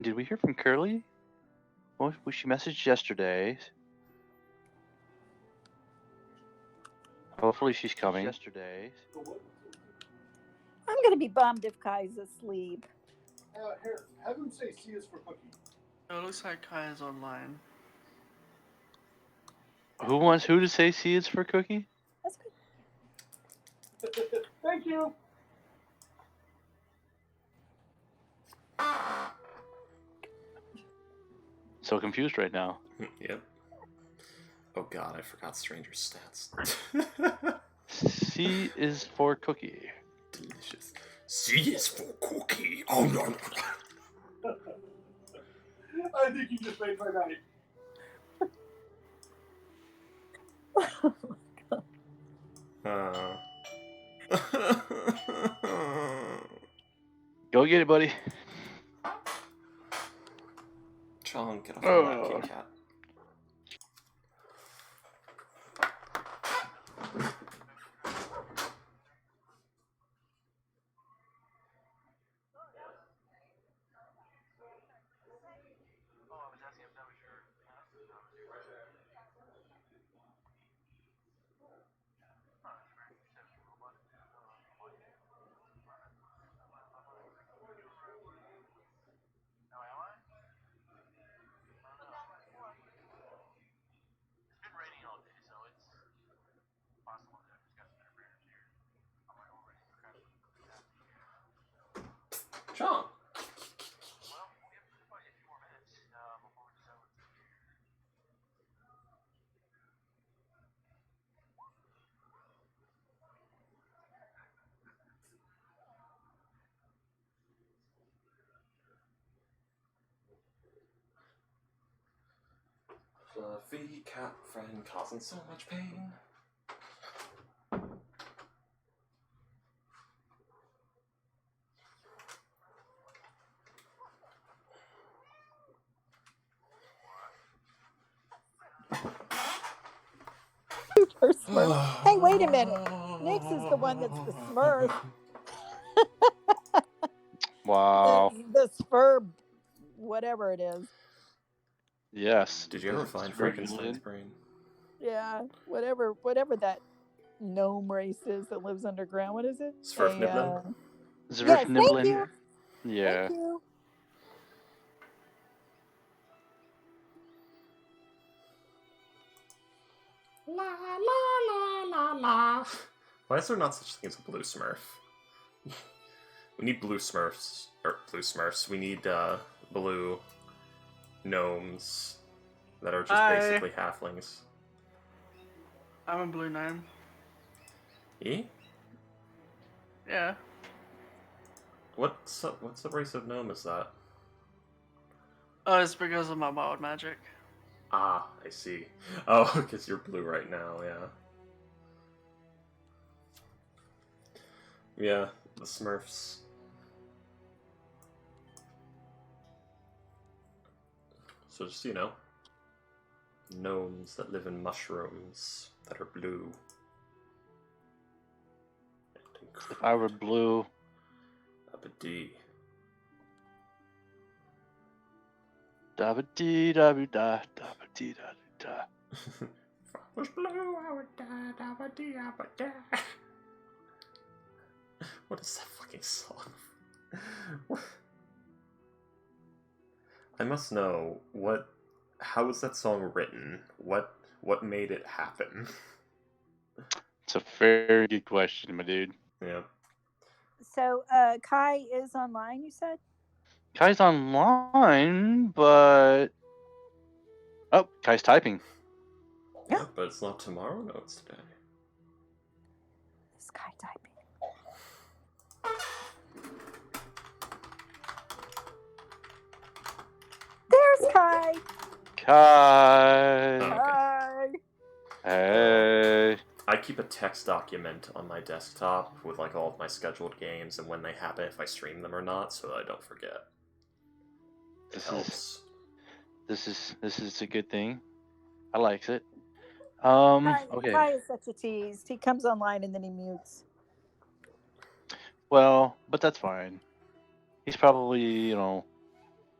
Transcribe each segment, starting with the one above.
Did we hear from Curly? Well, she messaged yesterday. Hopefully she's coming. I'm going to be bummed if Kai's asleep. Here, have him say C is for cookie. Oh, it looks like Kai is online. Who wants who to say C is for cookie? That's good. Thank you. So confused right now. Yep. Oh god, I forgot Stranger's stats. C is for cookie. Delicious. C is for cookie. Oh no. I think you just made my night. Go get it, buddy. Chong, get off the lap, King Cat. Chong. Fluffy cat friend causing so much pain. Super Smurf. Hey, wait a minute. Nyx is the one that's the Smurf. Wow. The Spurb, whatever it is. Yes. Did you ever find Frankenstein's brain? Yeah, whatever that gnome race is that lives underground. What is it? Sverfniblin? Yes, thank you. Yeah. Thank you. La la la la la. Why is there not such thing as a blue Smurf? We need blue Smurfs. Or blue Smurfs. We need blue gnomes that are just basically halflings. I'm a blue 9. E? Yeah. What's the race of gnome is that? Oh, it's because of my wild magic. Ah, I see. Oh, because you're blue right now, yeah. Yeah, the Smurfs. So just, gnomes that live in mushrooms that are blue. If I were blue... Dabba-dee. Dabba-dee, dabba-da, dabba-dee, da-da-da. If I was blue, I would die, dabba-dee, dabba-da. What is that fucking song? I must know, how was that song written? What made it happen? It's a very good question, my dude. Yeah. So, Kai is online, you said? Kai's online, but... Oh, Kai's typing. Yeah, but it's not tomorrow, no, it's today. Is Kai typing? There's Kai! Kai! Oh, okay. Hi! Hey! I keep a text document on my desktop with all of my scheduled games and when they happen, if I stream them or not, so that I don't forget. It helps. This is a good thing. I likes it. Okay. Kai is such a tease. He comes online and then he mutes. Well, but that's fine. He's probably,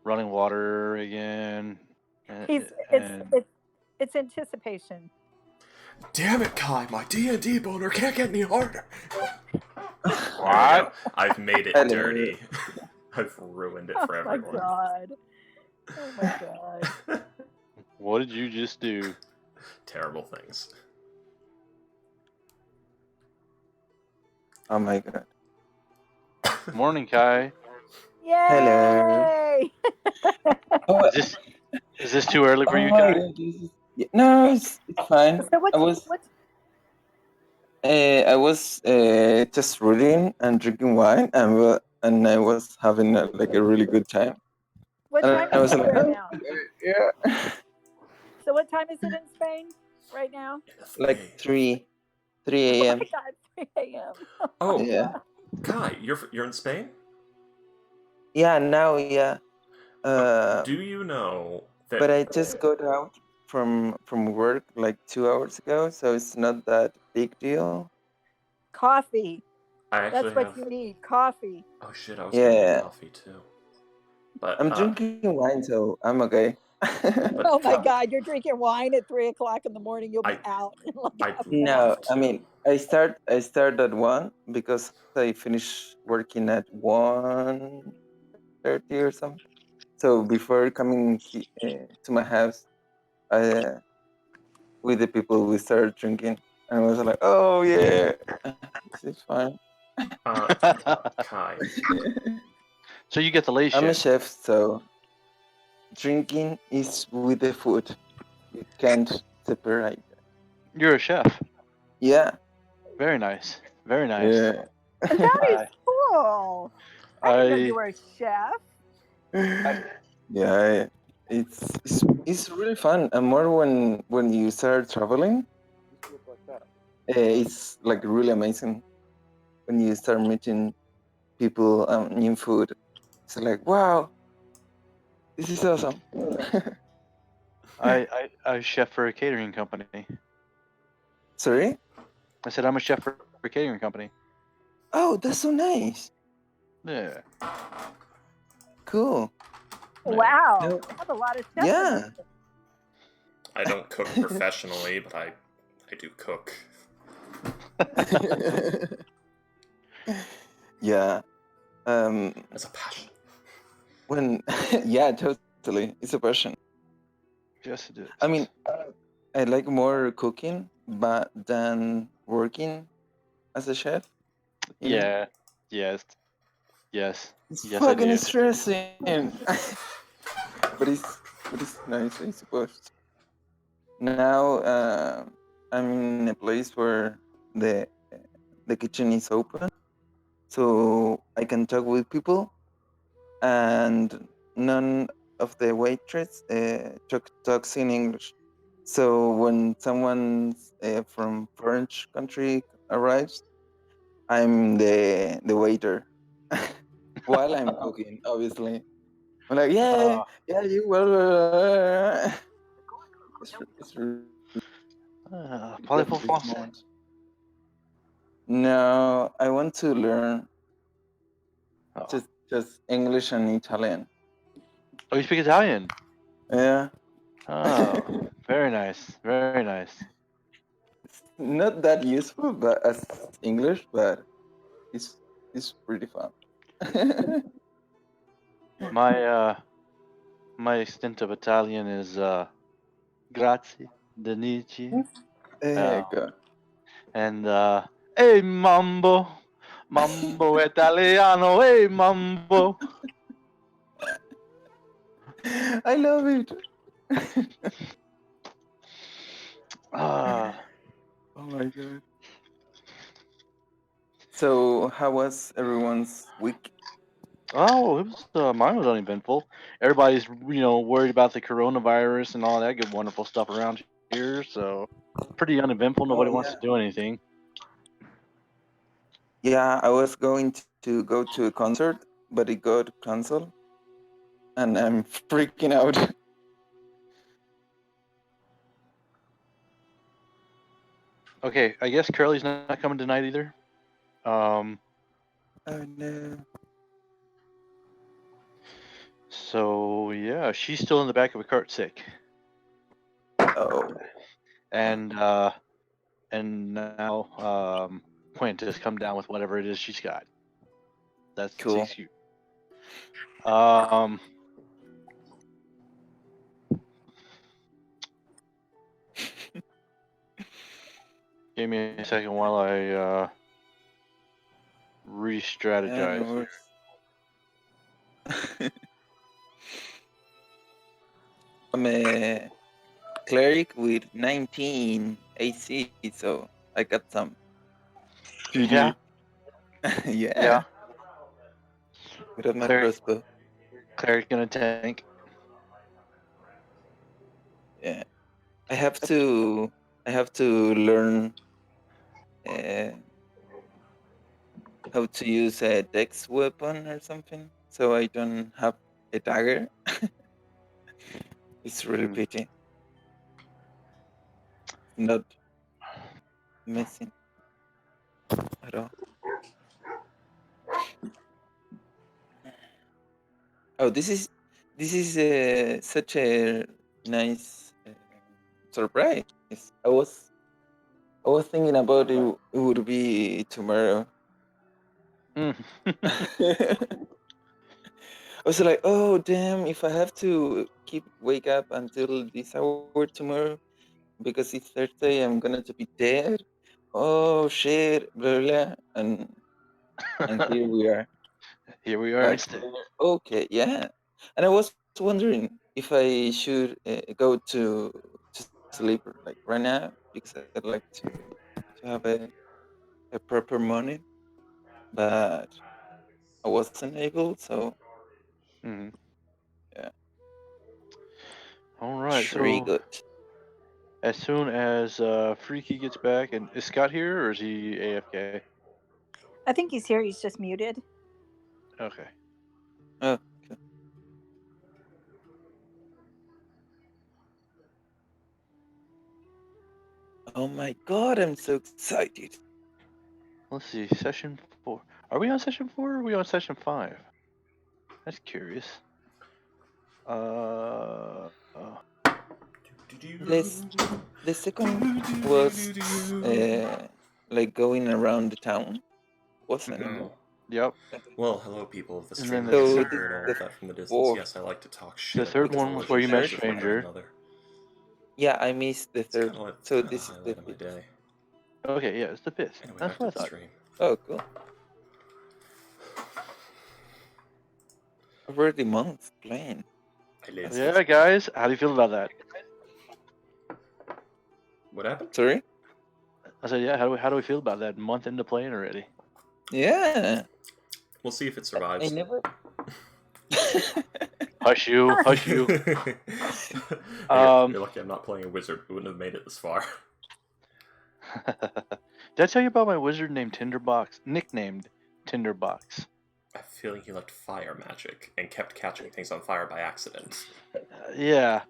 running water again. He's And it's anticipation. Damn it, Kai! My D&D boner can't get any harder. There we what? go. I've made it Hello. dirty. I've ruined it Oh for my everyone. god. Oh my god. What did you just do? Terrible things. Oh my god. Morning, Kai. Yay! Oh, Is this too early for you, my Kai? god, no, it's fine. So what's I was just reading and drinking wine, and I was having like a really good time. what And time I was is it like, right oh, now? yeah, So what time is it in Spain right now? like 3 Oh a.m. my god, 3 a.m. Oh, Yeah, Kai, you're in Spain? yeah, now, yeah. Do you know that? But I just got out from work like 2 hours ago, so it's not that big deal. Coffee. I actually That's what have. you need. Coffee. Oh shit! I was gonna Yeah, get coffee too. But I'm drinking wine, so I'm okay. But Oh my Kai, god, you're drinking wine at 3 o'clock in the morning. You'll be out in like I half an hour. No, love I to. mean, I start at 1 because I finish working at 1:30 or something. So before coming to my house, with the people, we started drinking, and I was like, "Oh yeah, this is fine." Kai, So you get the late I'm a shift. chef, so drinking is with the food. You can't separate. You're a chef. Yeah, Very nice. Very nice. yeah. That is I, cool. I didn't know you I were a chef. Yeah, it's really fun, and more when you start traveling. It's like really amazing when you start meeting people, new food. It's like, wow, this is awesome. I chef for a catering company. Sorry? I said I'm a chef for a catering company. Oh, that's so nice. Yeah. Cool. Wow. No. I have a lot of chefs. Yeah. I don't cook professionally, but I do cook. Yeah. As a passion. When yeah, totally. It's a passion. Yes, it is. I mean, I like more cooking but than working as a chef. you know? Yeah. Yes. Yes. It's Yes, I fucking do. stressing. but it's nice, I suppose. Now I'm in a place where the kitchen is open, so I can talk with people, and none of the waitress talks in English. So when someone from French country arrives, I'm the waiter while I'm cooking. Obviously, I'm like, yeah, you well. It's really Parlez-vous this français? moment. No, I want to learn Oh. just English and Italian. Oh, you speak Italian? Yeah, Oh, very nice. Very nice. it's not that useful, but as English, but it's pretty fun. My extent of Italian is grazie, Denici, Go. and hey mambo, mambo italiano, hey mambo. I love it. Ah, Oh my god. So, how was everyone's week? oh, it was mine was uneventful. Everybody's worried about the coronavirus and all that good wonderful stuff around here, so pretty uneventful. Nobody wants to do anything. Yeah, I was going to go to a concert, but it got canceled, and I'm freaking out. Okay, I guess Curly's not coming tonight either. Oh no. So yeah, she's still in the back of a cart, sick, Oh, and now Quint has come down with whatever it is she's got. That's the cool. excuse. Um, give me a second while I Yeah, re-strategize. no worries. I'm a cleric with 19 AC, so I got some Yeah, PD. Yeah, yeah. without my Cleric, crossbow. cleric gonna tank. Yeah, I have to. I have to learn uh, how to use a dex weapon or something, so I don't have a dagger. It's really Hmm. pity. Not missing at all. Oh, this is such a nice surprise. I was I was thinking about it would be tomorrow. Mm. I was like, oh damn! If I have to wake up until this hour tomorrow because it's Thursday, I'm gonna to be dead. Oh shit! Blah blah. And here we are. Here we are But instead. okay, yeah. And I was wondering if I should go to sleep like right now because I'd like to have a proper morning, but I wasn't able. So Hmm. yeah, All right. pretty So good. as soon as Freaky gets back, and is Scott here or is he AFK? I think he's here. He's just muted. Okay. Oh, okay. Oh my god, I'm so excited. Let's see. Session 4. Are we on session 4 or are we on session 5? That's curious. This the second was like going around the town, wasn't it? Mhm. Yep. Well, hello, people of the And stream. then That So you this can is hear the that from the distance. fourth. Yes, I like to talk the shit about third one was where you met a relationships with one stranger. another. Yeah, I missed the It's third. kind of like So the this is the highlight of my fifth. day. Okay, yeah, it's the 5th. Anyway, That's back to what I the thought. stream. Oh, cool. Already months playing. Yeah, guys, how do you feel about that? What happened? Sorry? I said, yeah, how do we feel about that? Month into playing already. Yeah. We'll see if it I survives. never. Hush you, hush you. You're lucky I'm not playing a wizard. We wouldn't have made it this far. Did I tell you about my wizard named Tinderbox? Nicknamed Tinderbox. I have a feeling he liked fire magic and kept catching things on fire by accident. Yeah.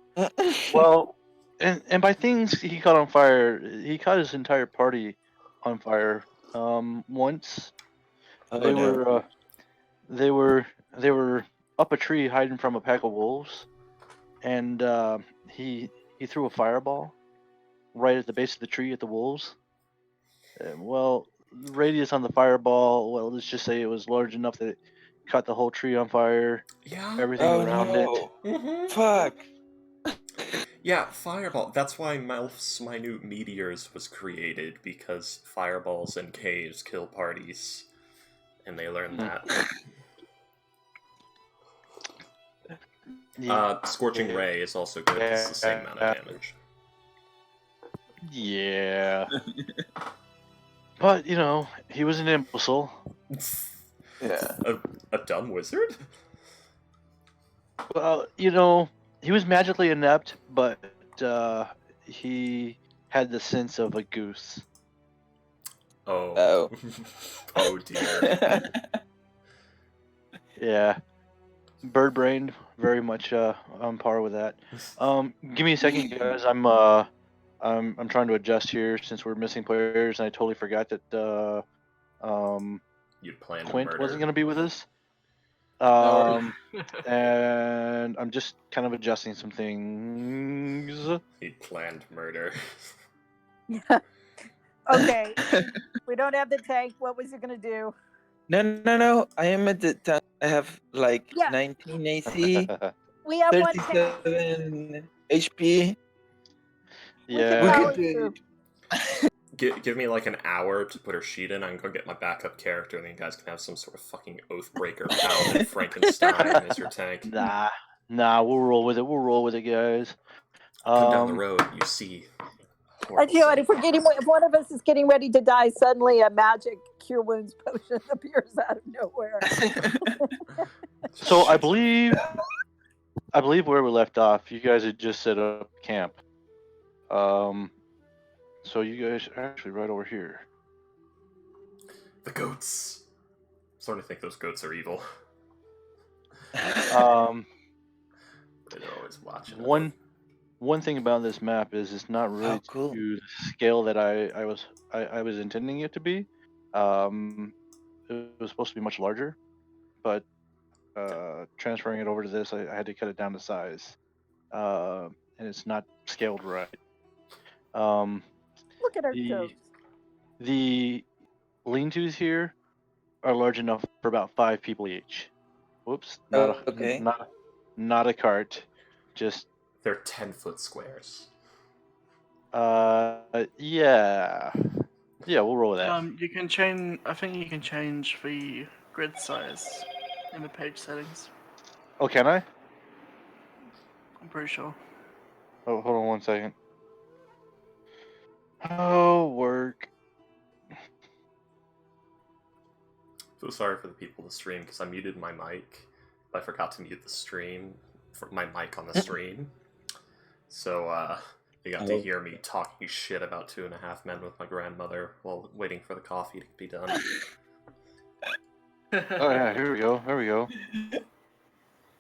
Well, and by things he caught on fire, he caught his entire party on fire. Once Oh, they no. were they were they were up a tree hiding from a pack of wolves, and he threw a fireball right at the base of the tree at the wolves. Well, the radius on the fireball, well, let's just say it was large enough that it caught the whole tree on fire, Yeah. everything Oh, around it. no. Mm-hmm. Fuck. Yeah, fireball. That's why Melf's minute meteors was created, because fireballs in caves kill parties, and they learned that. Scorching Ray is also good. It's the same amount of damage. Yeah. But, you know, he was an imbecile. Yeah. A dumb wizard? Well, you know, he was magically inept, but he had the sense of a goose. Oh. Oh. Oh dear. Yeah. Bird brained, very much on par with that. Give me a second, guys. I'm trying to adjust here since we're missing players, and I totally forgot that You'd planned a Quint murder. wasn't going to be with us. Um, and I'm just kind of adjusting some things. He planned murder. Okay, we don't have the tank. What was it gonna do? No. I am at the tank. I have like Yeah. 19 AC, We have one tank. 37 HP. We can Yeah. We power could do through. it. Give me like an hour to put her sheet in. I can go get my backup character, and then you guys can have some sort of fucking Oathbreaker Paladin Frankenstein as your tank. Nah, we'll roll with it. We'll roll with it, guys. Come down the road, you see. I tell you what, if one of us is getting ready to die, suddenly a magic cure wounds potion appears out of nowhere. So I believe where we left off, you guys had just set up camp. So you guys are actually right over here. The goats. I'm starting to think those goats are evil. They're always watching. One thing about this map is it's not really cool. to the scale that I was intending it to be. It was supposed to be much larger, but transferring it over to this, I had to cut it down to size, and it's not scaled right. Look at our The- goats. The lean-tos here are large enough for about 5 people each. Whoops, Okay. not a cart, just They're 10-foot squares. yeah, we'll roll with that. You can change. I think you can change the grid size in the page settings. Oh, can I? I'm pretty sure. Oh, hold on 1 second. Oh, work. So sorry for the people in the stream because I muted my mic. But I forgot to mute the stream for my mic on the stream. So they got to hear me talking shit about 2.5 Men with my grandmother while waiting for the coffee to be done. Oh yeah, here we go.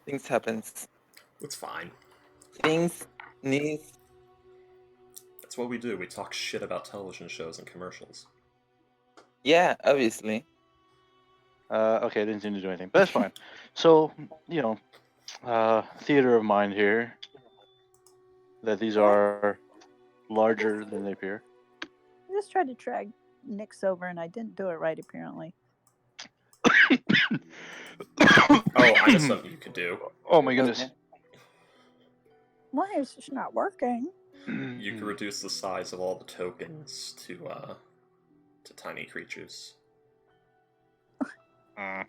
Things happens. It's fine. Things need. That's what we do. We talk shit about television shows and commercials. Yeah, obviously. Okay, I didn't seem to do anything, but that's fine. So, theater of mind here. That these are larger than they appear. I just tried to drag Nyx over and I didn't do it right, apparently. Oh, I know something you could do. Oh my goodness. Why is this not working? You can reduce the size of all the tokens to tiny creatures. There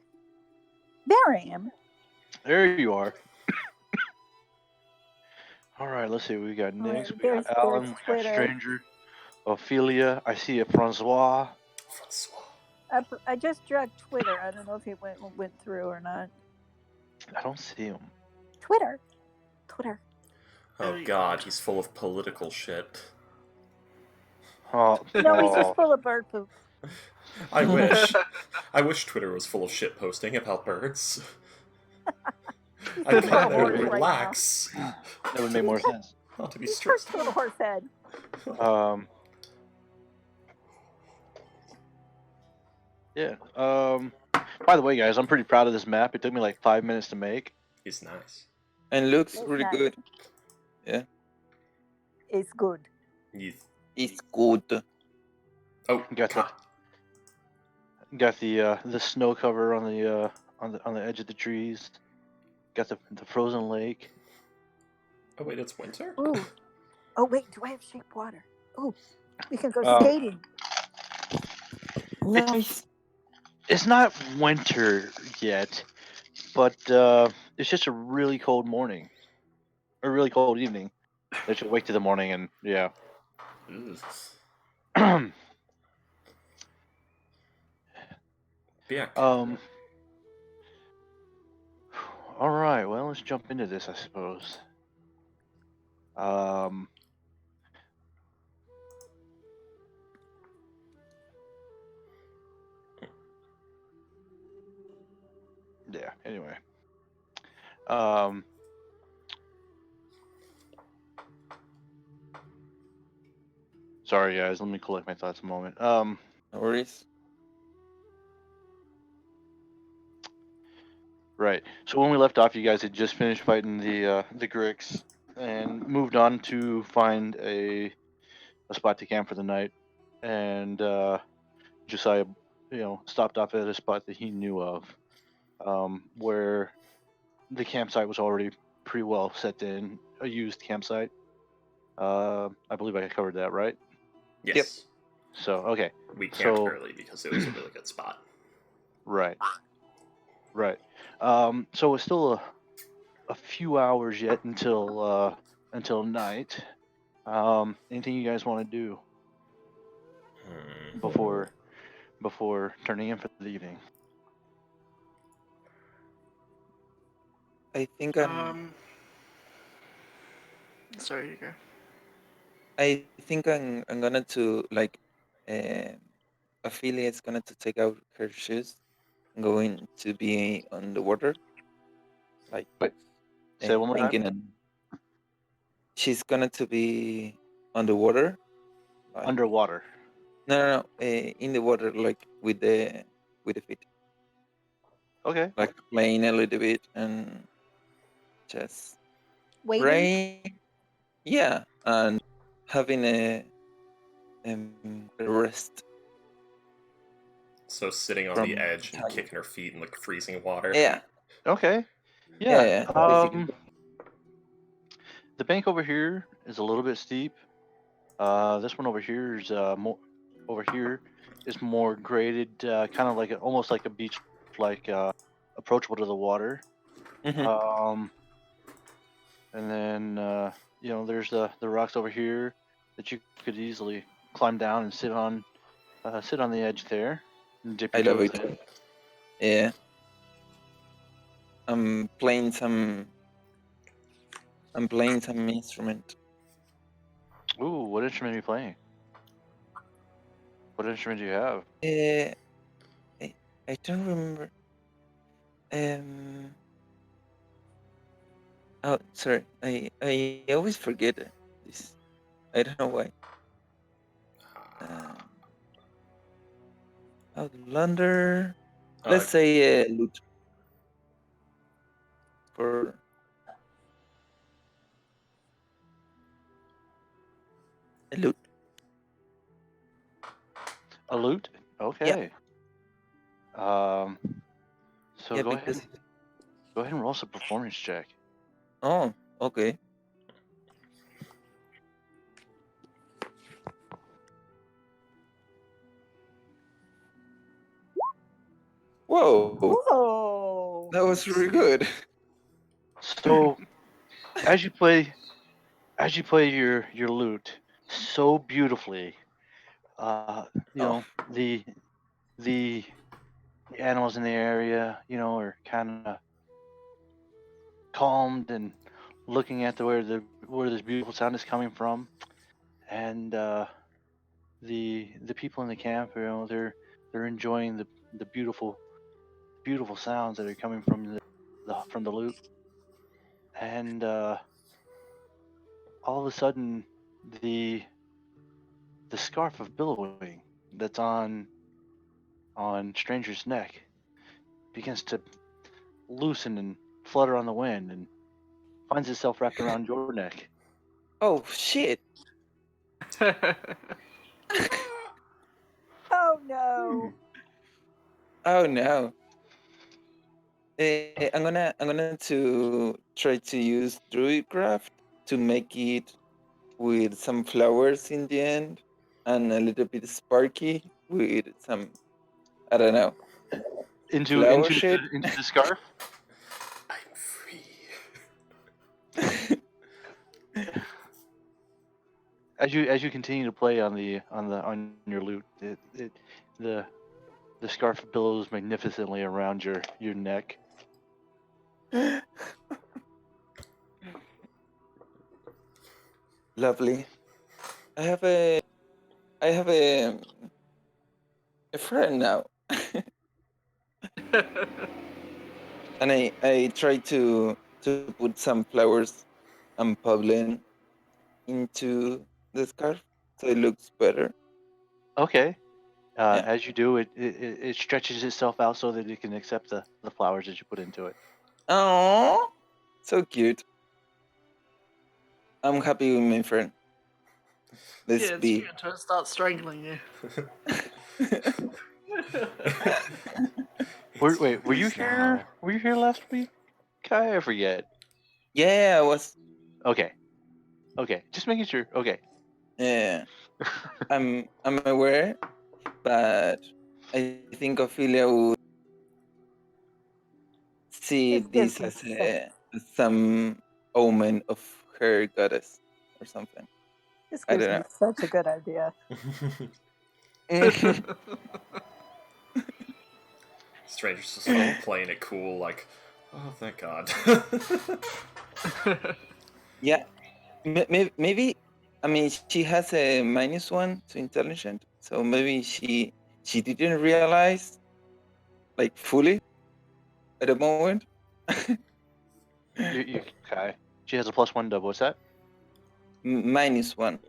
I am. There you are. All right, let's see. We got Nyx, we there's got Alan, we got Twitter. Stranger, Ophelia. I see a Francois. I just dragged Twitter. I don't know if it went through or not. I don't see him. Twitter. Oh god, he's full of political shit. Oh, No, he's just full of bird poop. I wish. I wish Twitter was full of shit posting about birds. I He's can full of there horse right now. relax. that would make more sense. Not to be He's stressed. first little horse head. Yeah. By the way, guys, I'm pretty proud of this map. It took me like 5 minutes to make. He's nice. And looks It's really nice. good. Yeah. It's good. It's good. Oh, Got the snow cover on the edge of the trees. Got the frozen lake. Oh wait, it's winter? Ooh. Oh wait, do I have shape water? Ooh, we can go Oh. skating. Nice. It's not winter yet, but it's just a really cold morning, or really cold evening. That you wake to the morning and yeah. Ugh. Yeah. All right. Well, let's jump into this, I suppose. Yeah. Anyway. Sorry, guys. Let me collect my thoughts a moment. No worries. Right. So when we left off, you guys had just finished fighting the Gricks and moved on to find a spot to camp for the night. And Josiah, stopped off at a spot that he knew of, where the campsite was already pretty well set in, a used campsite. I believe I covered that, right? Yes. So okay, We camped So- early because it was a really good spot. right. So it's still a few hours yet until night. Anything you guys want to do before turning in for the evening? I think Sorry, you go. I'm gonna to like Ophelia is gonna to take out her shoes, going to be on the water, like Wait, say it one more time. thinking and she's gonna to be on the water, like, Underwater. no, in the water, like with the feet, Okay. like playing a little bit and just Waiting. praying, yeah, and having a rest. So sitting on From the edge and tired. kicking her feet in like freezing water. Yeah, Okay. yeah, basically. The bank over here is a little bit steep. This one over here is more. Over here is more graded, kind of like almost like a beach, like approachable to the water. Mhm. And then there's the rocks over here that you could easily climb down and sit on the edge there and dip I your love toes it. in. Yeah. I'm playing some instrument. Ooh, what instrument are you playing? What instrument do you have? I don't remember. Oh, sorry. I always forget this. I don't know why. Outlander. Let's say lute. For a lute. A lute? Okay. So Yeah, go ahead. because Go ahead and roll some performance check. oh, okay. Whoa, Whoa. that was really good. So as you play your lute so beautifully, the animals in the area, are kind of calmed and looking at where this beautiful sound is coming from, and the people in the camp, they're enjoying the beautiful sounds that are coming from the lute, and all of a sudden the scarf of billowing that's on Stranger's neck begins to loosen and flutter on the wind and finds itself wrapped around your neck. Oh shit. Oh no. Oh no. I'm gonna to try to use Druidcraft to make it with some flowers in the end and a little bit sparky with some, I don't know, Into flower shape. the scarf. I'm free. As you continue to play on your lute, the scarf billows magnificently around your neck. Lovely. I have a friend now. And I try to put some flowers and pollen into the scarf so it looks better. Okay. Yeah. As you do, it stretches itself out so that it can accept the flowers that you put into it. Oh, so cute. I'm happy with my friend. Let's Yeah, it's be. cute until it starts strangling you. Wait, were you It's here? now. Were you here last week? I forget. Yeah, I was. Okay. Okay. Just making sure. Okay. Yeah, I'm aware, but I think Ophelia would see It's good this to as say. some omen of her goddess or something. This I gives don't me know. such a good idea. Stranger's just like playing it cool, like, oh, thank God. Yeah, maybe. I mean, she has a -1 to intelligence, so maybe she didn't realize like fully at the moment. You okay? She has a +1 double. What's that? -1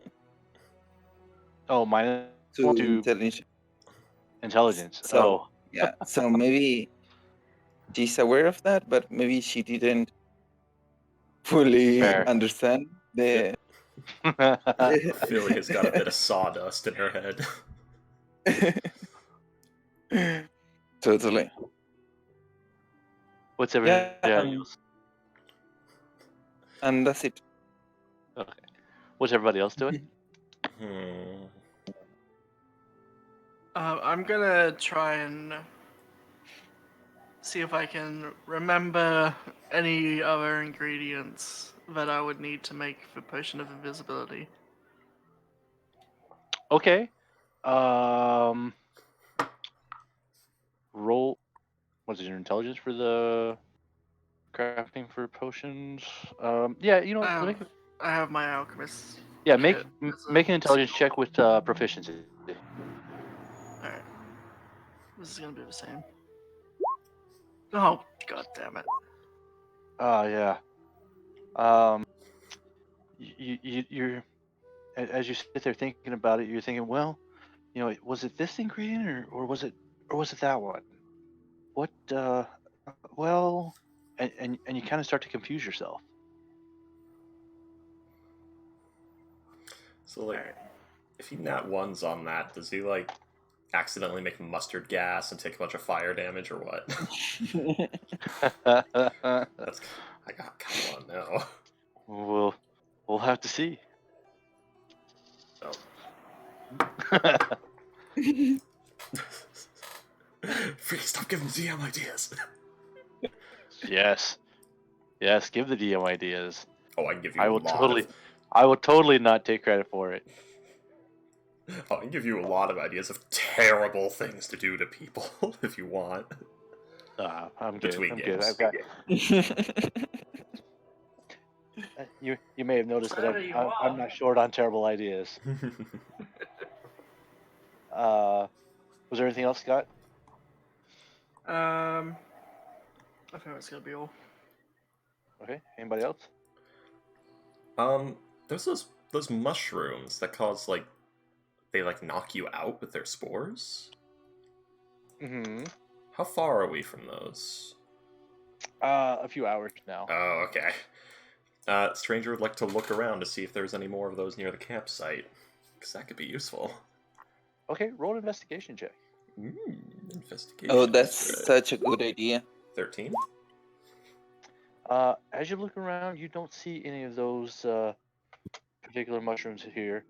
Oh, minus to 1 to intelligence. intelligence. So Oh, yeah, so maybe she's aware of that, but maybe she didn't fully fair. understand the. Ophelia's got a bit of sawdust in her head. Totally. What's Yeah, everybody else? and that's it. Okay. What's everybody else doing? Hmm. I'm gonna try and see if I can remember any other ingredients that I would need to make the potion of invisibility. Okay. Roll. What's your intelligence for the crafting for potions? Yeah. You know what? I have my alchemist. Yeah. Shit. Make an intelligence check with proficiency. Alright. This is gonna be the same. Oh, god damn it. Yeah. You're as you sit there thinking about it, you're thinking, well, was it this ingredient or was it that one? What? Well, and you kind of start to confuse yourself. So, like, Alright. if he nat ones on that, does he, like, accidentally make mustard gas and take a bunch of fire damage or what? That's. I kind of want to know. We'll have to see. Oh. Freak, stop giving DM ideas. Yes, give the DM ideas. Oh, I can give you I a will lot of. I will totally not take credit for it. I can give you a lot of ideas of terrible things to do to people if you want. I'm good. Between I'm games. good. I've got. You may have noticed that Whatever you I'm want. not short on terrible ideas. Was there anything else, Scott? I think that's gonna be all. Okay. Anybody else? There's those mushrooms that cause like they like knock you out with their spores. Mm-hmm. How far are we from those? A few hours now. Oh, okay. Stranger would like to look around to see if there's any more of those near the campsite, because that could be useful. Okay, roll an investigation check. Investigation. Oh, that's such a good idea. 13. As you look around, you don't see any of those particular mushrooms here.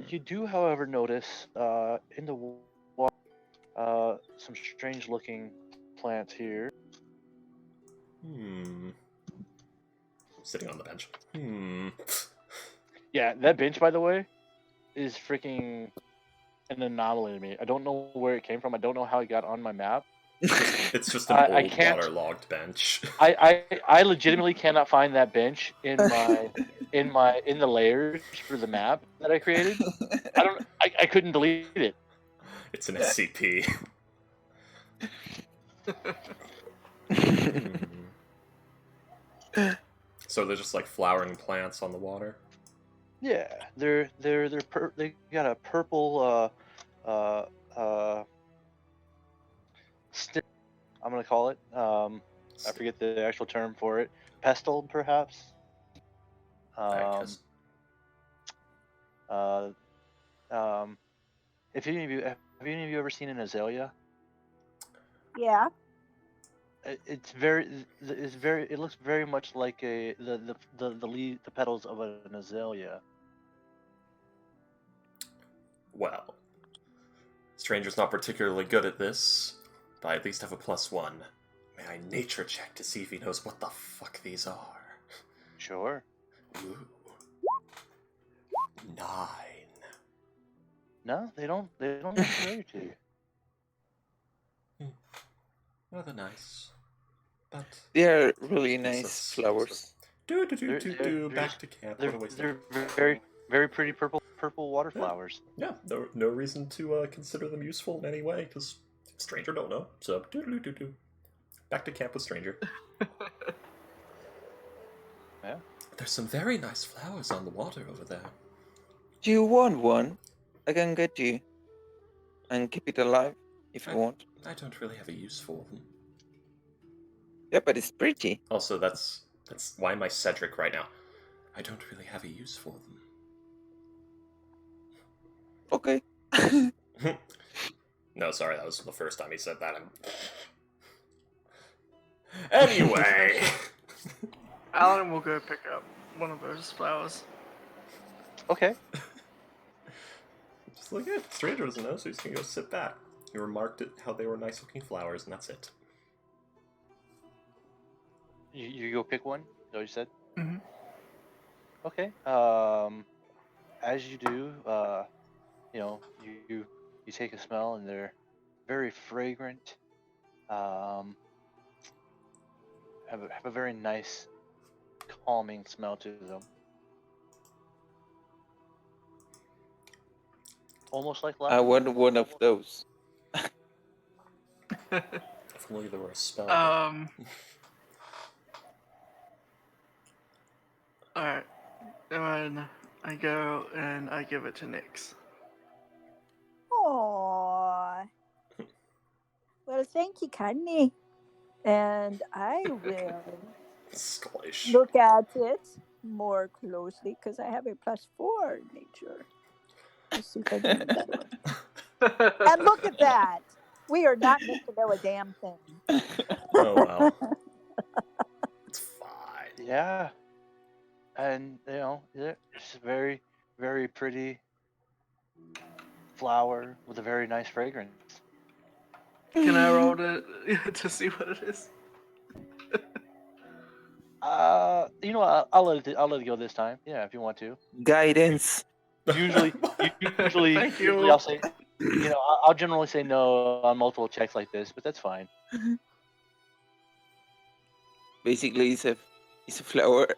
You do, however, notice in the water some strange-looking plants here. Sitting on the bench. Yeah, that bench, by the way, is freaking an anomaly to me. I don't know where it came from. I don't know how it got on my map. It's just an I old can't- waterlogged bench. I legitimately cannot find that bench in my in the layers for the map that I created. I couldn't delete it. It's an SCP. So they're just like flowering plants on the water. Yeah, they got a purple stick, I'm gonna call it. I forget the actual term for it. Pestle, perhaps. Because If any of you have any of you ever seen an azalea? Yeah. It's very it looks very much like the petals of an azalea. well, Stranger's not particularly good at this, but I at least have a +1. May I nature check to see if he knows what the fuck these are? Sure. Ooh. 9. No, they don't look familiar to you. Rather nice. But They are really useless, nice flowers. useless. Do. They're Back to camp. What a waste of they're very pretty purple water Yeah. flowers. Yeah, no reason to consider them useful in any way, because Stranger don't know. So, do. Back to camp with Stranger. Yeah. There's some very nice flowers on the water over there. Do you want one? I can get you. And keep it alive if you want. I don't really have a use for them. Yeah, but it's pretty. Also, that's why am I Cedric right now? I don't really have a use for them. Okay. No, sorry, that was the first time he said that. Anyway. Alan will go pick up one of those flowers. Okay. Just like it. Stranger doesn't know, so he's gonna go sit back. He remarked at how they were nice looking flowers, and that's it. You go pick one. Is that what you said? Mhm. Okay. As you do, you take a smell, and they're very fragrant. Have a very nice, calming smell to them. Almost like I lavender. want one of those. If only there were a spell. Alright. And I go and I give it to Nyx. Aww. Well, thank you, kindly. And I will Squalish. look at it more closely because I have a +4 nature. Let's see if I can do that one. And look at that. We are not meant to know a damn thing. Oh well. It's fine. Yeah. And it's a very, very pretty flower with a very nice fragrance. Can I roll to see what it is? I'll let it go this time. Yeah, if you want to. Guidance. Usually Thank you. I'll say, I'll generally say no on multiple checks like this, but that's fine. Basically, it's a flower.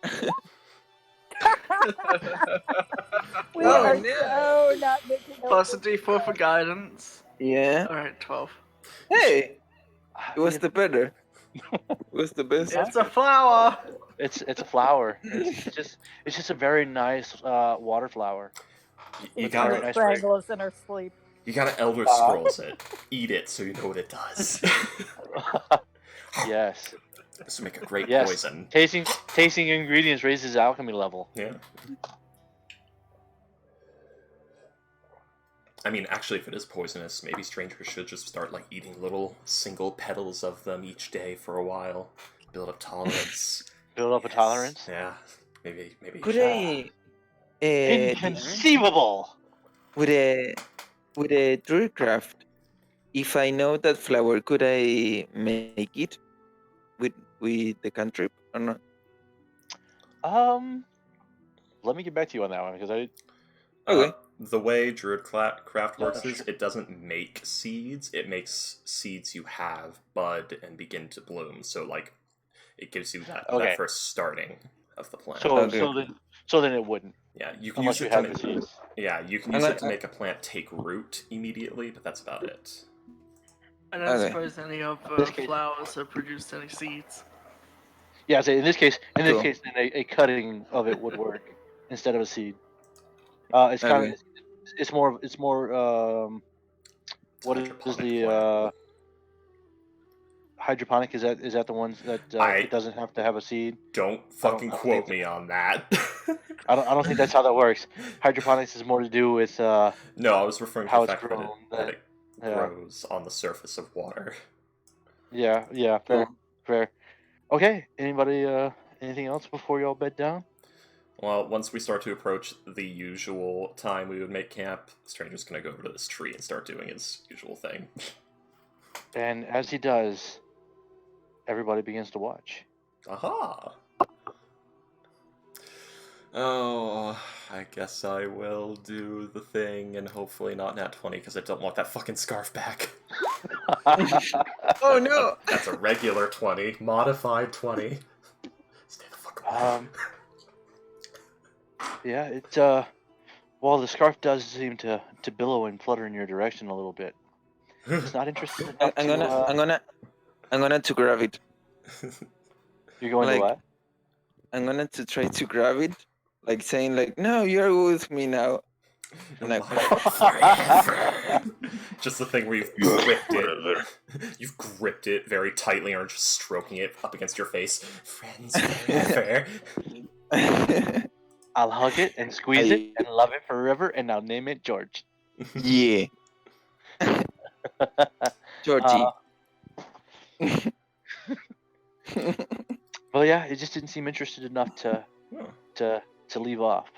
We Wow. are no. so not making no Plus a d4 for guidance. Yeah. Alright, 12. Hey, it was the better. It was the best. It's a flower! It's a flower. It's just a very nice water flower. You It's gotta very nice strangle us in our sleep. you gotta Elder Scrolls it. Eat it so you know what it does. Yes. This would make a great Yes. poison. Tasting ingredients raises alchemy level. Yeah. I mean, actually, if it is poisonous, maybe Stranger should just start like eating little single petals of them each day for a while. Build up tolerance. Build up a tolerance. Yeah. Maybe. Could I, DM, Inconceivable. with a druidcraft, if I know that flower, could I make it with the cantrip or not? Let me get back to you on that one because I. Okay. The way Druidcraft works is it doesn't make seeds; it makes seeds you have bud and begin to bloom. So, like, it gives you that first starting of the plant. So then it wouldn't. Yeah, you can Unless use you it have to the seeds. Yeah, you can use it to make a plant take root immediately, but that's about it. I don't suppose any of the flowers have produced any seeds. Yeah, so in this case, Cool. then a cutting of it would work instead of a seed. It's kind of it's more what is the hydroponic, is that the ones that it doesn't have to have a seed? Don't I fucking don't quote think me on that. I don't think that's how that works. Hydroponics is more to do with No, I was referring to how the it's fact grown. that it Yeah, grows on the surface of water. yeah, fair, fair. Okay, anybody anything else before y'all bed down? Well, once we start to approach the usual time we would make camp, the stranger's gonna go over to this tree and start doing his usual thing. And as he does, everybody begins to watch. Aha! Oh, I guess I will do the thing and hopefully not nat 20 because I don't want that fucking scarf back. Oh no! That's a regular 20, modified 20. Stay the fuck away. Yeah, it well, the scarf does seem to billow and flutter in your direction a little bit. It's not interested enough I'm to. gonna to grab it. You're going to like- what? I'm gonna to try to grab it, like saying like, "No, you're with me now." And I- Forever. Just the thing where you've gripped it. You've gripped it very tightly and are just stroking it up against your face. Friends forever. I'll hug it and squeeze it and love it forever, and I'll name it George. Yeah, Georgie. Well, yeah, it just didn't seem interested enough to leave off.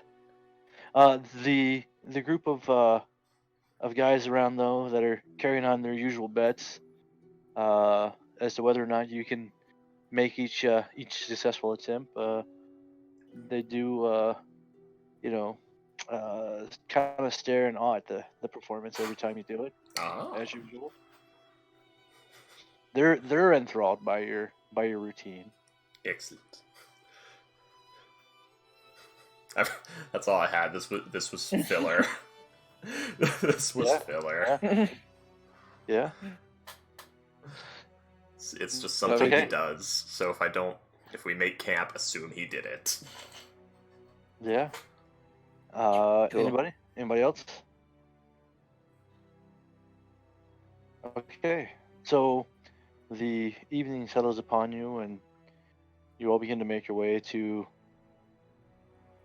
The group of guys around though that are carrying on their usual bets as to whether or not you can make each successful attempt. They do kind of stare and awe at the performance every time you do it, as usual. They're enthralled by your routine. Excellent. That's all I had. This was filler. This was filler. Yeah. It's just something Okay. he does. So if we make camp, assume he did it. Yeah. Cool. Anybody else? Okay. So the evening settles upon you, and you all begin to make your way to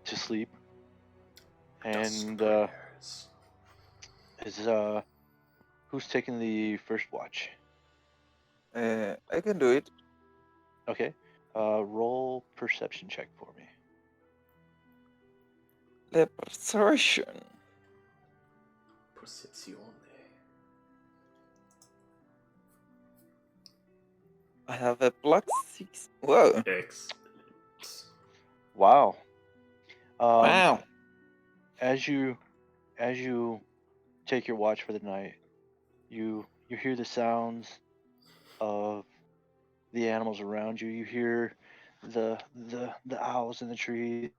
sleep. And Prayers. is who's taking the first watch? I can do it. Okay. Roll perception check for me. The persuasion. Percezione. I have a +6. Whoa! Excellent. Wow. Wow. As you take your watch for the night, you hear the sounds of the animals around you. You hear the owls in the trees.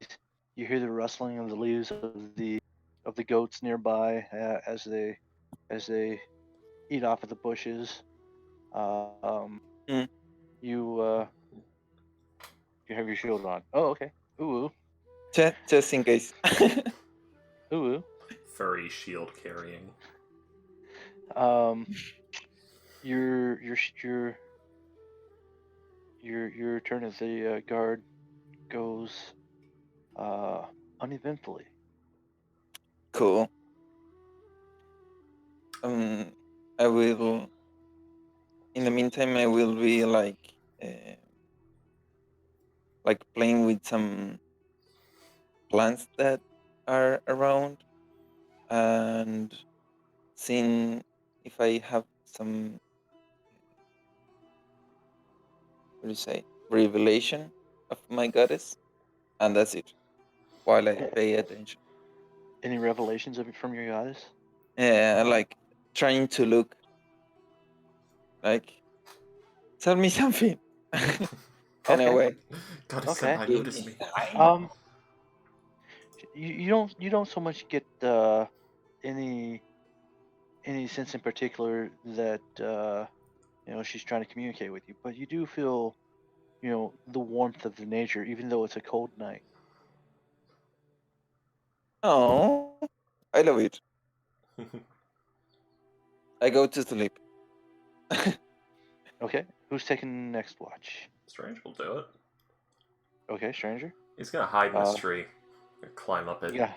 You hear the rustling of the leaves of the goats nearby as they eat off of the bushes. Mm. You have your shield on. Oh, okay. Ooh, Just in case. ooh. Furry shield carrying. Your turn as the guard goes uneventfully. Cool. I will. In the meantime, I will be like playing with some plants that are around, and seeing if I have some, what do you say, revelation of my goddess, and that's it. While I pay attention, Any revelations from your goddess? like trying to look like, tell me something. In a Okay. way. God, Okay. I noticed me. You don't so much get any sense in particular that she's trying to communicate with you, but you do feel the warmth of the nature, even though it's a cold night. Oh, I love it. I go to sleep. Okay. Who's taking next watch? Strange will do it. Okay, stranger. He's gonna hide in this tree. Climb up it. Yeah.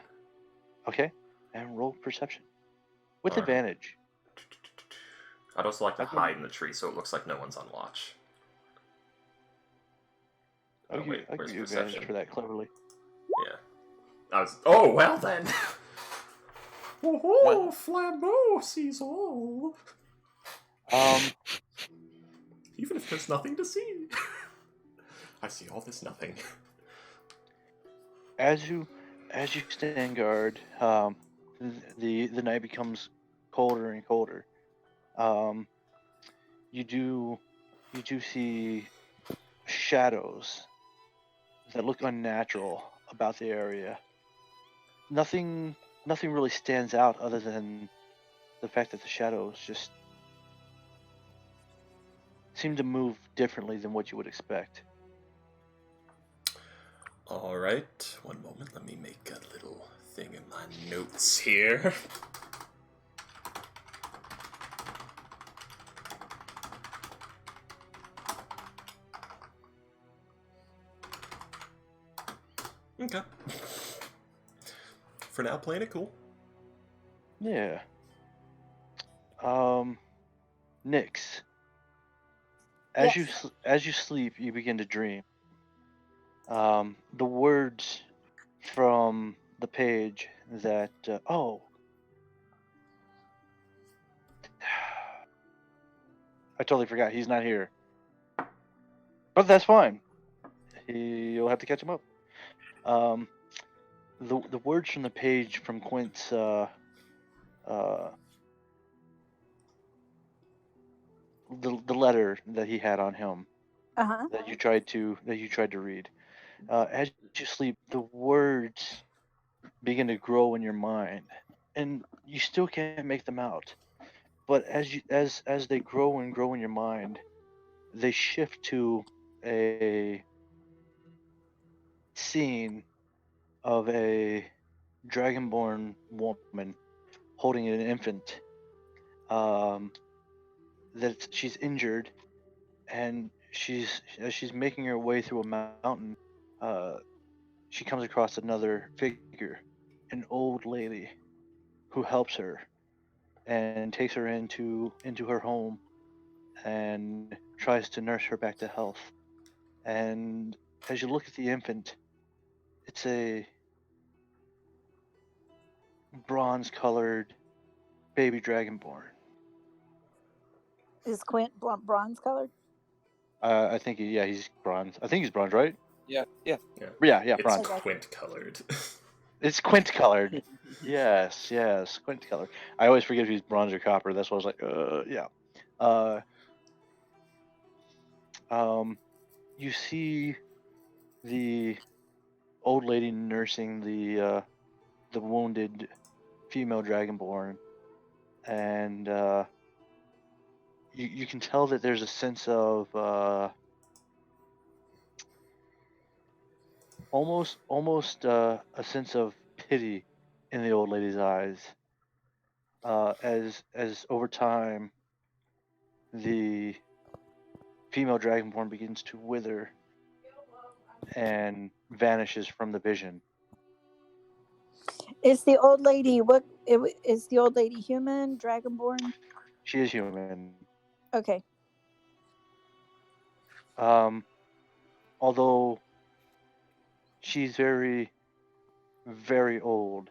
Okay. And roll perception with Alright. advantage. I'd also like to I'll give- hide in the tree so it looks like no one's on watch. I'll Oh, give, wait, I'll where's give you advantage perception? for that cleverly. Yeah. Oh, well then! Well- Flambeau sees all! Even if there's nothing to see. I see all this nothing. As you stand guard, the night becomes colder and colder. You do see shadows that look unnatural about the area. Nothing really stands out other than the fact that the shadows just seem to move differently than what you would expect. Alright, one moment, let me make a little thing in my notes here. Okay. For now, playing it cool. Yeah. Nyx. As Yes. as you sleep, you begin to dream. The words from the page that I totally forgot. He's not here, but that's fine. You'll have to catch him up. The words from the page from Quint's the letter that he had on him Uh-huh. that you tried to read. As you sleep, the words begin to grow in your mind, and you still can't make them out. But as they grow and grow in your mind, they shift to a scene of a dragonborn woman holding an infant. That she's injured, and as she's making her way through a mountain, she comes across another figure, an old lady, who helps her and takes her into her home and tries to nurse her back to health. And as you look at the infant, it's a bronze-colored baby dragonborn. Is Quint bronze colored? I think he's bronze. I think he's bronze, right? Yeah. Yeah, It's bronze. Okay. quint colored. It's quint colored. Yes, quint colored. I always forget if he's bronze or copper. That's why I was like, yeah. You see the old lady nursing the wounded female dragonborn, and you can tell that there's a sense of almost a sense of pity in the old lady's eyes. As over time, the female dragonborn begins to wither and vanishes from the vision. Is the old lady is the old lady human, dragonborn? She is human. Okay. Although she's very, very old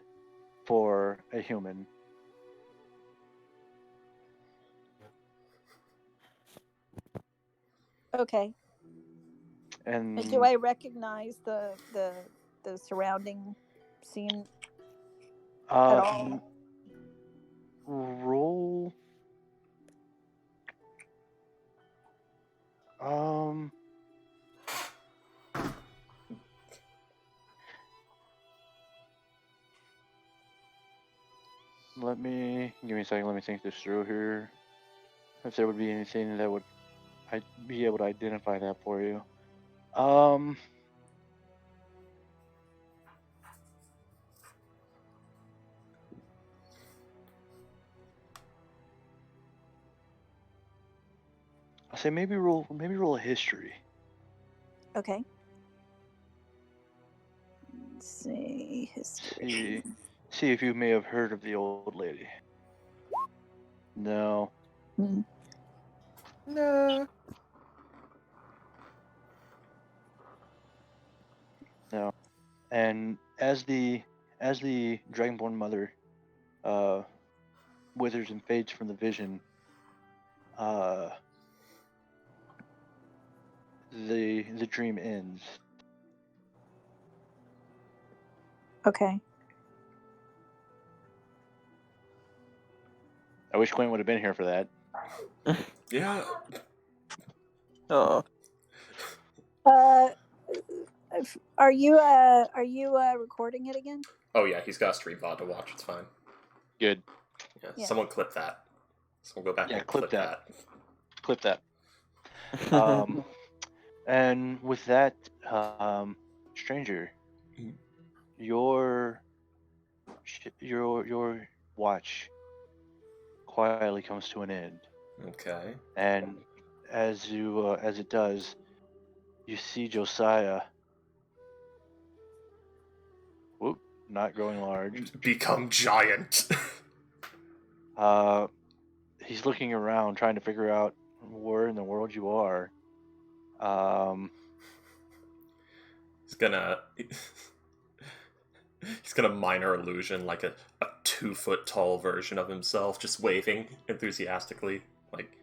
for a human. Okay. And Do I recognize the surrounding scene at all? roll. Give me a second. Let me think this through here. If there would be anything that would I'd be able to identify that for you. I say maybe roll a history. Okay. Let's see. History. See if you may have heard of the old lady. No. Hmm. No. No. And as the Dragonborn mother withers and fades from the vision, the dream ends. Okay. I wish Quinn would have been here for that. Yeah. Oh. Are you recording it again? Oh yeah, he's got a stream VOD to watch. It's fine. Good. Yeah. Yeah. Someone clip that. Someone go back Yeah, and clip clip that. that. Clip that. And with that, stranger, Mhm. your watch quietly comes to an end, Okay. and as it does, you see Josiah. Whoop, not growing large. Become giant. He's looking around, trying to figure out where in the world you are. He's gonna he's gonna minor illusion like a 2-foot tall version of himself, just waving enthusiastically, like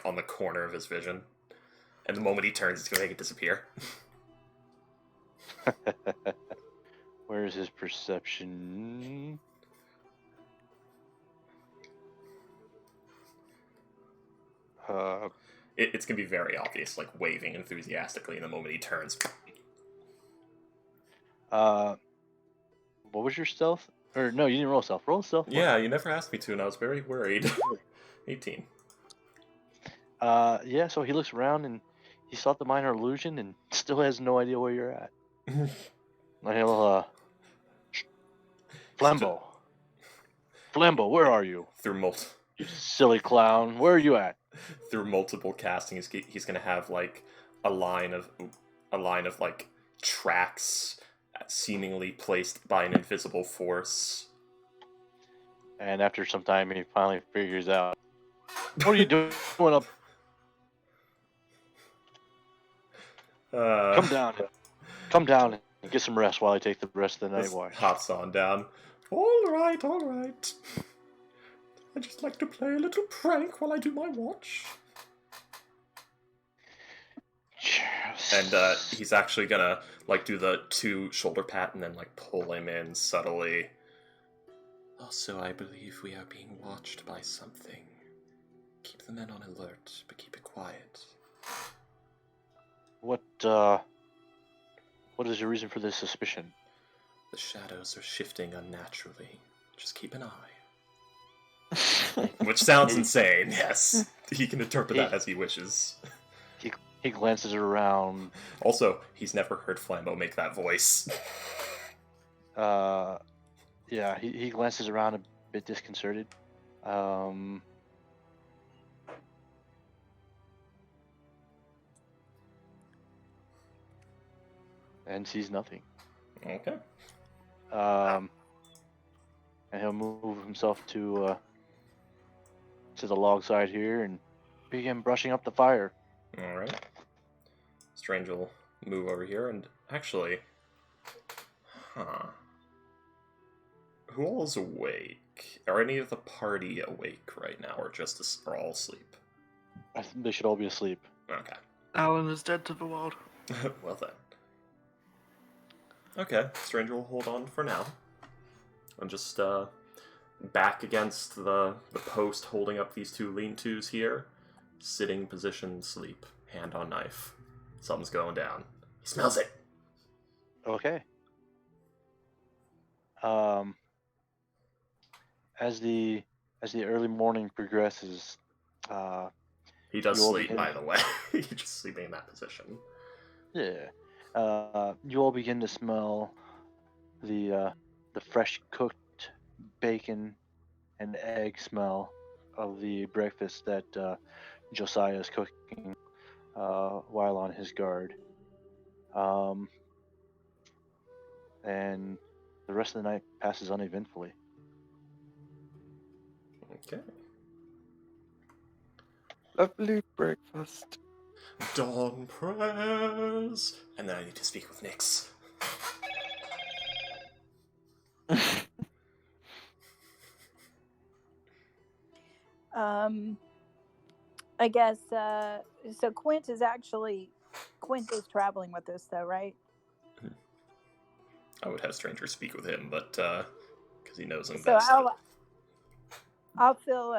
on the corner of his vision. And the moment he turns, he's gonna make it disappear. Where is his perception? It's gonna be very obvious, like waving enthusiastically, and the moment he turns, What was your stealth? Or no, you didn't roll stealth. Roll stealth. yeah, you never asked me to, and I was very worried. 18. Yeah. So he looks around and he saw the minor illusion and still has no idea where you're at. And he'll Flambeau, where are you? You silly clown. Where are you at? Through multiple casting, he's gonna have like a line of like tracks seemingly placed by an invisible force. And after some time, he finally figures out, what are you doing up? Come down and get some rest while I take the rest of the night watch. Hops on down. All right. I just like to play a little prank while I do my watch. And he's actually gonna like do the 2 shoulder pat and then like pull him in subtly. Also, I believe we are being watched by something. Keep the men on alert, but keep it quiet. What is your reason for this suspicion? The shadows are shifting unnaturally. Just keep an eye. Which sounds insane, yes. He can interpret that as he wishes. He glances around. Also, he's never heard Flambeau make that voice. Yeah, he glances around a bit disconcerted. And sees nothing. Okay. And he'll move himself to the log side here and begin brushing up the fire. Alright. Strange will move over here and actually... Who all is awake? Are any of the party awake right now, or are all asleep? I think they should all be asleep. Okay. Alan is dead to the world. Well then. Okay, Stranger will hold on for now. I'm just back against the post holding up these 2 lean-tos here. Sitting position, sleep, hand on knife. Something's going down. He smells it! Okay. As the early morning progresses, he does you all sleep, begin- by the way. He's just sleeping in that position. Yeah. You all begin to smell the fresh cooked bacon and egg smell of the breakfast that Josiah is cooking while on his guard. And the rest of the night passes uneventfully. Okay. Lovely breakfast. Dawn prayers. And then I need to speak with Nyx. I guess so. Quint is traveling with us, though, right? I would have Stranger speak with him, but because he knows him So best. I'll feel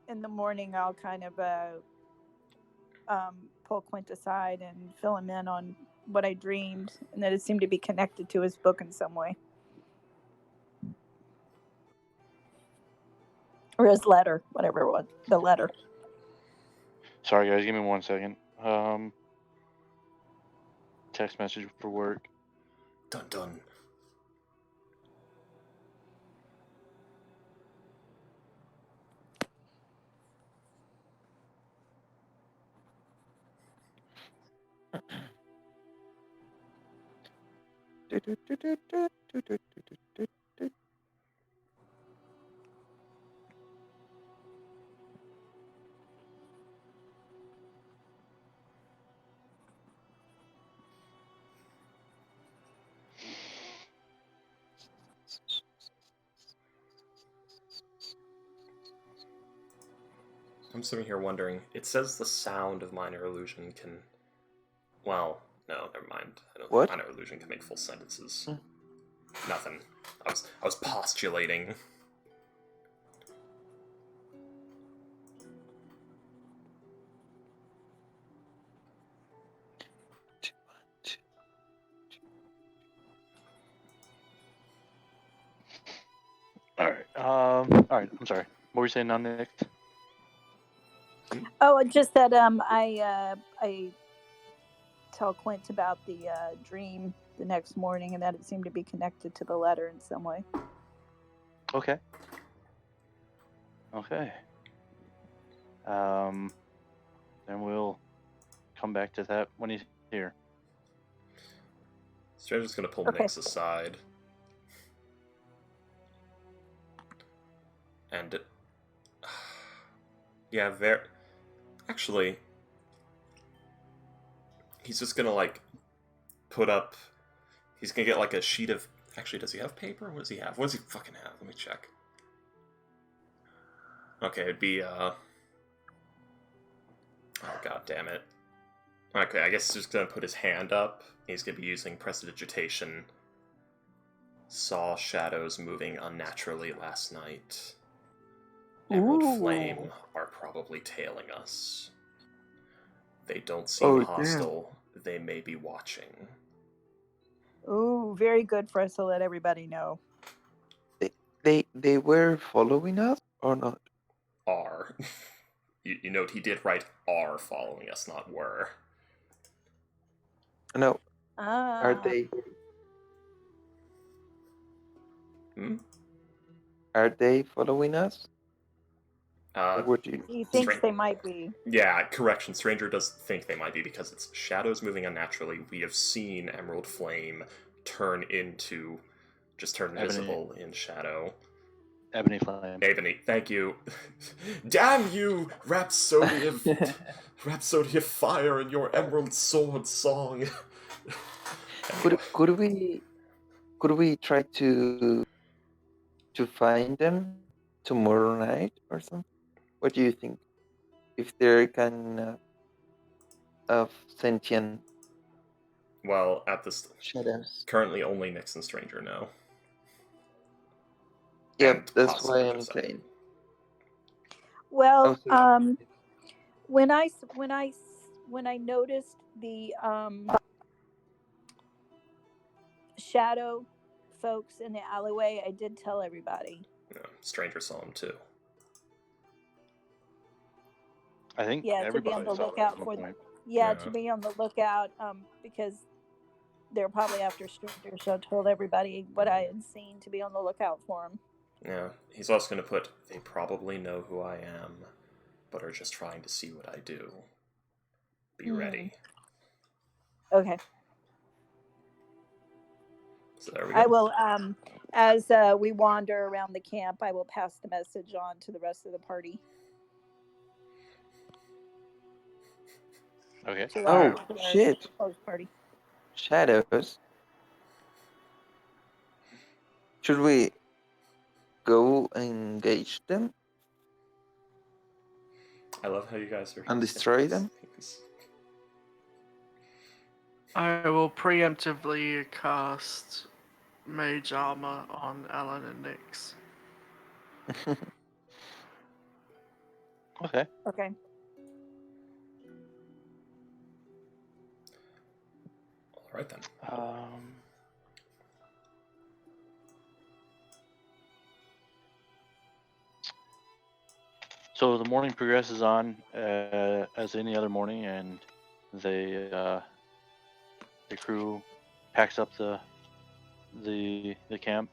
in the morning. I'll kind of pull Quint aside and fill him in on what I dreamed, and that it seemed to be connected to his book in some way, or his letter, whatever it was, the letter. Sorry, guys, give me 1 second. Text message for work. Dun dun. I'm sitting here wondering. It says the sound of minor illusion can. Well, no, never mind. I don't What? think minor illusion can make full sentences. Nothing. I was postulating. All right. I'm sorry. What were you saying now, Nick? Oh, just that I tell Quint about the dream the next morning, and that it seemed to be connected to the letter in some way. Okay. Then we'll come back to that when he's here. Stranger's gonna pull Okay. Nyx aside. And yeah, actually, he's just gonna like put up. He's gonna get like a sheet of. Actually, does he have paper? What does he have? What does he fucking have? Let me check. Okay, it'd be Oh god damn it. Okay, I guess he's just gonna put his hand up. He's gonna be using prestidigitation. Saw shadows moving unnaturally last night. Emerald Flame are probably tailing us. They don't seem hostile. They may be watching. Ooh, very good for us to let everybody know. They were following us or not? Are. You note he did write are following us, not were. No. Ah. Are they? Are they following us? What do you? He thinks they might be. Yeah, correction. Stranger does think they might be because it's shadows moving unnaturally. We have seen Emerald Flame turn invisible in shadow. Ebony Flame. Ebony, thank you. Damn you, Rhapsody of Fire and your Emerald Sword song. Could we try to find them tomorrow night or something? What do you think? If they're kind of sentient. Well, at this shadows. Currently only Nyx and Stranger know. Yep, that's why I'm saying. Well, when I noticed the shadow folks in the alleyway, I did tell everybody. Yeah, Stranger saw them too. I think to be on the lookout for them. Yeah, to be on the lookout because they're probably after Stranger, so I told everybody what I had seen to be on the lookout for them. Yeah, he's also going to put, they probably know who I am, but are just trying to see what I do. Be ready. Okay. So there we go. I will, as we wander around the camp, I will pass the message on to the rest of the party. Okay. To Oh, to our shit. host party. Shadows. Should we go engage them I love how you guys are and destroy them? things. I will preemptively cast Mage Armor on Alan and Nyx. Okay. Okay. All right then. So the morning progresses on as any other morning, and the crew packs up the camp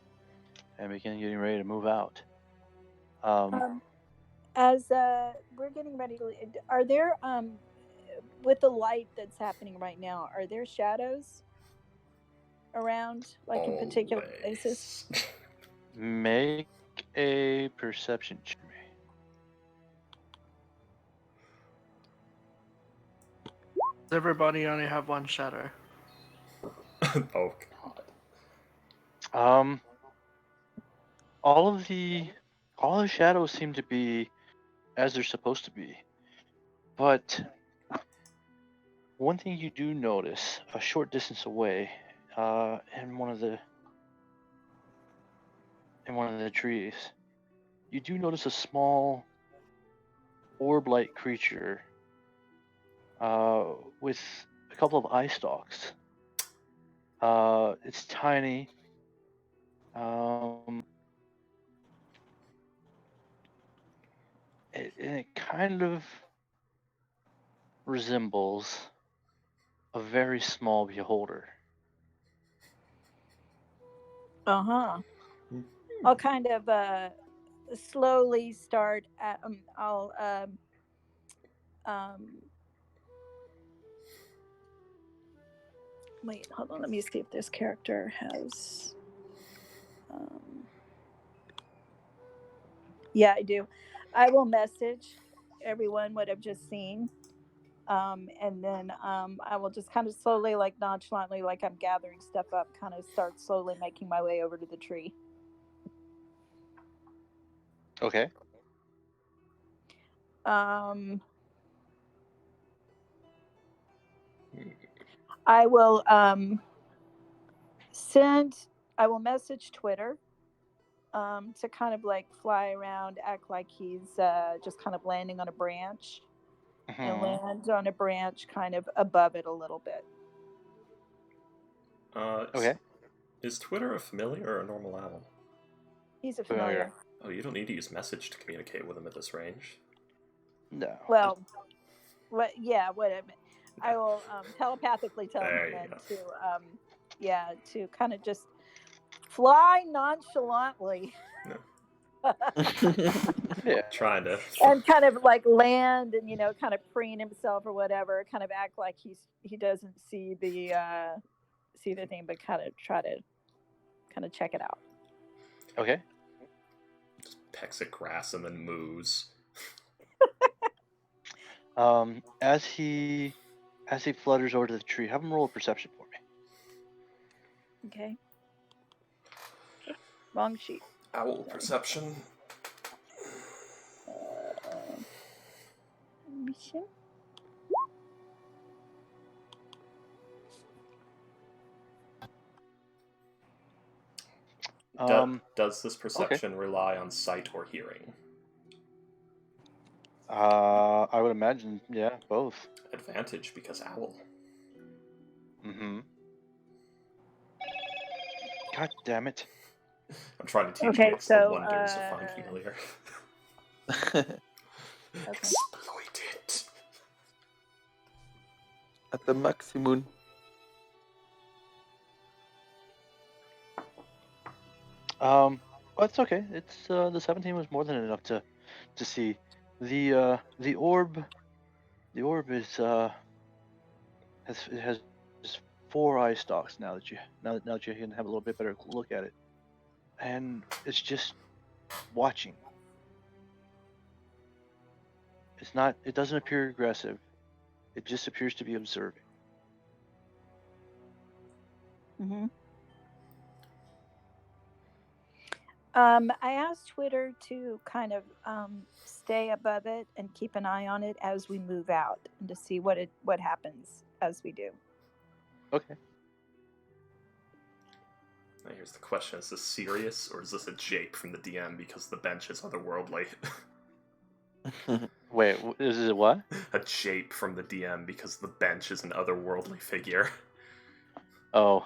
and begin getting ready to move out. As we're getting ready to, are there with the light that's happening right now, are there shadows around, like in particular places? Always. Make a perception check. Does everybody only have one shadow? Oh god. All the shadows seem to be as they're supposed to be, but one thing you do notice a short distance away, in one of the trees, you do notice a small orb-like creature with a couple of eye stalks. It's tiny. It kind of resembles a very small beholder. I'll kind of slowly start at, I'll wait, hold on, let me see if this character has yeah, I do. I will message everyone what I've just seen, and then I will just kind of slowly, like nonchalantly, like I'm gathering stuff up, kind of start slowly making my way over to the tree. Okay. I will I will message Twitter to kind of like fly around, act like he's just kind of landing on a branch, and land on a branch kind of above it a little bit. Okay. Is Twitter a familiar or a normal owl? He's a familiar. Oh, you don't need to use message to communicate with him at this range. No. Well, what? Yeah, whatever. I will telepathically tell There him you then go. to kind of just fly nonchalantly. Yeah. Trying to. And kind of like land and kind of preen himself or whatever, kind of act like he doesn't see the thing, but kind of try to kind of check it out. Okay. Just pecks at grass and then moos. As he flutters over to the tree, have him roll a perception for me. Okay. Wrong sheet. Owl perception. Mission. Does this perception rely on sight or hearing? I would imagine, yeah, both. Advantage because owl. Mm-hmm. God damn it. I'm trying to teach Okay, Nyx so, the wonders of Find Familiar. Exploit it. At the maximum. Oh, it's okay. It's the 17 was more than enough to see. The orb is has 4 eye stalks now that you can have a little bit better look at it, and it's just watching. It doesn't appear aggressive. It just appears to be observing. Mm-hmm. I asked Twitter to kind of stay above it and keep an eye on it as we move out, and to see what happens as we do. Okay. Now here's the question: is this serious, or is this a jape from the DM because the bench is otherworldly? Wait, is it what? A jape from the DM because the bench is an otherworldly figure. Oh,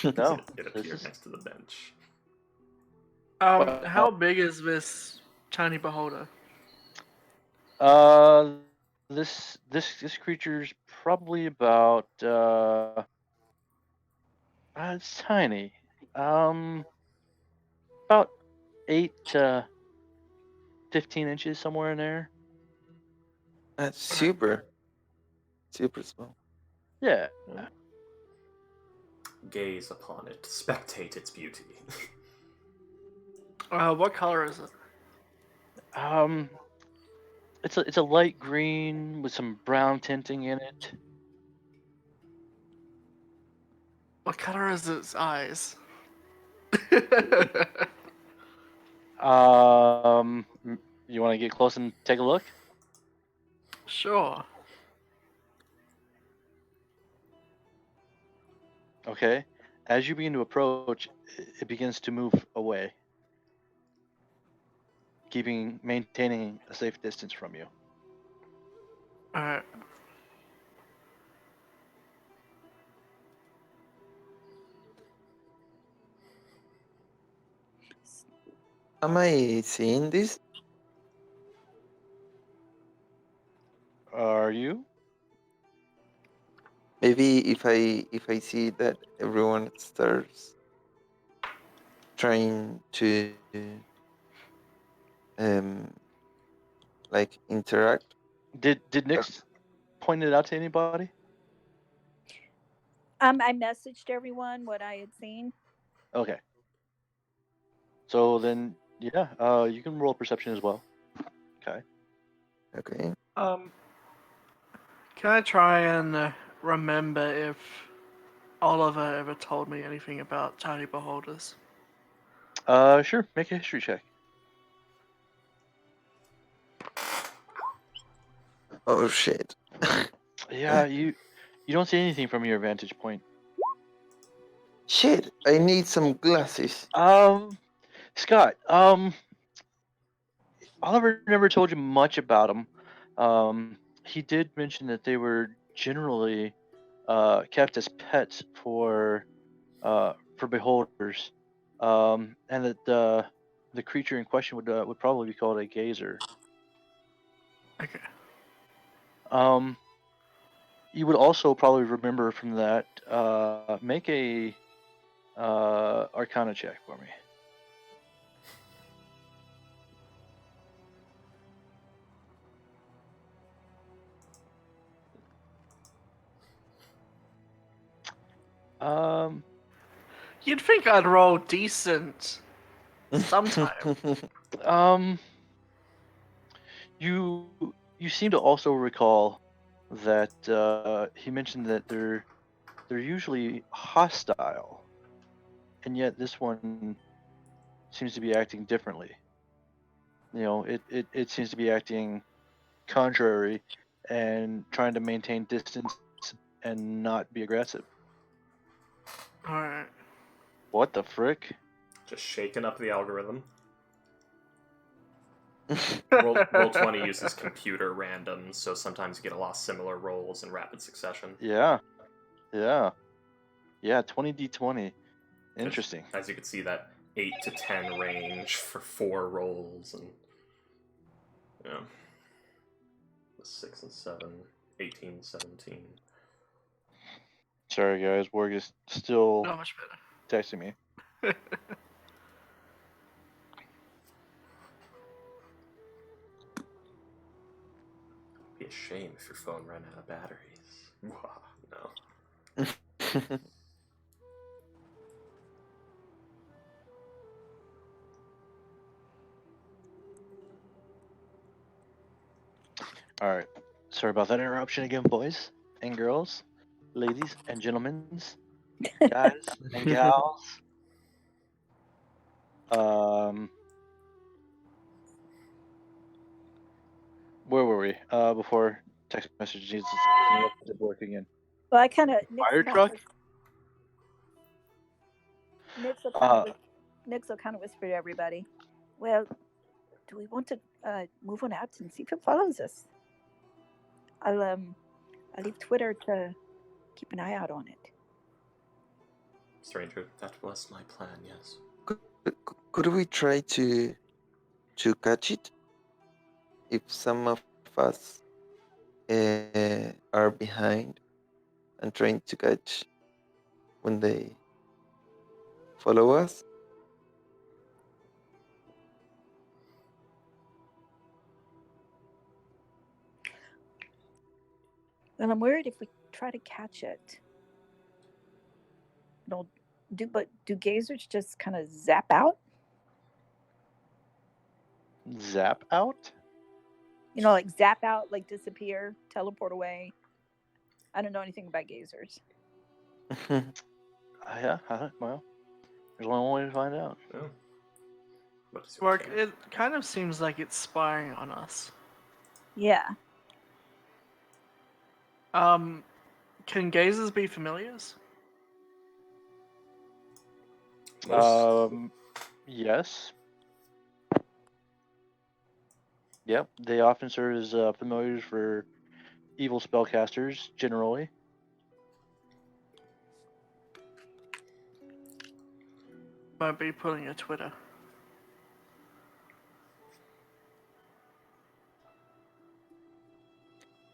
no. It appeared next to the bench. How big is this tiny beholder? This creature's probably about it's tiny. About 8 to 15 inches, somewhere in there. That's super small. Yeah. Gaze upon it, spectate its beauty. What color is it? It's a light green with some brown tinting in it. What color is its eyes? You want to get close and take a look? Sure. Okay. As you begin to approach, it begins to move away, maintaining a safe distance from you. Alright. Am I seeing this? Are you? Maybe if I see that everyone starts trying to um like interact. Did Nick point it out to anybody? I messaged everyone what I had seen. Okay. So then, yeah, you can roll perception as well. Okay. Okay. Can I try and remember if Oliver ever told me anything about tiny beholders? Sure. Make a history check. Oh shit. Yeah, you don't see anything from your vantage point. Shit, I need some glasses. Scott, Oliver never told you much about them. He did mention that they were generally kept as pets for beholders, and that the creature in question would probably be called a gazer. Okay. You would also probably remember from that. Make a Arcana check for me. You'd think I'd roll decent sometime. You seem to also recall that he mentioned that they're usually hostile, and yet this one seems to be acting differently. You know, it seems to be acting contrary and trying to maintain distance and not be aggressive. Alright. What the frick? Just shaking up the algorithm. Roll20 uses computer random, so sometimes you get a lot of similar rolls in rapid succession. Yeah. 20d20. Interesting. As you can see, that 8 to 10 range for 4 rolls, and yeah, 6 and 7, 18, 17. Sorry guys, Borg is still Not much texting me. a shame if your phone ran out of batteries. No. All right. Sorry about that interruption again, boys and girls, ladies and gentlemen, guys and gals. Where were we? Before text message needs to work again. Well, I kind of Fire truck. Nix will kind of whisper to everybody. Well, do we want to move on out and see if it follows us? I'll leave Twitter to keep an eye out on it. Stranger, that was my plan, yes. Could we try to catch it? If some of us are behind and trying to catch when they follow us? And I'm worried if we try to catch it, do gazers just kind of zap out? Zap out? Like zap out, like disappear, teleport away. I don't know anything about gazers. Yeah, well, there's only one way to find out. Oh. What is your Mark, plan? it kind of seems like it's spying on us. Yeah. Can gazers be familiars? Yes. Yep, they often serve as familiars for evil spellcasters, generally. Might be pulling a Twitter.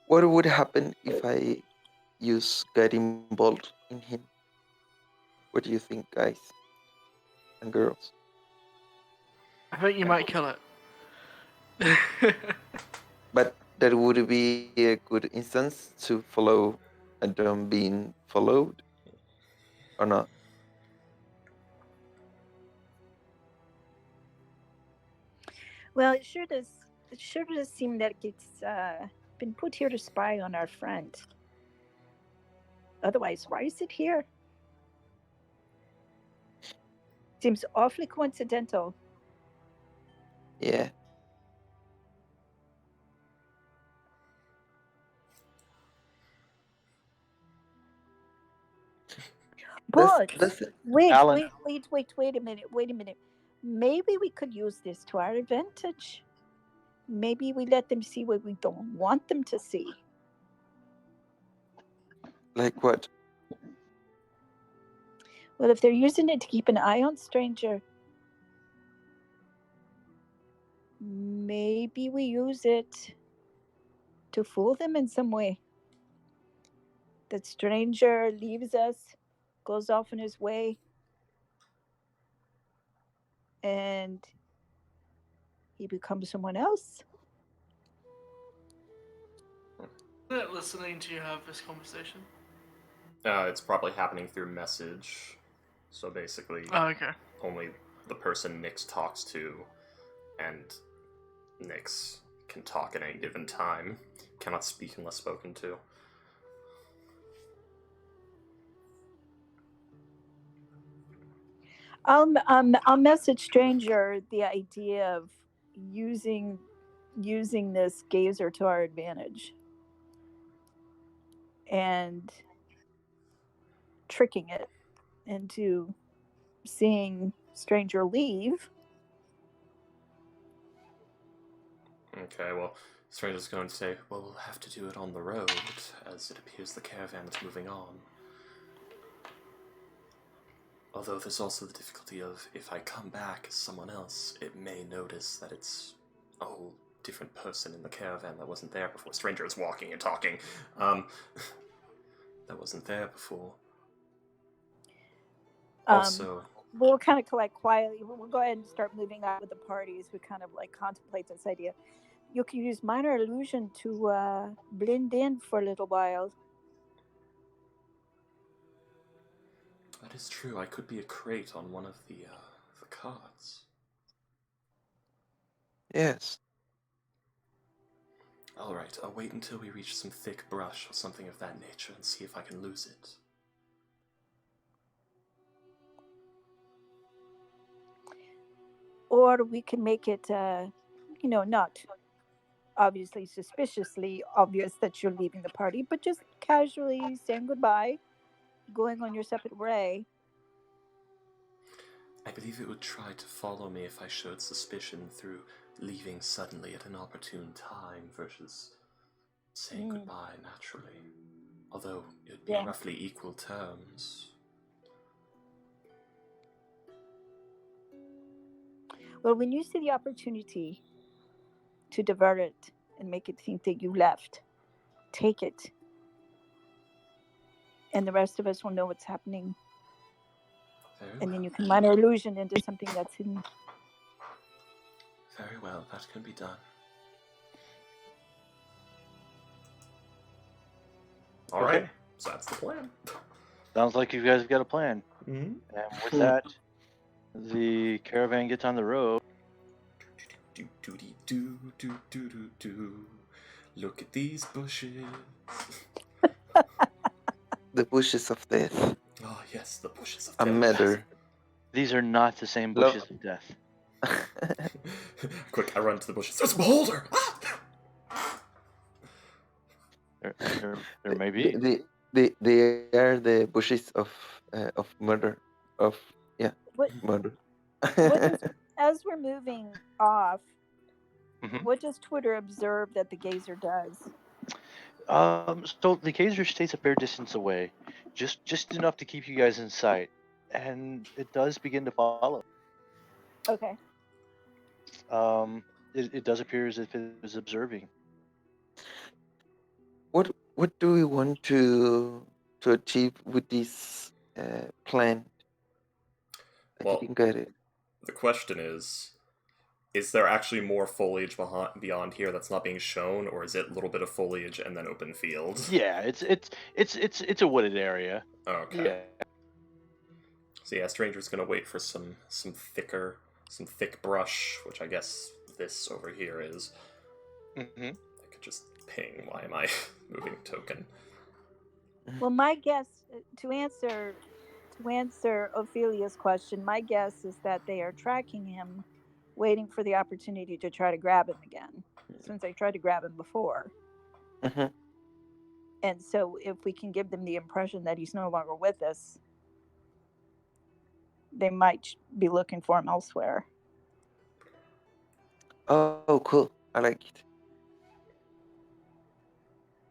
What would happen if I use guiding bolt in him? What do you think, guys and girls? I think you might kill it. But that would be a good instance to follow and don't being followed, or not? Well, it sure does. It sure does seem that it's been put here to spy on our friend. Otherwise, why is it here? Seems awfully coincidental. Yeah. But wait Alan. a minute. Maybe we could use this to our advantage. Maybe we let them see what we don't want them to see. Like what? Well, if they're using it to keep an eye on Stranger, maybe we use it to fool them in some way. That Stranger leaves us, goes off on his way, and he becomes someone else. Isn't it listening to you have this conversation? It's probably happening through message. So basically, Oh, okay. only the person Nyx talks to and Nyx can talk at any given time. Cannot speak unless spoken to. I'll message Stranger the idea of using this gazer to our advantage and tricking it into seeing Stranger leave. Okay, well, Stranger's going to say, well, we'll have to do it on the road, as it appears the caravan is moving on. Although there's also the difficulty of, if I come back as someone else, it may notice that it's a whole different person in the caravan that wasn't there before. Stranger is walking and talking. That wasn't there before. Also, we'll kind of collect quietly. We'll go ahead and start moving out with the parties. We kind of like contemplate this idea. you can use minor illusion to blend in for a little while. That is true. I could be a crate on one of the cards. Yes. Alright, I'll wait until we reach some thick brush or something of that nature and see if I can lose it. Or we can make it, not obviously suspiciously obvious that you're leaving the party, but just casually saying goodbye, going on your separate way. I believe it would try to follow me if I showed suspicion through leaving suddenly at an opportune time versus saying goodbye naturally. Although it would be roughly equal terms. Well, when you see the opportunity to divert it and make it think that you left, take it. And the rest of us will know what's happening. And then you can minor illusion into something that's hidden. Very well, that can be done. Alright, Okay. so that's the plan. Sounds like you guys have got a plan. Mm-hmm. And with that, the caravan gets on the road. Do. Look at these bushes. The bushes of death. Oh yes, the bushes of A death. matter. These are not the same Love- bushes of death. Quick, I run to the bushes. There's a beholder! There may be. They are the bushes of murder. Murder. As we're moving off, Mhm. what does Twitter observe that the gazer does? So the gazer stays a fair distance away, just enough to keep you guys in sight, and it does begin to follow. Okay. It does appear as if it was observing. What do we want to achieve with this plan? I Well, didn't get it. the question is there actually more foliage beyond here that's not being shown, or is it a little bit of foliage and then open field? Yeah, it's a wooded area. Okay. Yeah. So yeah, Stranger's gonna wait for some thick brush, which I guess this over here is. Mm-hmm. I could just ping. Why am I moving token? Well, my guess to answer Ophelia's question, my guess is that they are tracking him, waiting for the opportunity to try to grab him again, since they tried to grab him before. Mm-hmm. And so, if we can give them the impression that he's no longer with us, they might be looking for him elsewhere. Oh, cool. I like it.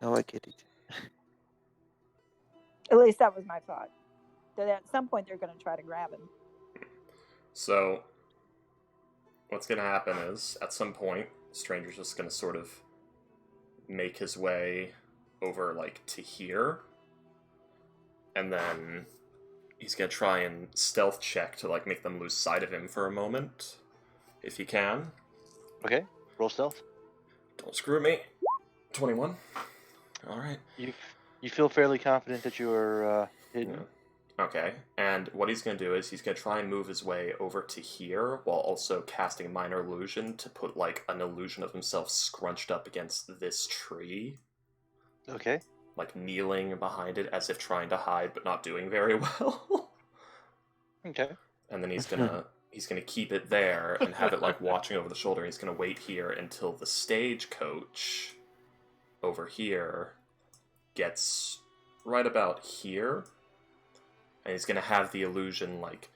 Now I get it. At least that was my thought. That at some point they're going to try to grab him. So, what's gonna happen is, at some point, Stranger's just gonna sort of make his way over, like, to here, and then he's gonna try and stealth check to, like, make them lose sight of him for a moment, if he can. Okay, roll stealth. Don't screw me. 21. Alright. You feel fairly confident that you are hidden. Yeah. Okay, and what he's going to do is he's going to try and move his way over to here while also casting minor illusion to put, like, an illusion of himself scrunched up against this tree. Okay. Like, kneeling behind it as if trying to hide but not doing very well. Okay. And then he's gonna keep it there and have it, like, watching over the shoulder. He's going to wait here until the stagecoach over here gets right about here. And he's going to have the illusion, like,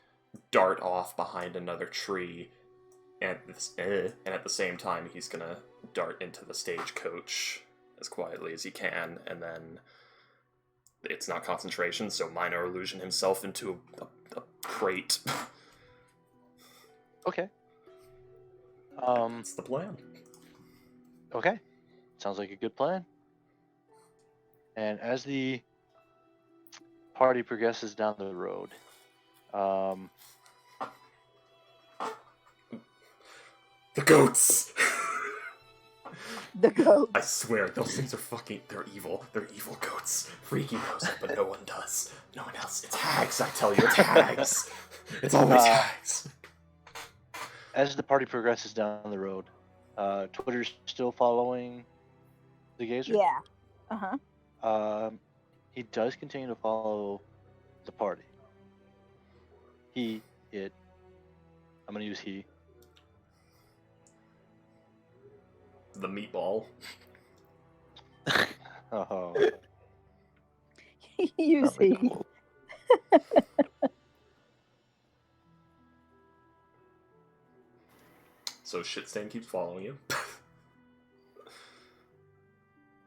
dart off behind another tree. And at the same time, he's going to dart into the stagecoach as quietly as he can. And then it's not concentration, so minor illusion himself into a crate. Okay. That's the plan. Okay. Sounds like a good plan. And as the party progresses down the road, The goats! The goat. I swear, those things are they're evil. They're evil goats. Freaky knows it, but no one does. No one else. It's hags, I tell you, it's hags. It's always hags. As the party progresses down the road, Twitter's still following the gazer. Yeah. Uh-huh. He does continue to follow the party. I'm going to use he. The meatball. Oh. You That'd be see. cool. So Shitstain keeps following you.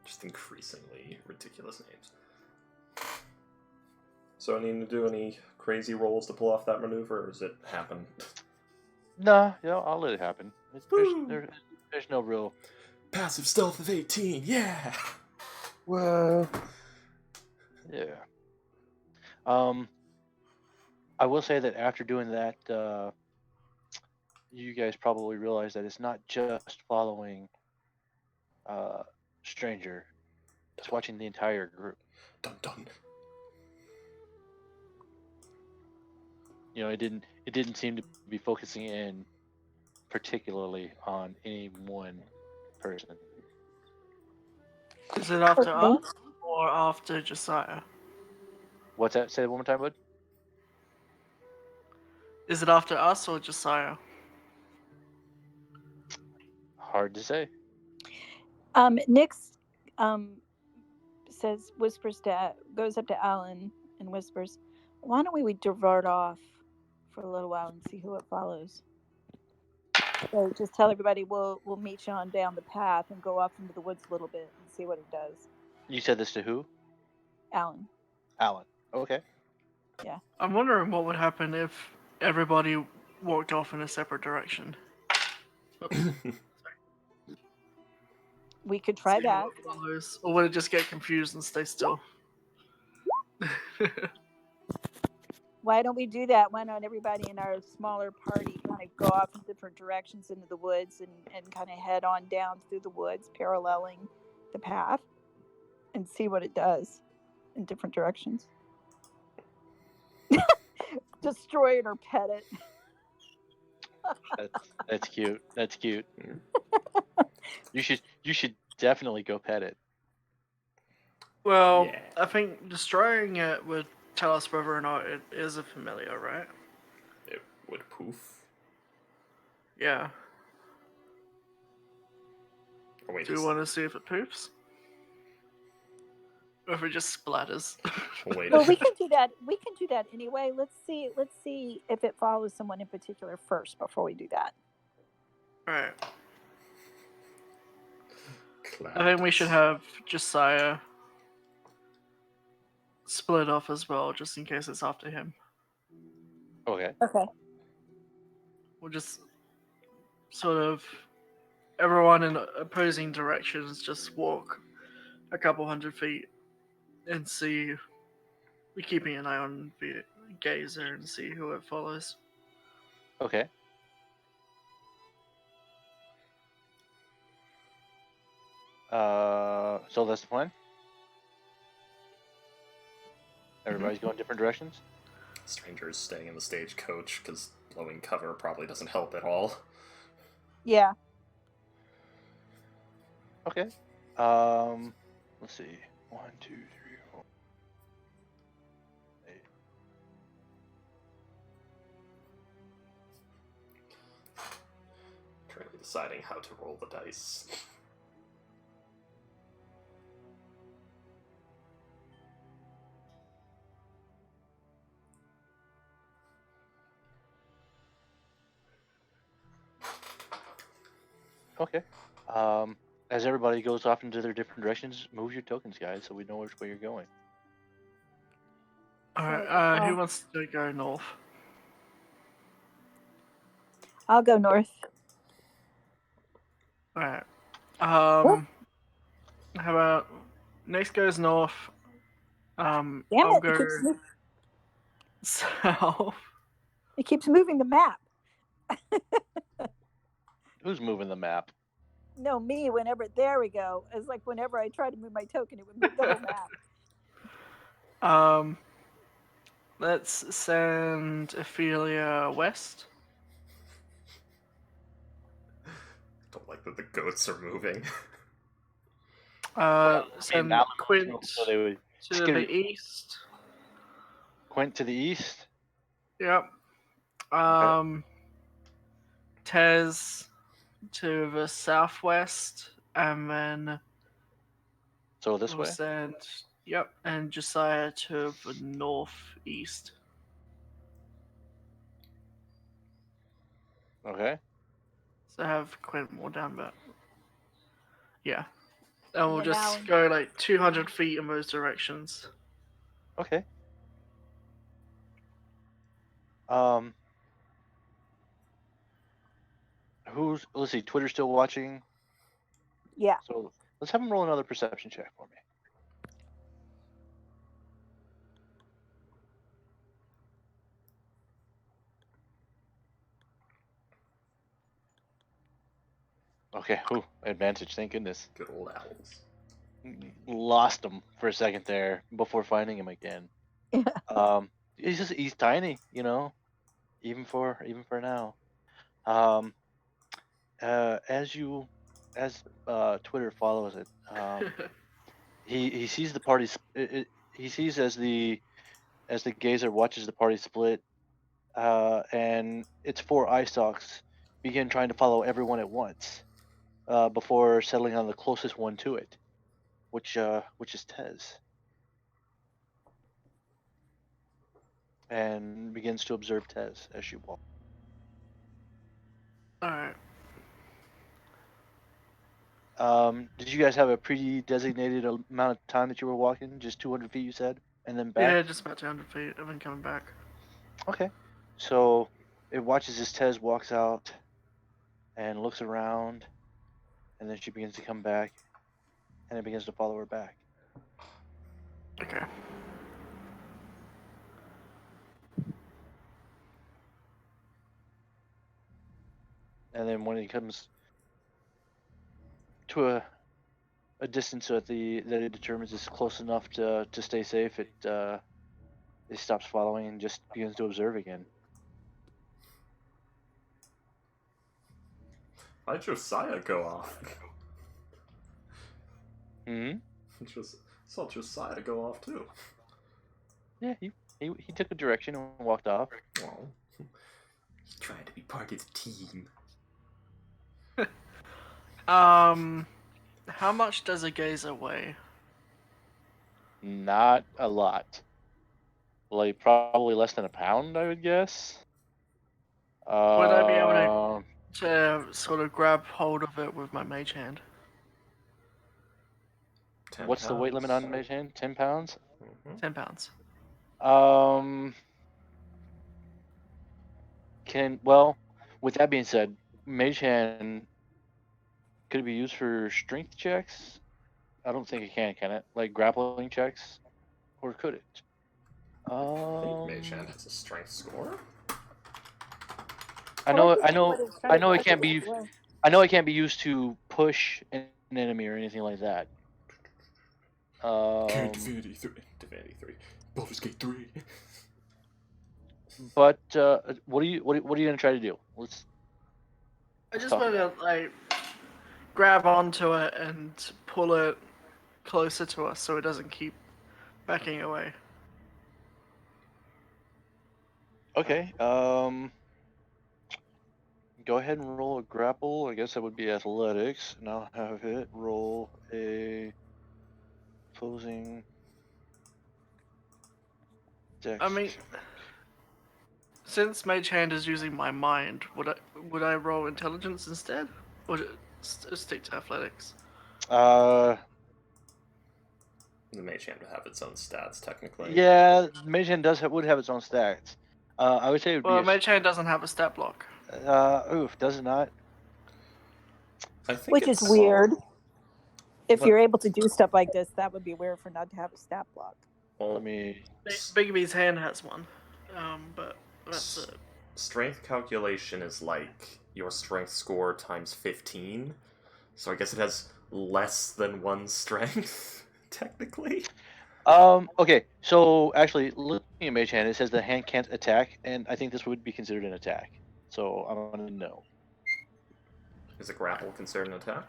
Just increasingly ridiculous names. So I need to do any crazy rolls to pull off that maneuver, or does it happen? Nah, I'll let it happen. There's no real... Passive stealth of 18, yeah! Whoa. Yeah. I will say that after doing that, you guys probably realize that it's not just following Stranger. It's watching the entire group. Dun dun. It didn't seem to be focusing in particularly on any one person. Is it after Okay. us or after Josiah? What's that? Say it one more time, bud. Is it after us or Josiah? Hard to say. Nix goes up to Alan and whispers, "Why don't we divert off for a little while and see who it follows?" So just tell everybody we'll meet you on down the path and go off into the woods a little bit and see what it does. You said this to who? Alan. Alan. Okay. Yeah. I'm wondering what would happen if everybody walked off in a separate direction. We could try See that. what follows, or would it just get confused and stay still? Why don't we do that? Why don't everybody in our smaller party kind of go off in different directions into the woods and kind of head on down through the woods, paralleling the path, and see what it does in different directions. Destroy it or pet it. That's cute. That's cute. You should definitely go pet it. Well, Yeah. I think destroying it would tell us whether or not it is a familiar, right? It would poof. Yeah. Oh, wait, Do we want to see if it poofs? Or if it just splatters? wait. Well, we can do that. We can do that anyway. Let's see if it follows someone in particular first before we do that. Alright. I think we should have Josiah split off as well, just in case it's after him. Okay. Okay. We'll just sort of everyone in opposing directions just walk a couple hundred feet and see. We're keeping an eye on the gazer and see who it follows. Okay. So that's the plan? Everybody's going different directions? Strangers staying in the stagecoach because blowing cover probably doesn't help at all. Yeah. Okay. Let's see. 1, 2, 3, 4. 8. Currently deciding how to roll the dice. Okay. As everybody goes off into their different directions, move your tokens, guys, so we know which way you're going. Alright, who wants to go north? I'll go north. Alright. How about next goes north. Damn I'll it! go south. It keeps moving the map. Who's moving the map? No, me. Whenever there we go. It's like whenever I try to move my token, it would move the whole map. Let's send Ophelia west. Don't like that the goats are moving. Send now- Quint so they would to skip the it. east. Quint to the east. Yep. Tez to the southwest, and then So this we'll way. send and Josiah to the northeast. Okay. So have Quint more down, but yeah, and we'll then just now- go like 200 feet in those directions. Okay. Let's see, Twitter's still watching. Yeah. So let's have him roll another perception check for me. Okay, advantage, thank goodness. Good old owls. Lost him for a second there before finding him again. He's tiny, even for now. As Twitter follows it, he sees the party. He sees as the gazer watches the party split, and its four eye stalks begin trying to follow everyone at once, before settling on the closest one to it, which is Tez, and begins to observe Tez as she walks. All right. Did you guys have a pre-designated amount of time that you were walking? Just 200 feet, you said, and then back. Yeah, just about 200 feet. I've been coming back. Okay. So it watches as Tez walks out and looks around, and then she begins to come back, and it begins to follow her back. Okay. And then when it comes to a distance that it determines is close enough to stay safe, it stops following and just begins to observe again. Why'd Josiah go off? Hmm. Just saw Josiah go off too. Yeah, he took a direction and walked off. Oh. He's trying to be part of the team. How much does a gazer weigh? Not a lot. Like probably less than a pound, I would guess. Would I be able to sort of grab hold of it with my mage hand? 10 What's the weight limit on pounds. mage hand? 10 pounds. 10 10 pounds. With that being said, mage hand could it be used for strength checks? I don't think it can it? Like grappling checks, or could it? I think Mage Hand has a strength score. I know it can't be. I know it can't be used to push an enemy or anything like that. Divinity 3. Baldur's Gate 3. But what are you gonna try to do? I just talk want to like grab onto it and pull it closer to us so it doesn't keep backing away. Okay. Go ahead and roll a grapple. I guess that would be athletics. And I'll have it roll a opposing dex. I mean, since Mage Hand is using my mind, would I roll intelligence instead, or just stick to athletics? Uh, The Mage Hand would have its own stats, technically. yeah, Mage Hand would have its own stats. I would say it would Well, be. Mage Hand doesn't have a stat block. Does it not? I think Which is it's weird. If What- you're able to do stuff like this, that would be weird for not to have a stat block. Well, Let me. Bigaby's hand has one, but that's it. strength calculation is like your strength score times 15. So I guess it has less than 1 strength, technically. Okay, so actually, looking at Mage Hand, it says the hand can't attack, and I think this would be considered an attack. So I'm gonna know, Is a grapple considered an attack?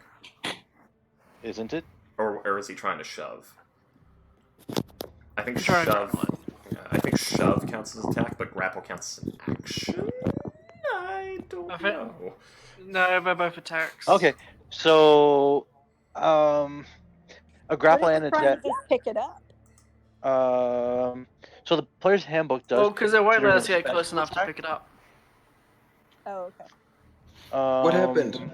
isn't it? Or is he trying to shove? I think I'm trying to shove. tackle it. Yeah, I think shove counts as attack, but grapple counts as an action. I don't I think- know. No, they're both attacks. Okay, so a What grapple if and we're trying attack. to just pick it up? So the player's handbook does. Well, because it won't consider let it us a get special close enough to attack. pick it up. Oh, okay. What happened?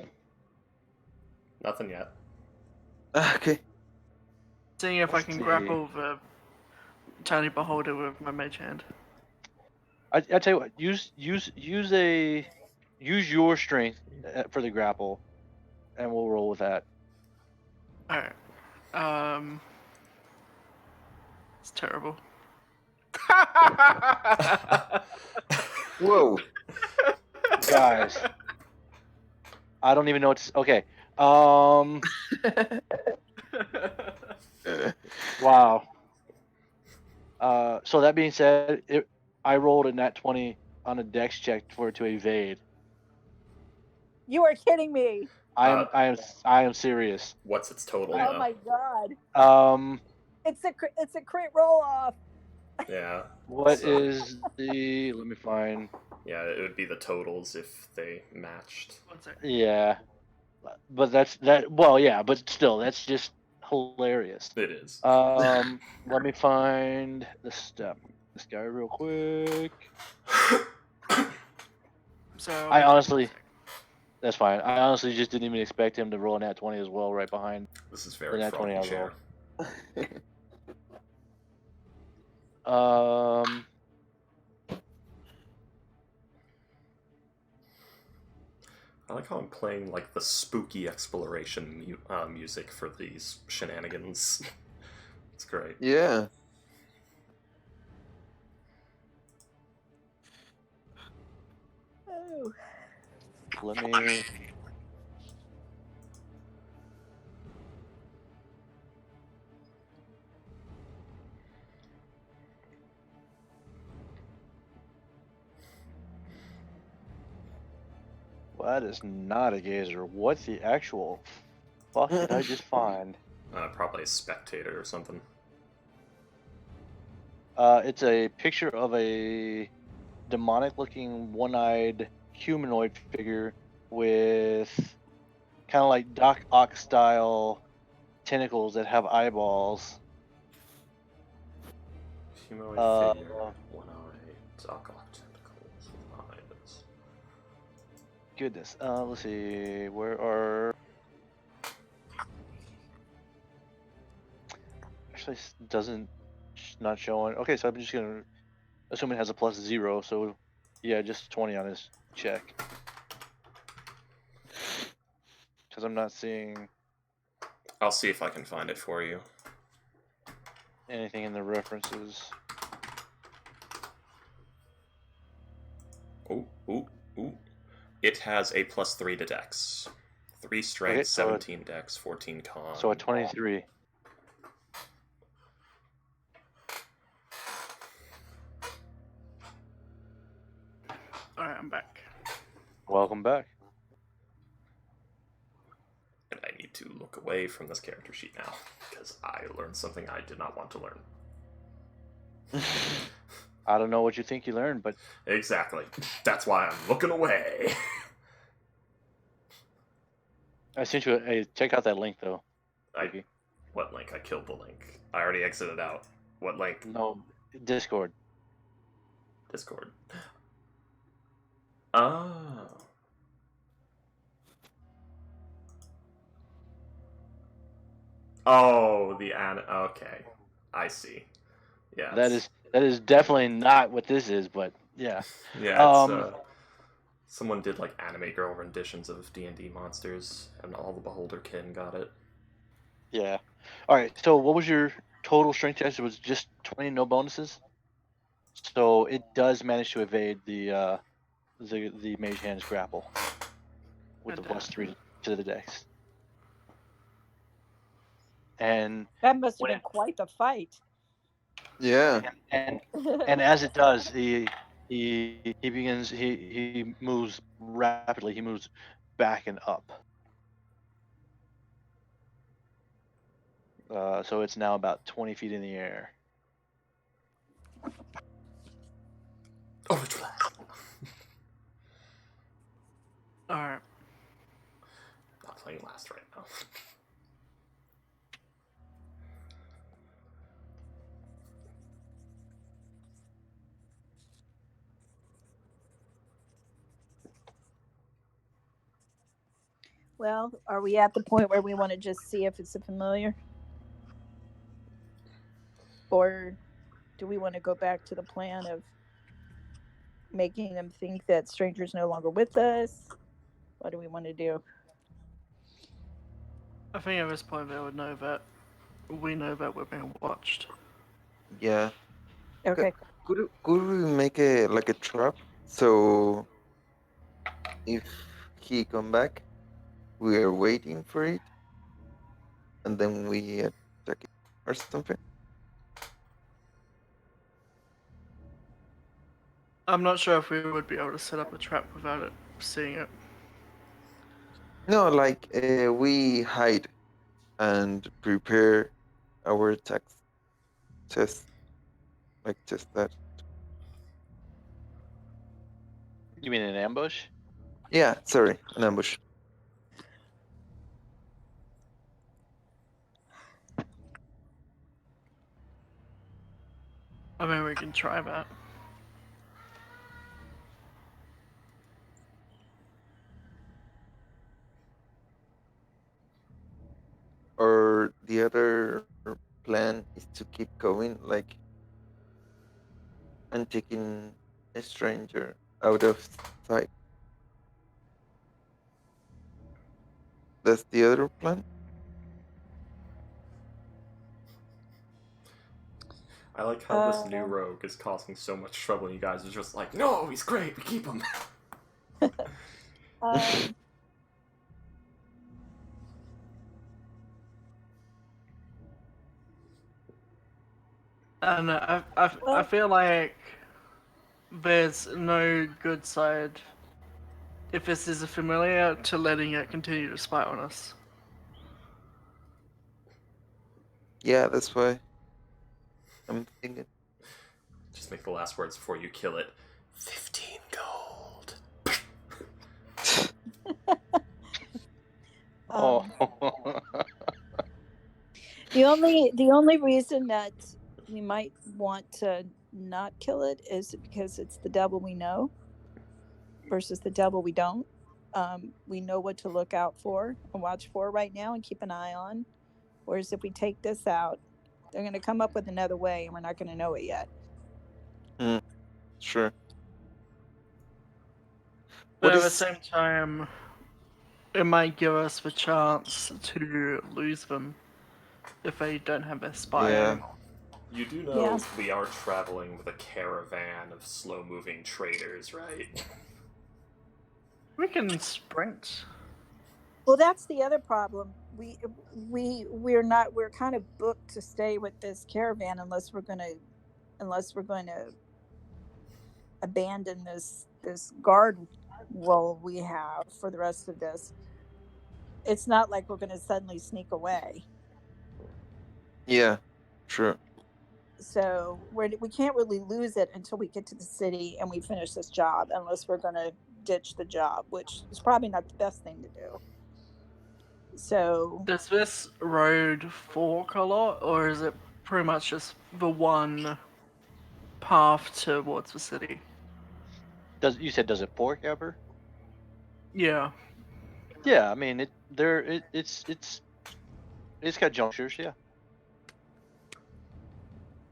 Nothing yet. Okay. Seeing if I Let's can see. grapple the tiny beholder with my mage hand. I tell you what, use your strength for the grapple, and we'll roll with that. Alright. It's terrible. Whoa. Guys, I don't even know what's okay. Wow. So that being said, I rolled a nat 20 on a dex check for it to evade. You are kidding me. I am serious. What's its total? Oh though? my god. It's a crit roll off. Yeah. What So- is the? Let me find. Yeah, it would be the totals if they matched. 1 sec. Yeah, but that's that. Well, yeah, but still, that's just hilarious. It is. Let me find this guy real quick. So I honestly, that's fine. I honestly just didn't even expect him to roll a nat 20 as well, right behind. This is very nat 20 froggy I chair. I like how I'm playing like the spooky exploration music for these shenanigans. It's great. Yeah. Oh. Let me. Well, that is not a gazer. What the actual fuck did I just find? Probably a spectator or something. It's a picture of a demonic-looking, one-eyed humanoid figure with kind of like Doc Ock style tentacles that have eyeballs. Humanoid figure, one eye, Doc Ock tentacles with eyes. Goodness. Let's see. Where are? Actually, doesn't. Not showing. Okay, so I'm just gonna assume it has a +0. So, yeah, just 20 on his check. Because I'm not seeing I'll see if I can find it for you. anything in the references. Ooh. It has a +3 to Dex. 3 strength, Okay, so 17 Dex, 14 con. So a 23. Alright, I'm back. Welcome back. And I need to look away from this character sheet now, because I learned something I did not want to learn. I don't know what you think you learned, but Exactly. That's why I'm looking away. I sent you check out that link though. What link? I killed the link. I already exited out. What link? No, Discord. Discord. Oh. Oh, okay. I see. Yeah. That is definitely not what this is, but yeah. Yeah, it's someone did like anime girl renditions of D&D monsters, and all the Beholder kin got it. Yeah. All right. So what was your total strength test? It was just 20, no bonuses. So it does manage to evade the Mage Hand's grapple with the +3 to the dex. and That must have when been quite the fight. Yeah. and as it does, he begins he moves rapidly. He moves back and up. So it's now about 20 feet in the air. Oh, it's that. Alright. Not playing last right now. Well, are we at the point where we want to just see if it's a familiar? Or do we want to go back to the plan of making them think that stranger's no longer with us? What do we want to do? I think at this point they would know that we know that we're being watched. Yeah. Okay. Could we make a like a trap so if he come back, we are waiting for it, and then we attack it or something? I'm not sure if we would be able to set up a trap without it seeing it. No, like we hide and prepare our attacks. Just that. You mean an ambush? Yeah, sorry, an ambush. I mean, we can try that. Or the other plan is to keep going, like, and taking a stranger out of sight. That's the other plan. I like how this new rogue is causing so much trouble, and you guys are just like, no, he's great, we keep him. Um, And I feel like there's no good side, if this is a familiar, to letting it continue to spy on us. Yeah, that's why I'm thinking. Just make the last words before you kill it. 15 gold. Oh, the only reason that we might want to not kill it is because it's the devil we know versus the devil we don't. We know what to look out for and watch for right now and keep an eye on. Whereas if we take this out, they're going to come up with another way and we're not going to know it yet. Sure. But What at the is same time, it might give us the chance to lose them if they don't have their spy Yeah. anymore. You do know Yeah. we are traveling with a caravan of slow-moving traders, right? We can sprint. Well, that's the other problem. We're kind of booked to stay with this caravan unless we're going to abandon this guard role we have for the rest of this. It's not like we're going to suddenly sneak away. Yeah, sure. So we can't really lose it until we get to the city and we finish this job, unless we're going to ditch the job, which is probably not the best thing to do. So Does this road fork a lot, or is it pretty much just the one path towards the city? does it pork ever? Yeah. Yeah, I mean it's got junctures. Yeah.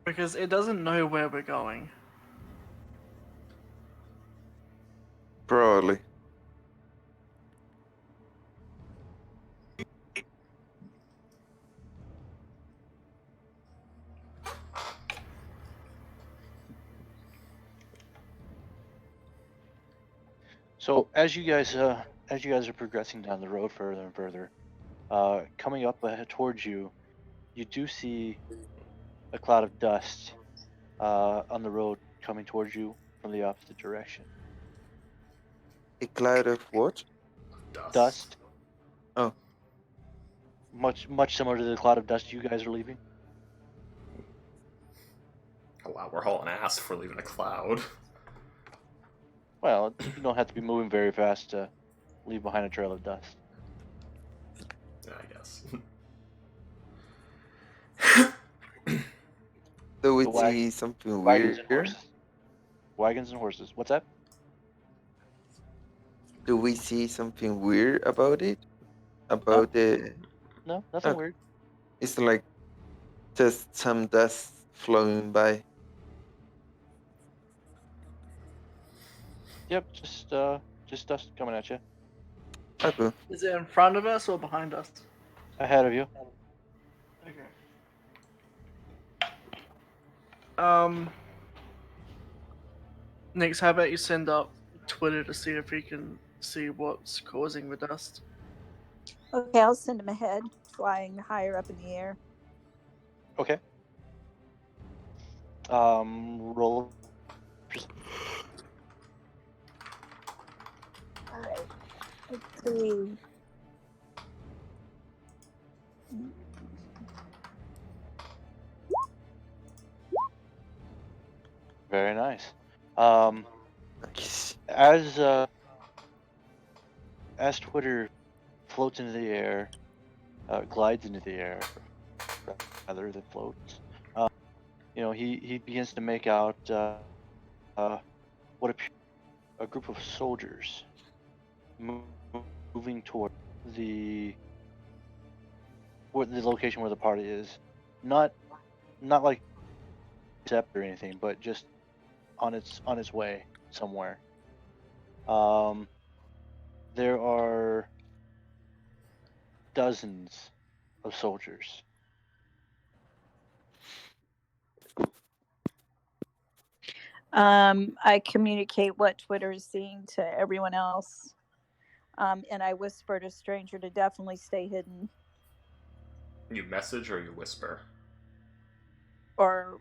Because it doesn't know where we're going. Probably. So as you guys are progressing down the road further and further, coming up ahead towards you you do see a cloud of dust on the road coming towards you from the opposite direction. A cloud of what? Dust, Oh, much similar to the cloud of dust you guys are leaving. Oh wow, we're hauling ass for leaving a cloud. Well, you don't have to be moving very fast to leave behind a trail of dust. Yeah, I guess. do we The wag- see something Wagons and weird? horses. Wagons and horses. What's that? Do we see something weird about it? No, About the? no, nothing Okay. weird. It's like just some dust flowing by. Yep, just dust coming at you Okay. Is it in front of us or behind us? ahead of you. Okay. Nix, how about you send up Twitter to see if we can see what's causing the dust? Okay, I'll send him ahead, flying higher up in the air. Okay. Roll. All right. Let's see. Very nice. Nice. As Twitter floats into the air, glides into the air rather than floats. He begins to make out what appears a group of soldiers moving toward the location where the party is. Not like Sept or anything, but just on its way somewhere. There are dozens of soldiers. I communicate what Twitter is seeing to everyone else. And I whisper to stranger to definitely stay hidden. You message or you whisper? Or,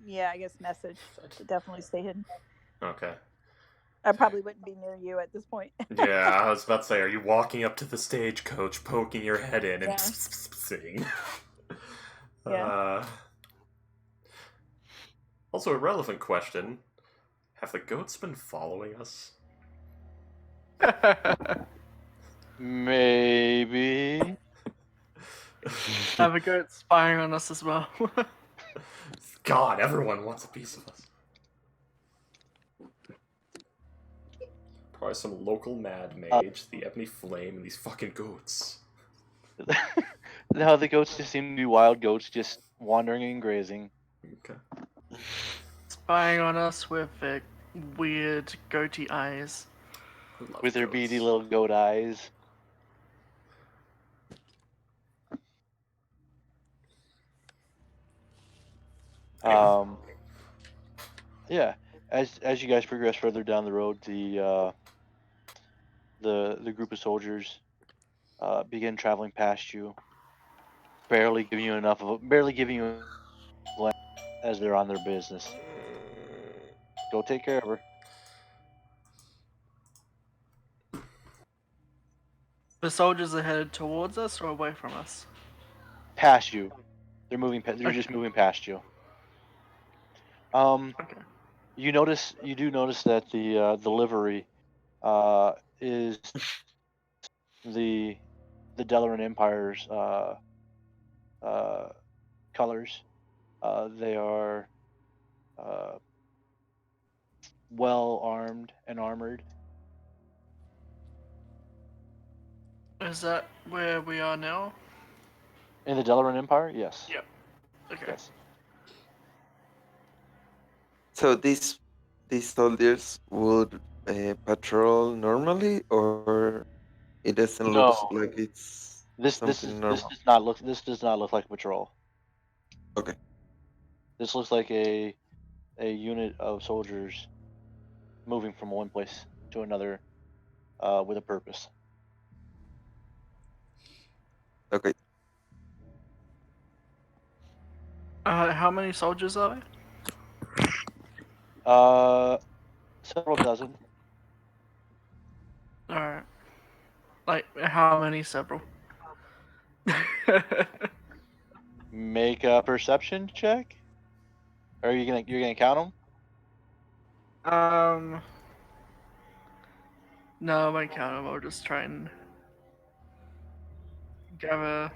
yeah, I guess message to definitely stay hidden. Okay. I probably wouldn't be near you at this point. Yeah, I was about to say, are you walking up to the stagecoach, poking your head in, and Yeah. singing? Yeah. Also, a relevant question: have the goats been following us? Maybe. Have a goat spying on us as well. God, everyone wants a piece of us. Probably some local mad mage, the Ebony Flame, and these fucking goats. Now the goats just seem to be wild goats, just wandering and grazing. Okay. Spying on us with their weird goatee eyes. I love With their goats. beady little goat eyes. Anyway. Yeah. As you guys progress further down the road, the group of soldiers begin traveling past you, barely giving you a glance as they're on their business. Go take care of her. The soldiers are headed towards us or away from us? Past you. They're moving. They're Okay. just moving past you. Okay. You do notice that the livery is the Delaran Empire's colors. They are well armed and armored. Is that where we are now? In the Delaran Empire, yes. Yep. Okay. Yes. So these soldiers would patrol normally, or it doesn't look No. like it's This something normal. This does not look like a patrol. Okay. This looks like a unit of soldiers moving from one place to another with a purpose. Okay. How many soldiers are there? Several dozen. Alright. Like, how many several? Make a perception check. Or you're gonna count them? No, I won't count them. I'll just try and gather.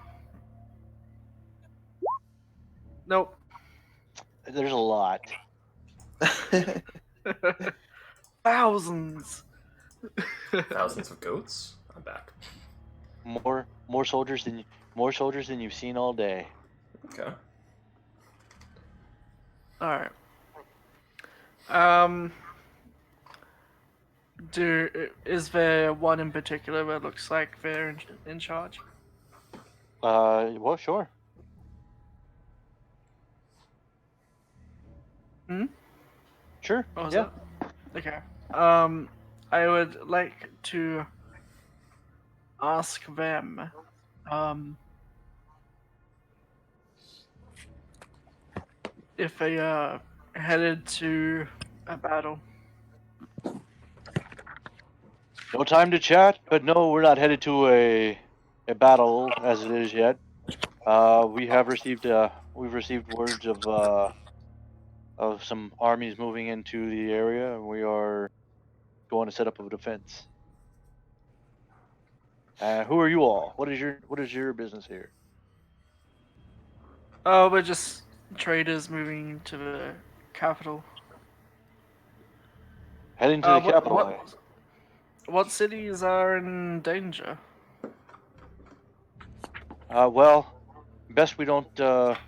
Nope. There's a lot. Thousands. Thousands of goats? I'm back. More soldiers than you've seen all day. Okay. Alright. Is there one in particular that looks like they're in charge? Well, sure. Hmm? Sure. What was Yeah. that? Okay. I would like to ask them, if they are headed to a battle. No time to chat, but no, we're not headed to a battle as it is yet. We've received words of some armies moving into the area, and we are going to set up a defense. Who are you all? What is your business here? Oh, we're just traders moving to the capital. Heading to the capital. What cities are in danger? Well, best we don't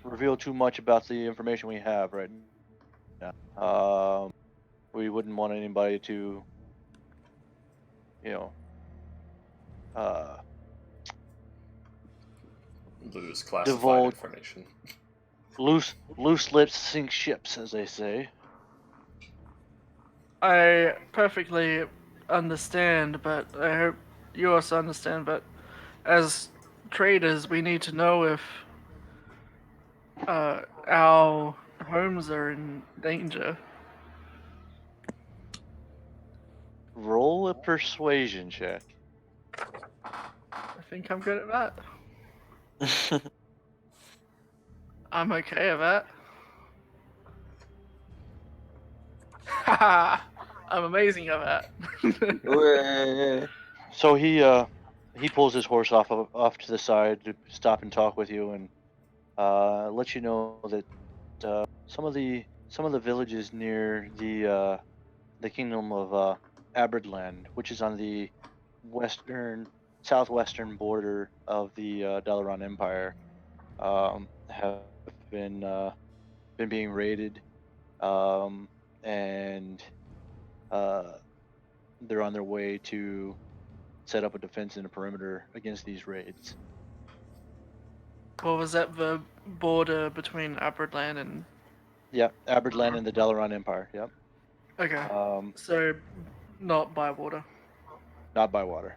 reveal too much about the information we have right now. We wouldn't want anybody to, you know, Lose classified divulge information. loose lips sink ships, as they say. I perfectly understand, but I hope you also understand. But as traders, we need to know if our homes are in danger. Roll a persuasion check. I think I'm good at that. I'm okay at that. Haha, I'm amazing at that. Well, So he pulls his horse off to the side to stop and talk with you, and let you know that some of the villages near the kingdom of Aberdland, which is on the southwestern border of the Dalaran Empire, have been being raided, and they're on their way to set up a defense and a perimeter against these raids. What was that? The border between Aberdland and... Yeah, Aberdland and the Dalaran Empire. Yep. Okay. So, not by water. Not by water.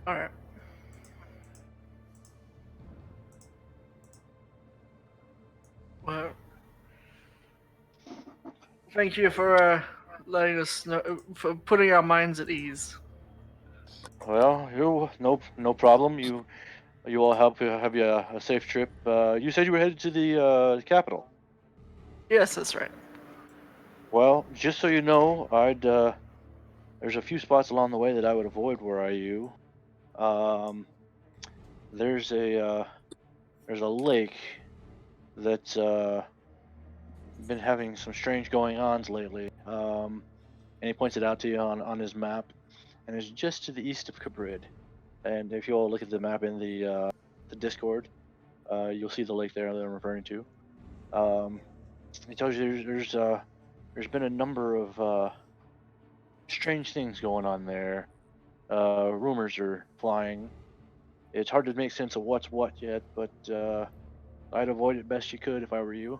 Alright. Well, thank you for letting us know, for putting our minds at ease. Well, no problem. You all have a safe trip. You said you were headed to the capital. Yes, that's right. Well, just so you know, there's a few spots along the way that I would avoid were I you. There's a lake that's been having some strange going-ons lately. And he points it out to you on his map, and it's just to the east of Cabrid. And if you all look at the map in the Discord, you'll see the lake there that I'm referring to. He tells you there's been a number of strange things going on there. Rumors are flying. It's hard to make sense of what's what yet, but I'd avoid it best you could if I were you.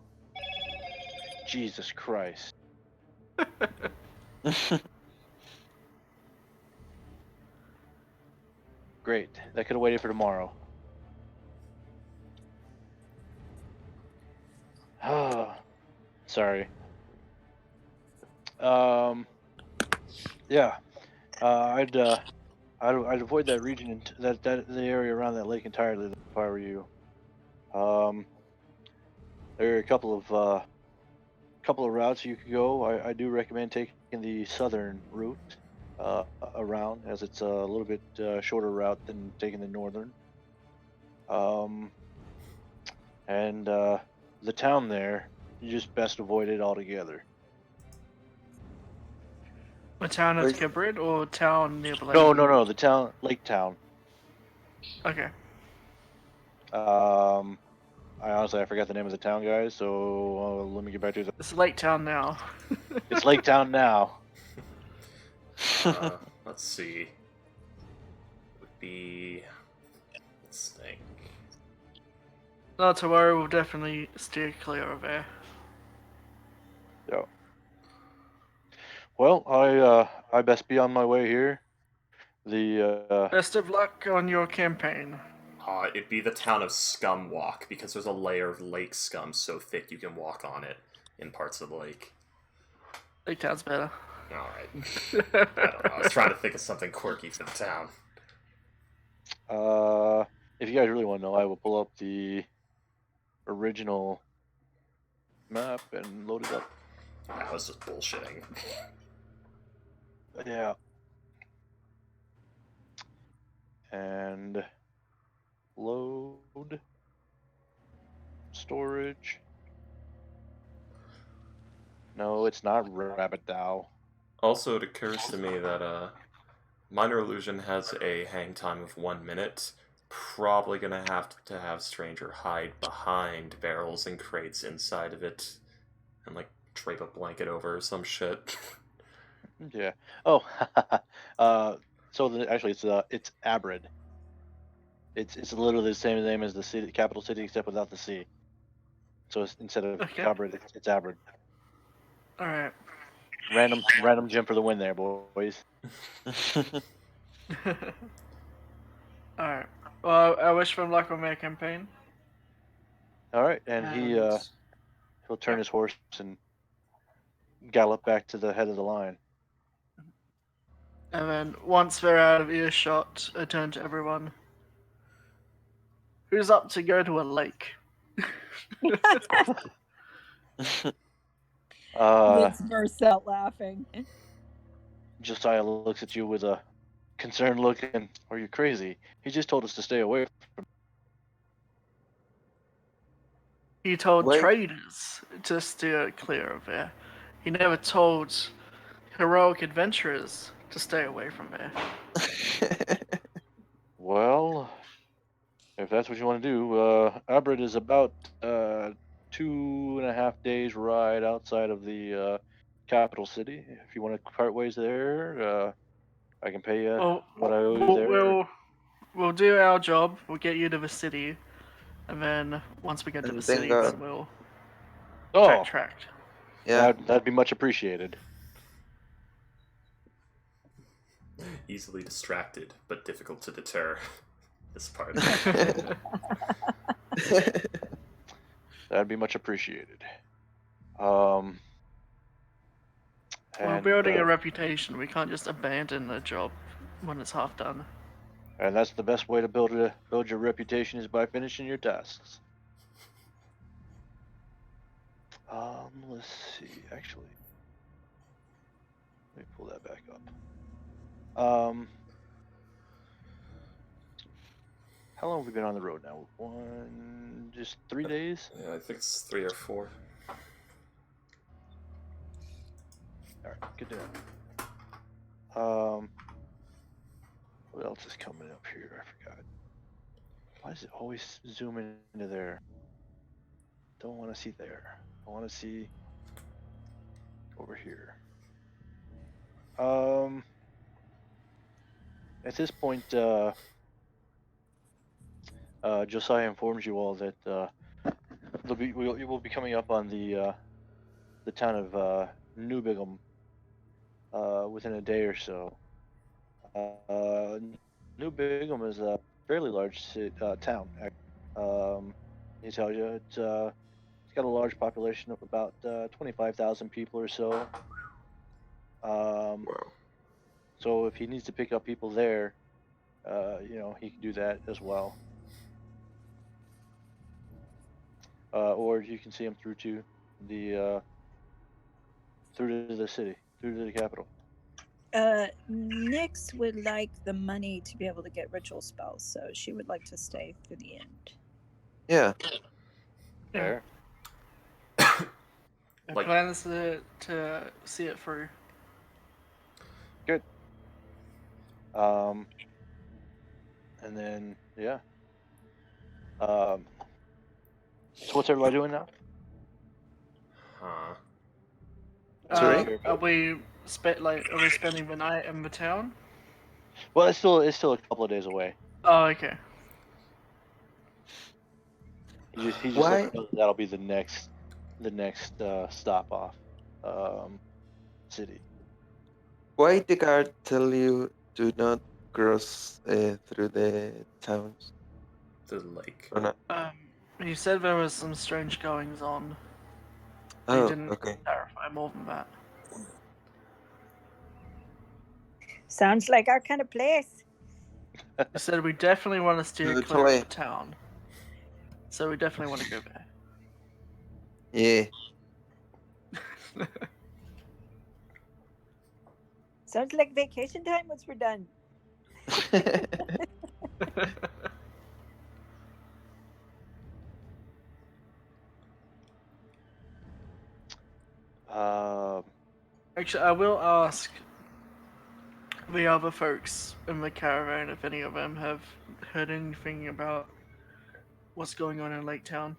Jesus Christ. Great. That could have waited for tomorrow. Sorry. Yeah. I'd avoid that region and that the area around that lake entirely if I were you. There are a couple of routes you could go. I do recommend taking the southern route around, as it's a little bit shorter route than taking the northern. And the town there, you just best avoid it altogether. A town at Where's- Kibrid or town near the lake? No, the town, Lake Town. Okay. I honestly I forgot the name of the town, guys. So let me get back to the. It's Lake Town now. It's Lake Town now. Let's see. Would be. Let's think. Not to worry, we'll definitely steer clear of there. Yeah. Well, I best be on my way here. The Best of luck on your campaign. It'd be the town of Scumwalk, because there's a layer of lake scum so thick you can walk on it in parts of the lake. Lake Town's better. Alright. I don't know. I was trying to think of something quirky for the town. if you guys really want to know, I will pull up the original map and load it up. I was just bullshitting. Yeah. And load storage. No, it's not Rabbit Dow. Also, it occurs to me that Minor Illusion has a hang time of 1 minute. Probably gonna have to have Stranger hide behind barrels and crates inside of it, and like drape a blanket over or some shit. Yeah. Oh. Actually, it's Abrid. It's literally the same name as the city, capital city, except without the C. So instead of Okay. Cabrid, it's Abrid. Alright. Random gem for the win there, boys. Alright. Well, I wish them luck on their campaign. All right, and he'll turn his horse and gallop back to the head of the line. And then once they're out of earshot, I turn to everyone. Who's up to go to a lake? Vince bursts out laughing. Josiah looks at you with a concerned look, and are you crazy? He just told us to stay away. He told Wait. traders to steer clear of there. He never told heroic adventurers to stay away from there. Well, if that's what you want to do, Abrid is about 2.5 days ride outside of the capital city. If you want to part ways there, I can pay you Well, what I owe you there. we'll do our job. We'll get you to the city, and then once we get to And the then city, go. then we'll Oh, backtrack. Yeah. that'd be much appreciated. Easily distracted, but difficult to deter. This part. That'd be much appreciated. We're And, building a reputation. We can't just abandon the job when it's half done. and that's the best way to build your reputation is by finishing your tasks. Let's see. Actually, let me pull that back up. How long have we been on the road now? Just 3 days? Yeah, I think it's 3 or 4. Alright, good to know. What else is coming up here? I forgot. Why is it always zooming into there? Don't want to see there. I want to see over here. At this point, Josiah informs you all that we will be coming up on the town of New Bigham within a day or so. New Bigham is a fairly large town. He tells you it's got a large population of about 25,000 people or so. Wow. So if he needs to pick up people there, he can do that as well. Or you can see him through to the city, through to the capital. Nyx would like the money to be able to get ritual spells, so she would like to stay through the end. Yeah. Fair. The Like- plan is to see it through. Good. And then yeah. So what's everybody doing now? Huh. Sorry? Are we spending the night in the town? Well, it's still a couple of days away. Oh, okay. He just Why? let me know that'll be the next stop off city. Why the guard tell you do not cross through the towns The lake. or not? You said there was some strange goings on. You Oh, didn't okay. clarify more than that. Sounds like our kind of place. You said we definitely want to steer clear Totally. of the town. So we definitely want to go there. Yeah. Sounds like vacation time once we're done. Actually, I will ask the other folks in the caravan if any of them have heard anything about what's going on in Lake Town.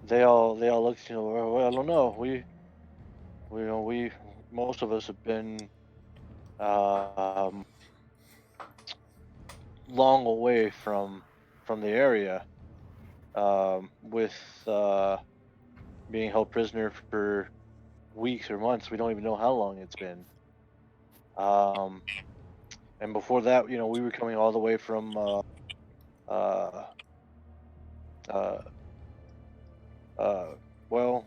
They all looked. Well, I don't know. We most of us have been long away from the area, with being held prisoner for weeks or months. We don't even know how long it's been. And before that, we were coming all the way from well,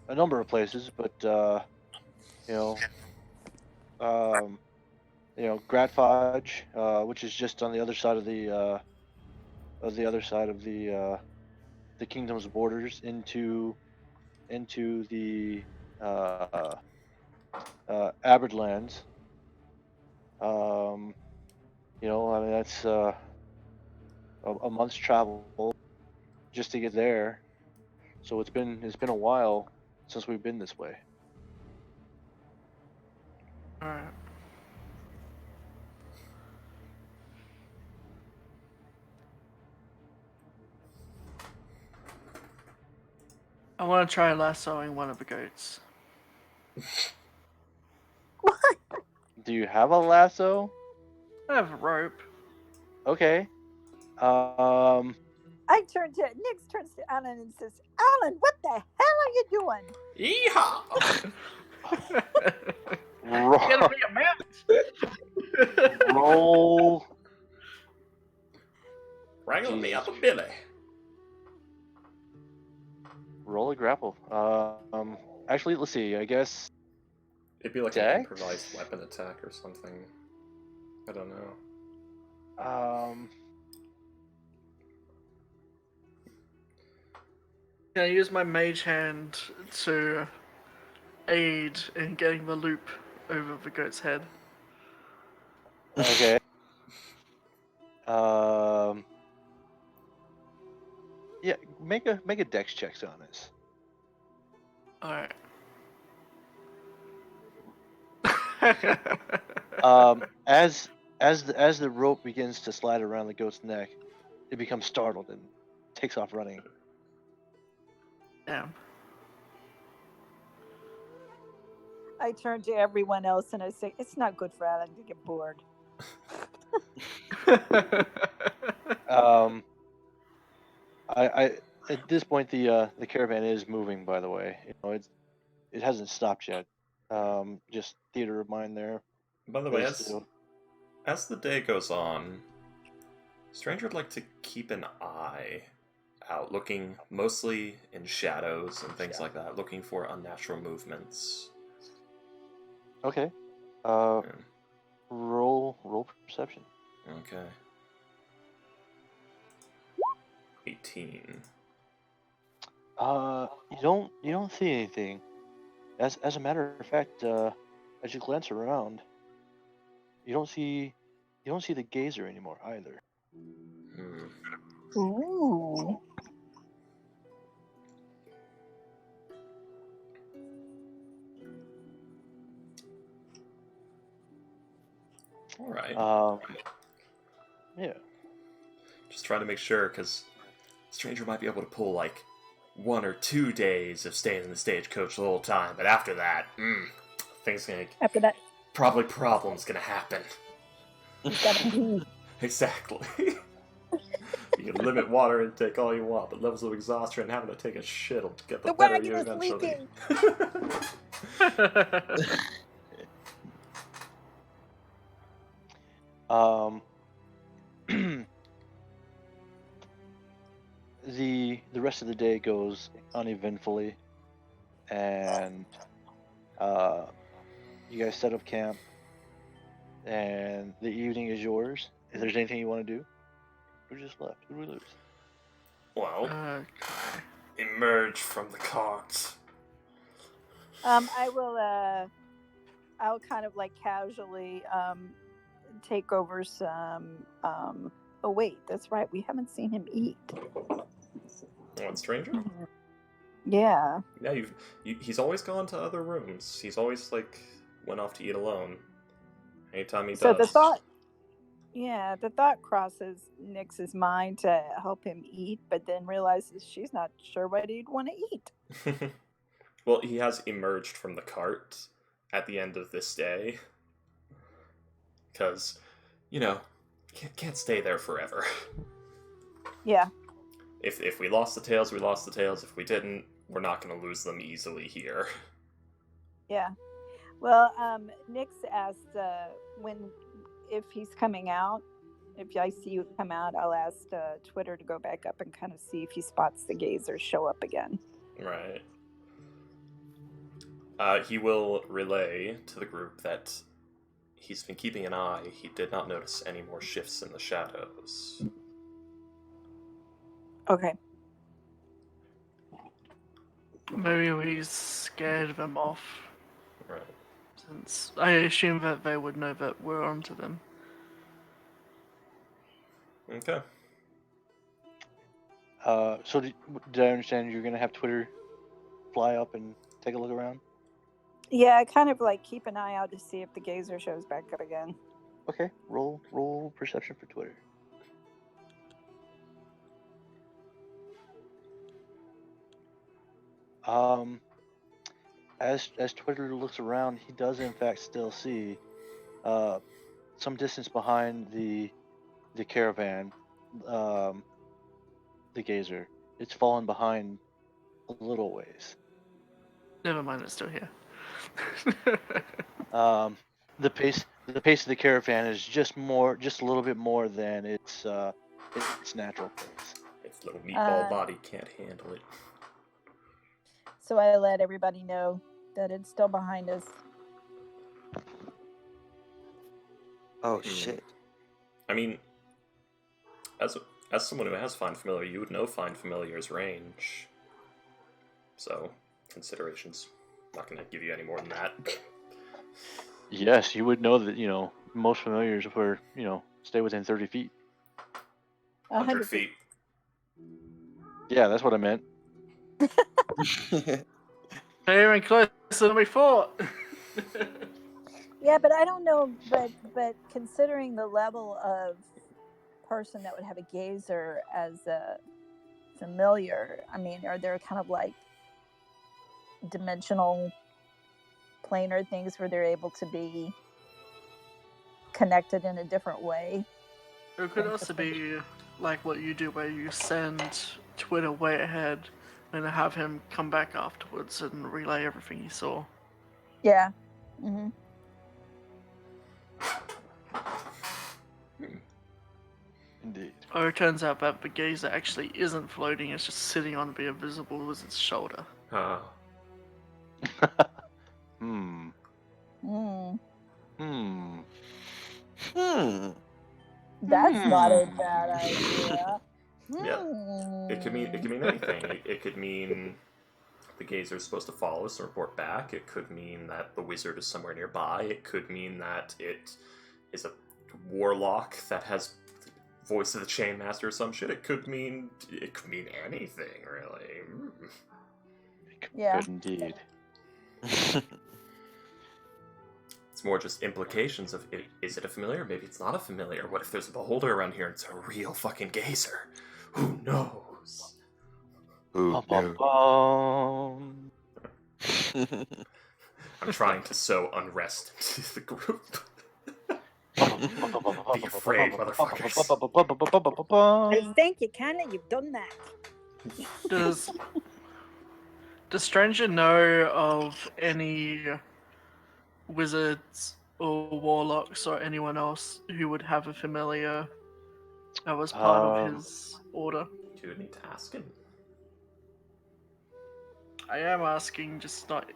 a number of places, but Gratfodge, which is just on the other side of the kingdom's borders into the Aberdlands. I mean that's a month's travel just to get there. So it's been a while since we've been this way. Alright. I want to try lassoing one of the goats. Do you have a lasso? I have a rope. Okay. I turn to Nyx turns to Alan and says, "Alan, what the hell are you doing?" Yeehaw! Get me a mount! Roll. Wrangling me Jesus. up a billy. Roll a grapple. Actually, let's see. I guess It'd be like Dex? an improvised weapon attack or something. I don't know. Can I use my mage hand to aid in getting the loop over the goat's head? Okay. Yeah, make a dex check on this. Alright. As the rope begins to slide around the goat's neck, it becomes startled and takes off running. Damn. I turn to everyone else and I say, "It's not good for Alan to get bored." I at this point the caravan is moving. By the way, it hasn't stopped yet. Just theater of mind there. By the way, Is, as the day goes on, Stranger would like to keep an eye out, looking mostly in shadows and things like that, looking for unnatural movements. Okay. Yeah. Roll perception. Okay. 18. You don't see anything. As a matter of fact, as you glance around, you don't see the gazer anymore either. Ooh. All right. Yeah. Just trying to make sure, because Stranger might be able to pull like 1 or 2 days of staying in the stagecoach the whole time, but after that, things gonna After that, probably problems gonna happen. he's got to pee. Exactly. You can limit water intake all you want, but levels of exhaustion and having to take a shit will get the The better of wagon you is eventually. leaking. The rest of the day goes uneventfully, and you guys set up camp, and the evening is yours. If there's anything you want to do, who just left? Who did we lose? Well, Okay. emerge from the cart. I'll kind of like casually take over some. Oh wait, that's right. We haven't seen him eat. What, Stranger? Yeah. Yeah, he's always gone to other rooms. He's always like went off to eat alone. Anytime he So does. the thought crosses Nyx's mind to help him eat, but then realizes she's not sure what he'd want to eat. Well, he has emerged from the cart at the end of this day. Because, can't stay there forever. Yeah. If we lost the tails, we lost the tails. If we didn't, we're not going to lose them easily here. Yeah. Well, Nyx asked if he's coming out. If I see you come out, I'll ask Twitter to go back up and kind of see if he spots the gazer show up again. Right. He will relay to the group that he's been keeping an eye. He did not notice any more shifts in the shadows. Okay. Maybe he's scared them off. Right. Since I assume that they would know that we're onto them. Okay. So did I understand you're gonna have Twitter fly up and take a look around? Yeah, I kind of like keep an eye out to see if the gazer shows back up again. Okay, roll perception for Twitter. As Twitter looks around, he does in fact still see some distance behind the caravan, the gazer. It's fallen behind a little ways. Never mind, it's still here. The pace of the caravan is just a little bit more than its natural pace. Its little meatball body can't handle it. So I let everybody know that it's still behind us. Oh shit. I mean, as someone who has Find Familiar, you would know Find Familiar's range. So, considerations. Not going to give you any more than that. Yes, you would know that, most familiars were, stay within 30 feet. 100 feet. Yeah, that's what I meant. They're even closer than we thought. Yeah, but I don't know. But considering the level of person that would have a gazer as a familiar, I mean, are there kind of like dimensional planar things where they're able to be connected in a different way? It could also be like what you do, where you send Twitter way ahead and have him come back afterwards and relay everything you saw. Yeah. Mm-hmm. Indeed. Or it turns out that the gazer actually isn't floating, it's just sitting on the invisible wizard's shoulder. Huh. Hmm. Hmm. Hmm. That's not a Hmm. bad idea. Yeah. It could mean Hmm. anything. It could mean the gazer is supposed to follow us and report back. It could mean that the wizard is somewhere nearby. It could mean that it is a warlock that has the voice of the chainmaster or some shit. It could mean anything really. Yeah. Good indeed. It's more just implications of is it a familiar? Maybe it's not a familiar. What if there's a beholder around here and it's a real fucking gazer? Who knows? Oh, Bum, bum, no. bum. I'm trying to sow unrest into the group. Be afraid, motherfuckers. I think you kinda you've done that. Does Stranger know of any wizards or warlocks or anyone else who would have a familiar that was part of his order? You would need to ask him. I am asking, just not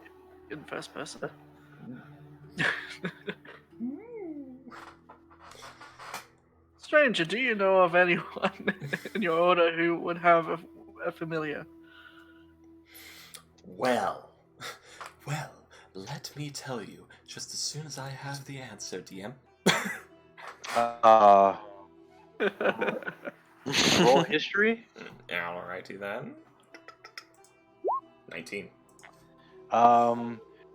in first person. Stranger, do you know of anyone in your order who would have a familiar? Well, let me tell you, just as soon as I have the answer, DM. Roll history. Alrighty then. 19.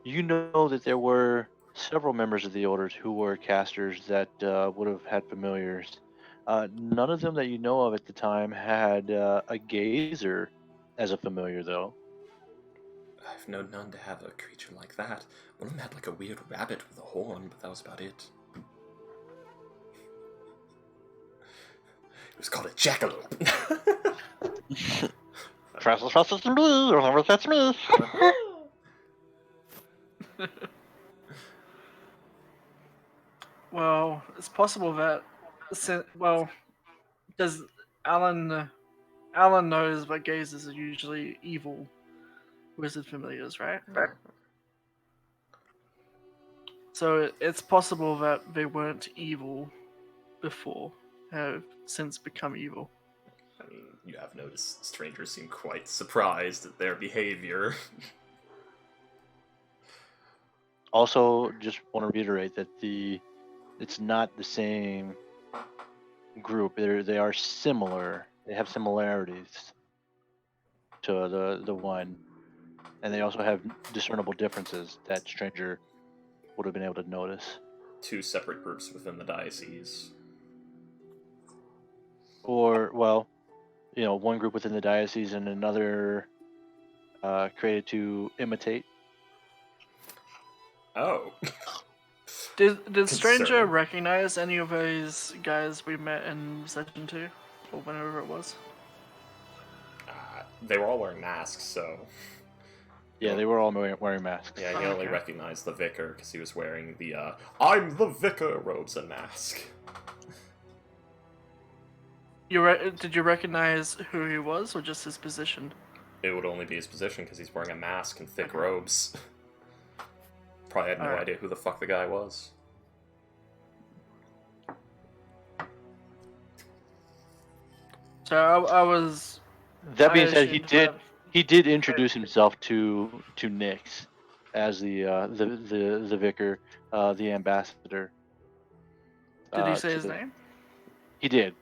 You know that there were several members of the orders who were casters that would have had familiars. None of them that you know of at the time had a gazer as a familiar, though. I've known none to have a creature like that. One of them had like a weird rabbit with a horn, but that was about it. It was called a jackalope. Trust me, remember that's me. Well, it's possible that. Well, does Alan? Alan knows that gazers are usually evil wizard familiars, right? So it's possible that they weren't evil before, have since become evil. I mean, you have noticed strangers seem quite surprised at their behavior. Also, just want to reiterate that it's not the same group. They are similar. They have similarities to the one, and they also have discernible differences that stranger would have been able to notice. 2 separate groups within the diocese. Or well, one group within the diocese and another created to imitate. Oh. Did Stranger Concerning. recognize any of those guys we met in session 2, or whenever it was? They were all wearing masks, so... Yeah, they were all wearing masks. Yeah, he only Okay. recognized the vicar because he was wearing the, I'm the vicar robes and mask. Did you recognize who he was, or just his position? It would only be his position because he's wearing a mask and thick robes. Probably had no Alright. idea who the fuck the guy was. So I was. That I being said, he assumed did that- he did introduce himself to Nyx as the vicar, the ambassador. Did he say to his the- name? He did.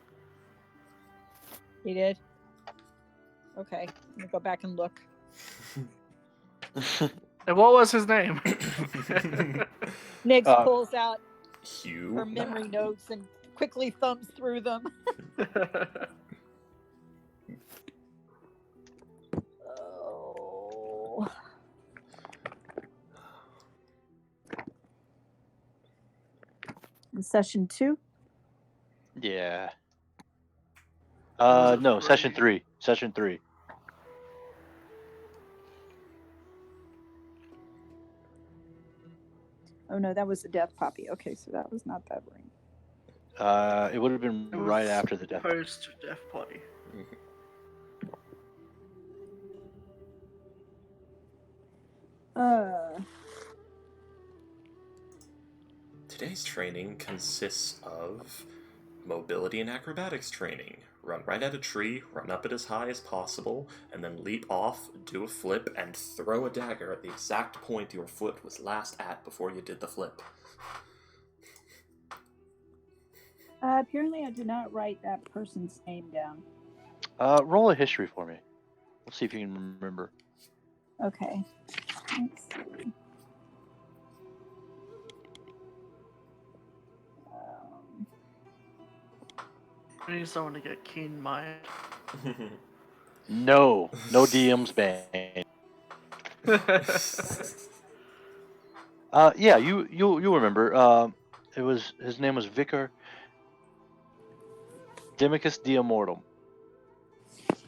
He did. Okay, let me go back and look. And what was his name? Nix Uh, pulls out Hugh. her memory notes and quickly thumbs through them. Oh. In session 2? Yeah. Was it No, session 3? 3. Session 3. Oh no, that was the death poppy. Okay, so that was not that ring. It would have been It right was after the death. post death party. Today's training consists of mobility and acrobatics training. Run right at a tree, run up it as high as possible, and then leap off, do a flip, and throw a dagger at the exact point your foot was last at before you did the flip. Apparently, I did not write that person's name down. Roll a history for me. Let's see if you can remember. Okay. Let's see. I need someone to get keen mind. No DMs banned. Yeah, you'll remember. His name was Vicar Demicus the Immortal.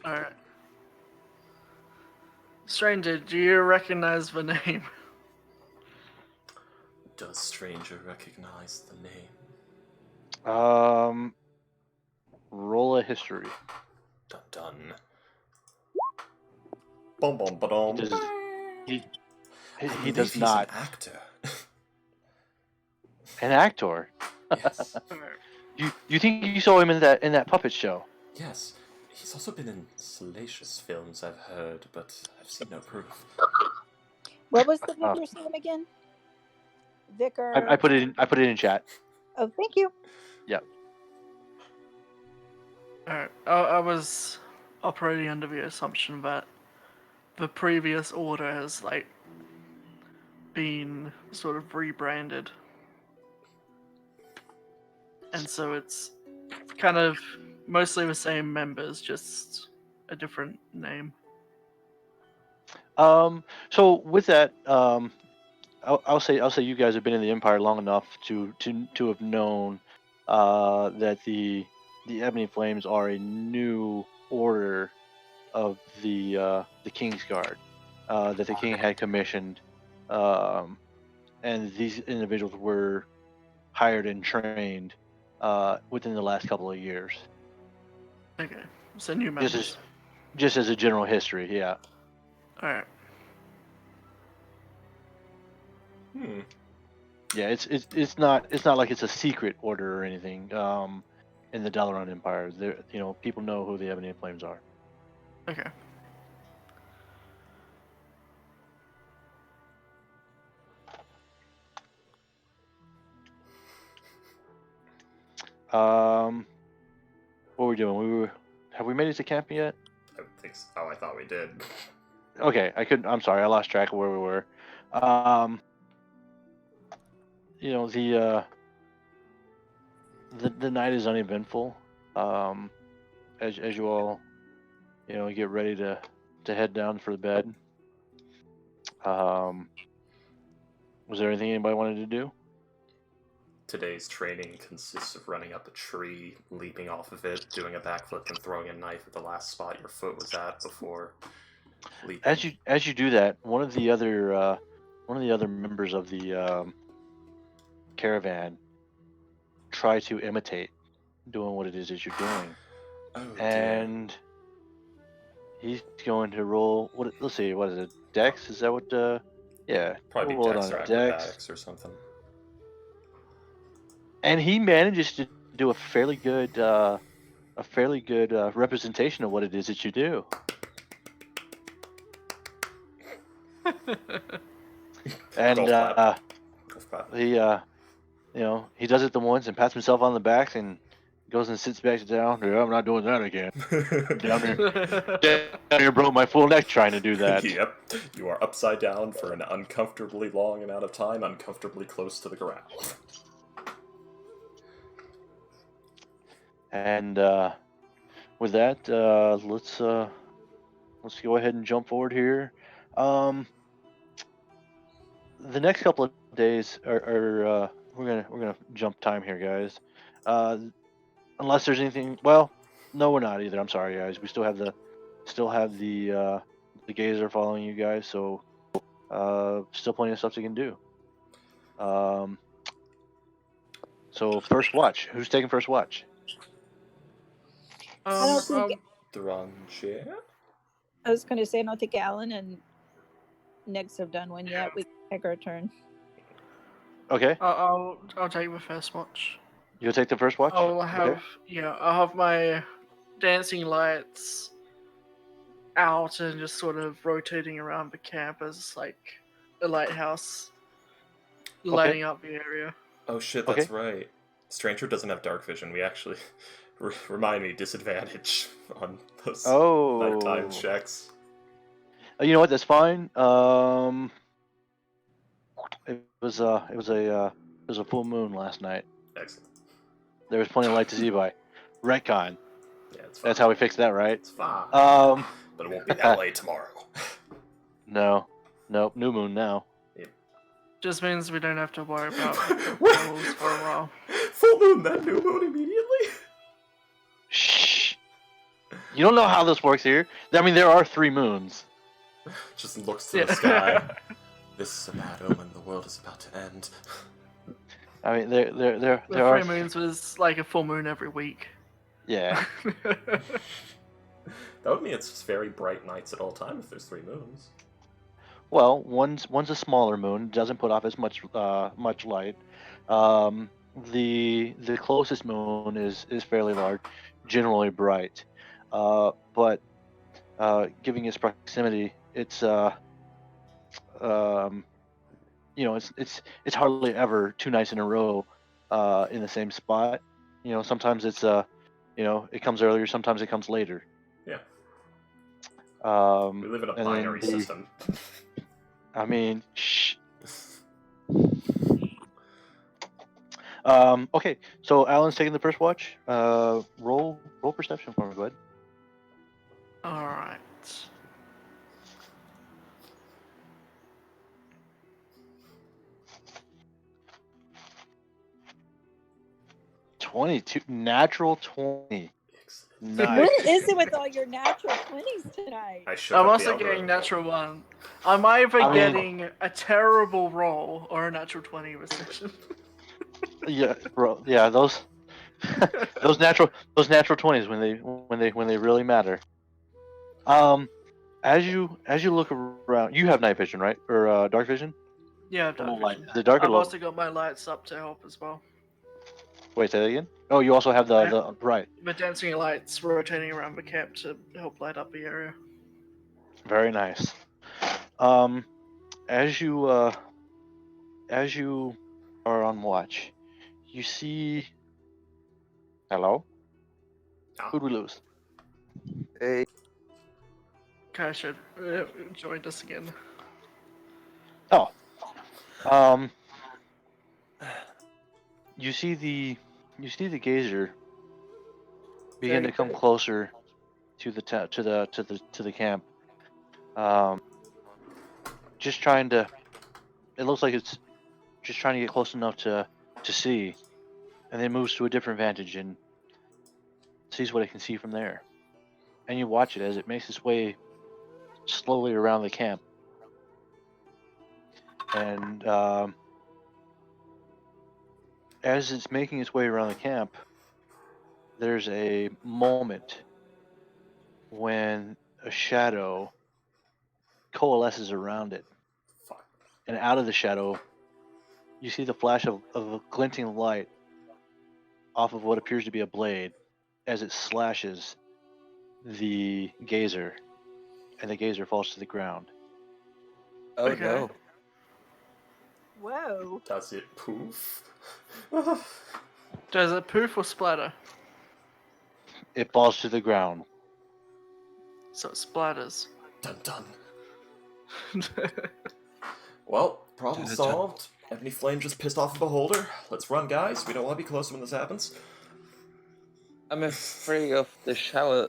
Alright. Stranger, do you recognize the name? Does Stranger recognize the name? Roll a history. Dun dun. Bum bum ba-dum. He I believe does he's not. an actor. An actor. Yes. You think you saw him in that puppet show? Yes. He's also been in salacious films, I've heard, but I've seen no proof. What was the vicar's name again? Vicar. I put it in chat. Oh, thank you. Yep. Alright. I was operating under the assumption that the previous order has, like, been sort of rebranded. And so it's kind of mostly the same members, just a different name. So with that, I'll say you guys have been in the Empire long enough to have known that the Ebony Flames are a new order of the King's Guard that the King had commissioned, and these individuals were hired and trained within the last couple of years. Okay. So new members. Just as a general history, yeah. Alright. Yeah, it's not like it's a secret order or anything. In the Dalaran Empire, people know who the Ebony Flames are. Okay. What were we doing? Have we made it to camp yet? I think so. Oh, I thought we did. Okay, I'm sorry, I lost track of where we were. The night is uneventful. As you all, get ready to head down for the bed. Was there anything anybody wanted to do? Today's training consists of running up a tree, leaping off of it, doing a backflip, and throwing a knife at the last spot your foot was at before leaping. As you do that, one of the other members of the caravan try to imitate doing what it is that you're doing, and he's going to roll. Let's see, what is it? Dex? Is that what? Yeah, Probably we'll be roll Dex it or on Dex. acrobatics or something. And he manages to do a fairly good representation of what it is that you do. And he does it the once and pats himself on the back and goes and sits back down. Yeah, I'm not doing that again. down here broke my full neck trying to do that. Yep, you are upside down for an uncomfortably long amount of time, uncomfortably close to the ground. And with that, let's go ahead and jump forward here. The next couple of days are we're gonna jump time here, guys. Unless there's anything. Well, no, we're not either. I'm sorry, guys. We still have the gazer following you guys, so still plenty of stuff you can do. So first watch. Who's taking first watch? I don't think. Dranche? I was going to say I don't think Alan and Nix have done one yet. We can take our turn. Okay, I'll take the first watch. you'll take the first watch. I'll have Okay. I'll have my dancing lights out and just sort of rotating around the camp as like a lighthouse, lighting up the area. Oh shit, Okay. that's right. Stranger doesn't have dark vision. We actually remind me disadvantage on those nighttime Oh. checks. You know what? That's fine. It was a full moon last night. Excellent. There was plenty of light to see by. Retcon. Yeah, it's fine. That's how we fixed that, right? It's fine. Um. But it won't be that late tomorrow. No. Nope. New moon now. Just means we don't have to worry about What? rules for a while. Full moon, then new moon immediately? Shh. You don't know how this works here. I mean, there are 3 moons. Just looks to the sky. This is a bad omen. The world is about to end. I mean, there The are. 3 moons was like a full moon every week. Yeah. That would mean it's just very bright nights at all time if there's 3 moons. Well, one's a smaller moon, doesn't put off as much light. The closest moon is fairly large, generally bright, but giving its proximity, it's it's hardly ever 2 nights in a row in the same spot. Sometimes it's it comes earlier, sometimes it comes later. Yeah. We We live in a binary system. I mean, shh. Okay, so Alan's taking the first watch. Roll perception for me, bud. Alright. 22, natural 20. Nice. What is it with all your natural 20s tonight? I shook I'm up also the getting algorithm. natural 1. I'm either I mean- getting a terrible roll or a natural 20 reception. Yeah, bro. Yeah, those those natural 20s when they really matter. As you look around, you have night vision, right? Or dark vision? Yeah, I've Low done light. vision. The darker I've low. also got my lights up to help as well. Wait, say that again. Oh, you also have the right. The dancing lights rotating around the camp to help light up the area. Very nice. As you are on watch, you see. Hello. Who'd we lose? Hey, Kai should join us again. Oh. You see the gazer begin to come closer to the to the camp. Just trying to. It looks like it's just trying to get close enough to see, and then moves to a different vantage and sees what it can see from there. And you watch it as it makes its way slowly around the camp. And as it's making its way around the camp, there's a moment when a shadow coalesces around it. Fuck. And out of the shadow, you see the flash of a glinting light off of what appears to be a blade as it slashes the gazer, and the gazer falls to the ground. oh Okay. no. Whoa. Does it poof? Does it poof or splatter? It falls to the ground. So it splatters. Dun dun. Well, problem Dun, dun, dun. solved. Ebony Flame just pissed off a beholder. Let's run, guys. We don't want to be close when this happens. I'm afraid of the shadows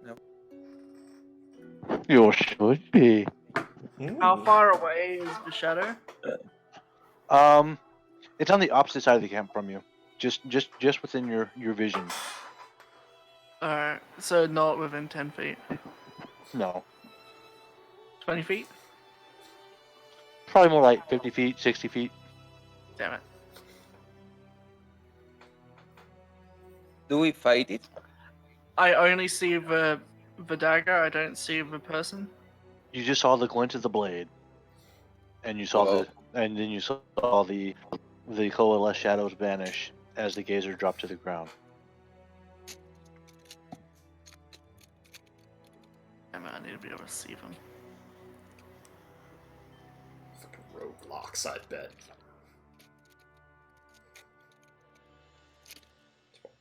now. You should be. How far away is the shadow? It's on the opposite side of the camp from you, just within your vision. Alright, so not within 10 feet. No, 20 feet? probably more like 50 feet, 60 feet. Damn it. Do we fight it? I only see the dagger. I don't see the person. You just saw the glint of the blade, and Whoa. then you saw the coalesced shadows vanish as the gazer dropped to the ground. I need to be able to see them. Fucking roadblocks, I bet.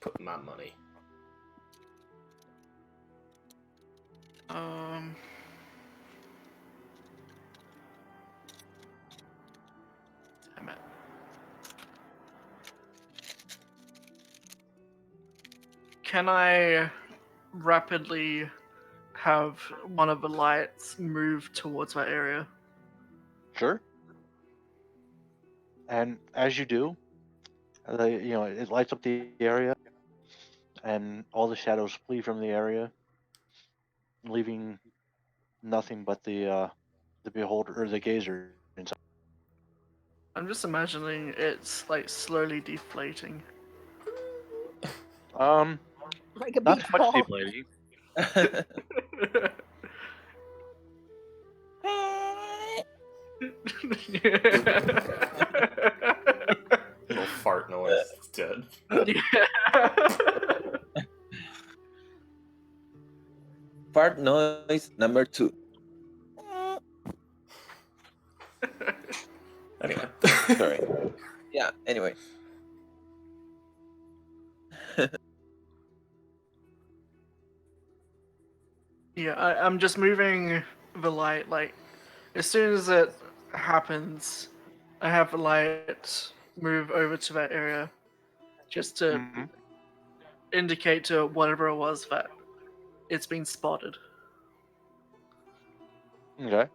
Put my money. Damn it. Can I rapidly have one of the lights move towards that area? Sure. And as you do, it lights up the area, and all the shadows flee from the area, leaving nothing but the beholder or the gazer inside. I'm just imagining it's like slowly deflating. Like a Not beach too much ball. deflating. Little fart noise. It's dead. Fart noise number 2. Anyway. Sorry. Yeah, anyway. Yeah, I'm just moving the light. Like, as soon as it happens, I have the light move over to that area, just to Mhm. indicate to whatever it was that it's been spotted. Okay.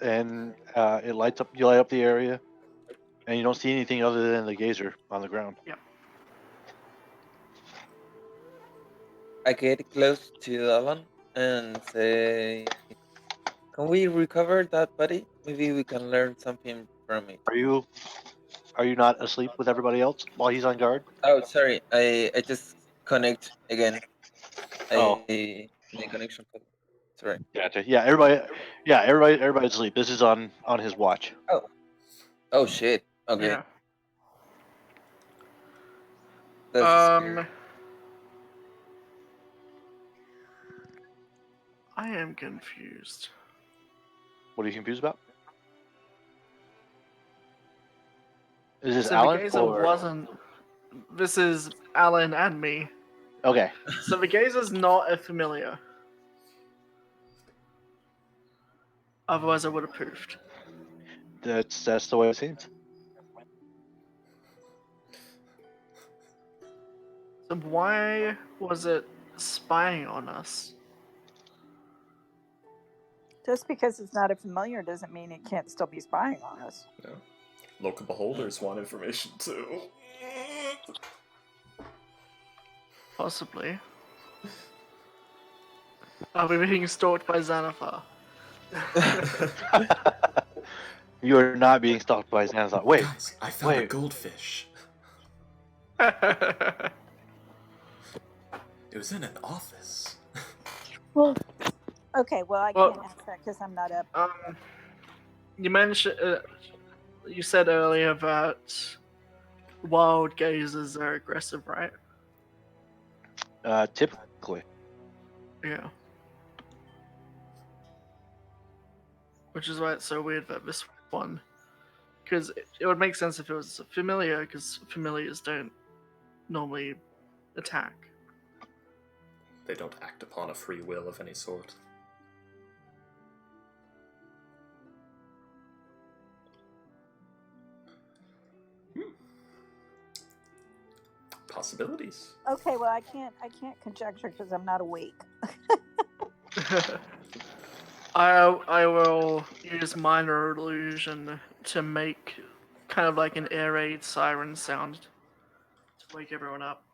And it lights up. You light up the area, and you don't see anything other than the gazer on the ground. Yep. I get close to that one and say, can we recover that body? Maybe we can learn something from it. Are you not asleep with everybody else while he's on guard? Oh, sorry. I just connect again. Oh. My connection. Sorry. Gotcha. Yeah, everybody's asleep. This is on his watch. Oh shit. Okay. Yeah. That's scary. I am confused. What are you confused about? Is this So Alan the gazer or wasn't. This is Alan and me. okay? So the gazer's not a familiar. Otherwise, I would have poofed. That's the way it seems. So why was it spying on us? Just because it's not a familiar doesn't mean it can't still be spying on us. Yeah. Local beholders want information too. Possibly. Are we being stalked by Xanathar? You are not being stalked by Xanathar. Wait, Guys, I found a wait. goldfish. It was in an office. Well, okay. Well, I Well- can't answer that because I'm not up. You mentioned, you said earlier that wild gazers are aggressive, right? Typically, Yeah. Which is why it's so weird that this one, because it would make sense if it was a familiar, because familiars don't normally attack. They don't act upon a free will of any sort. Possibilities. Okay. Well, I can't conjecture because I'm not awake. I will use minor illusion to make kind of like an air raid siren sound to wake everyone up.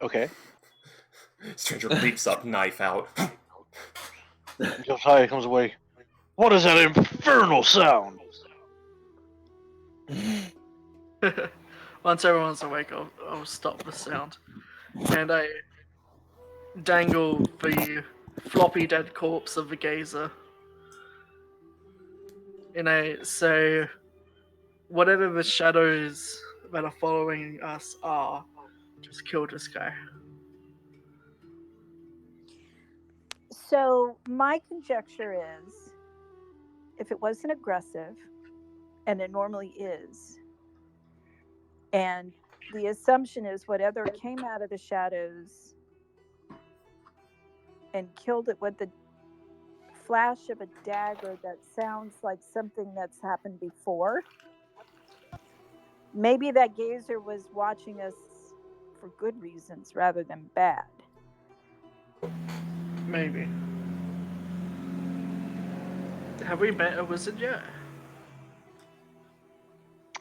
okay. Stranger leaps up, knife out. Josiah comes away. What is that infernal sound? Once everyone's awake, I'll stop the sound. And I dangle the floppy dead corpse of the gazer. And I say, whatever the shadows that are following us are, just kill this guy. So my conjecture is, if it wasn't aggressive, and it normally is, and the assumption is whatever came out of the shadows and killed it with the flash of a dagger that sounds like something that's happened before. Maybe that gazer was watching us for good reasons rather than bad. Maybe. Have we met a wizard yet?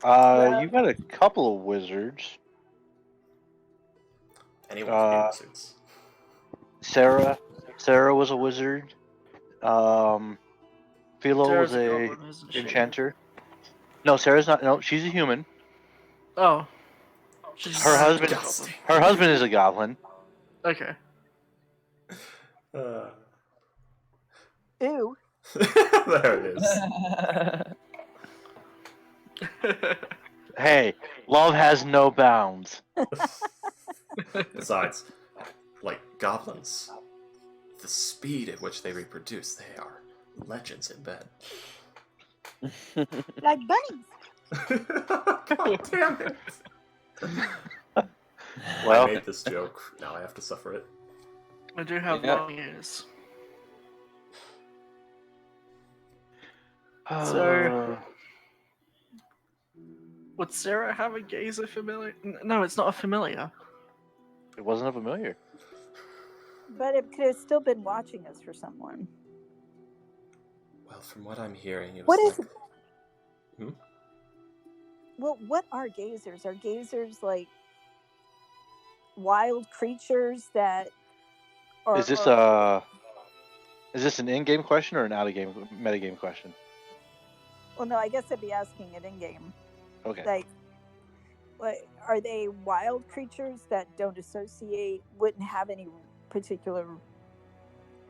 You got a couple of wizards. Anyone can be wizards. Sarah was a wizard. Philo Sarah's was a a goblin, isn't she? enchanter. No, Sarah's not. No, she's a human. Oh. She's Her just a husband. Disgusting. Her husband is a goblin. Okay. Ew. There it is. Hey, love has no bounds. Besides, like goblins, the speed at which they reproduce, they are legends in bed. Like bunnies. God damn it! Well, I made this joke. Now I have to suffer it. I do have Yeah. long ears. so Would Sarah have a gazer familiar? No, it's not a familiar. it wasn't a familiar. But it could have still been watching us for someone. Well, from what I'm hearing, it was What is like... it? Well, what are gazers? Are gazers like wild creatures that are... Is this an in-game question or an out-of-game metagame question? Well, no, I guess I'd be asking it in-game. Okay. Like, what, are they wild creatures that wouldn't have any particular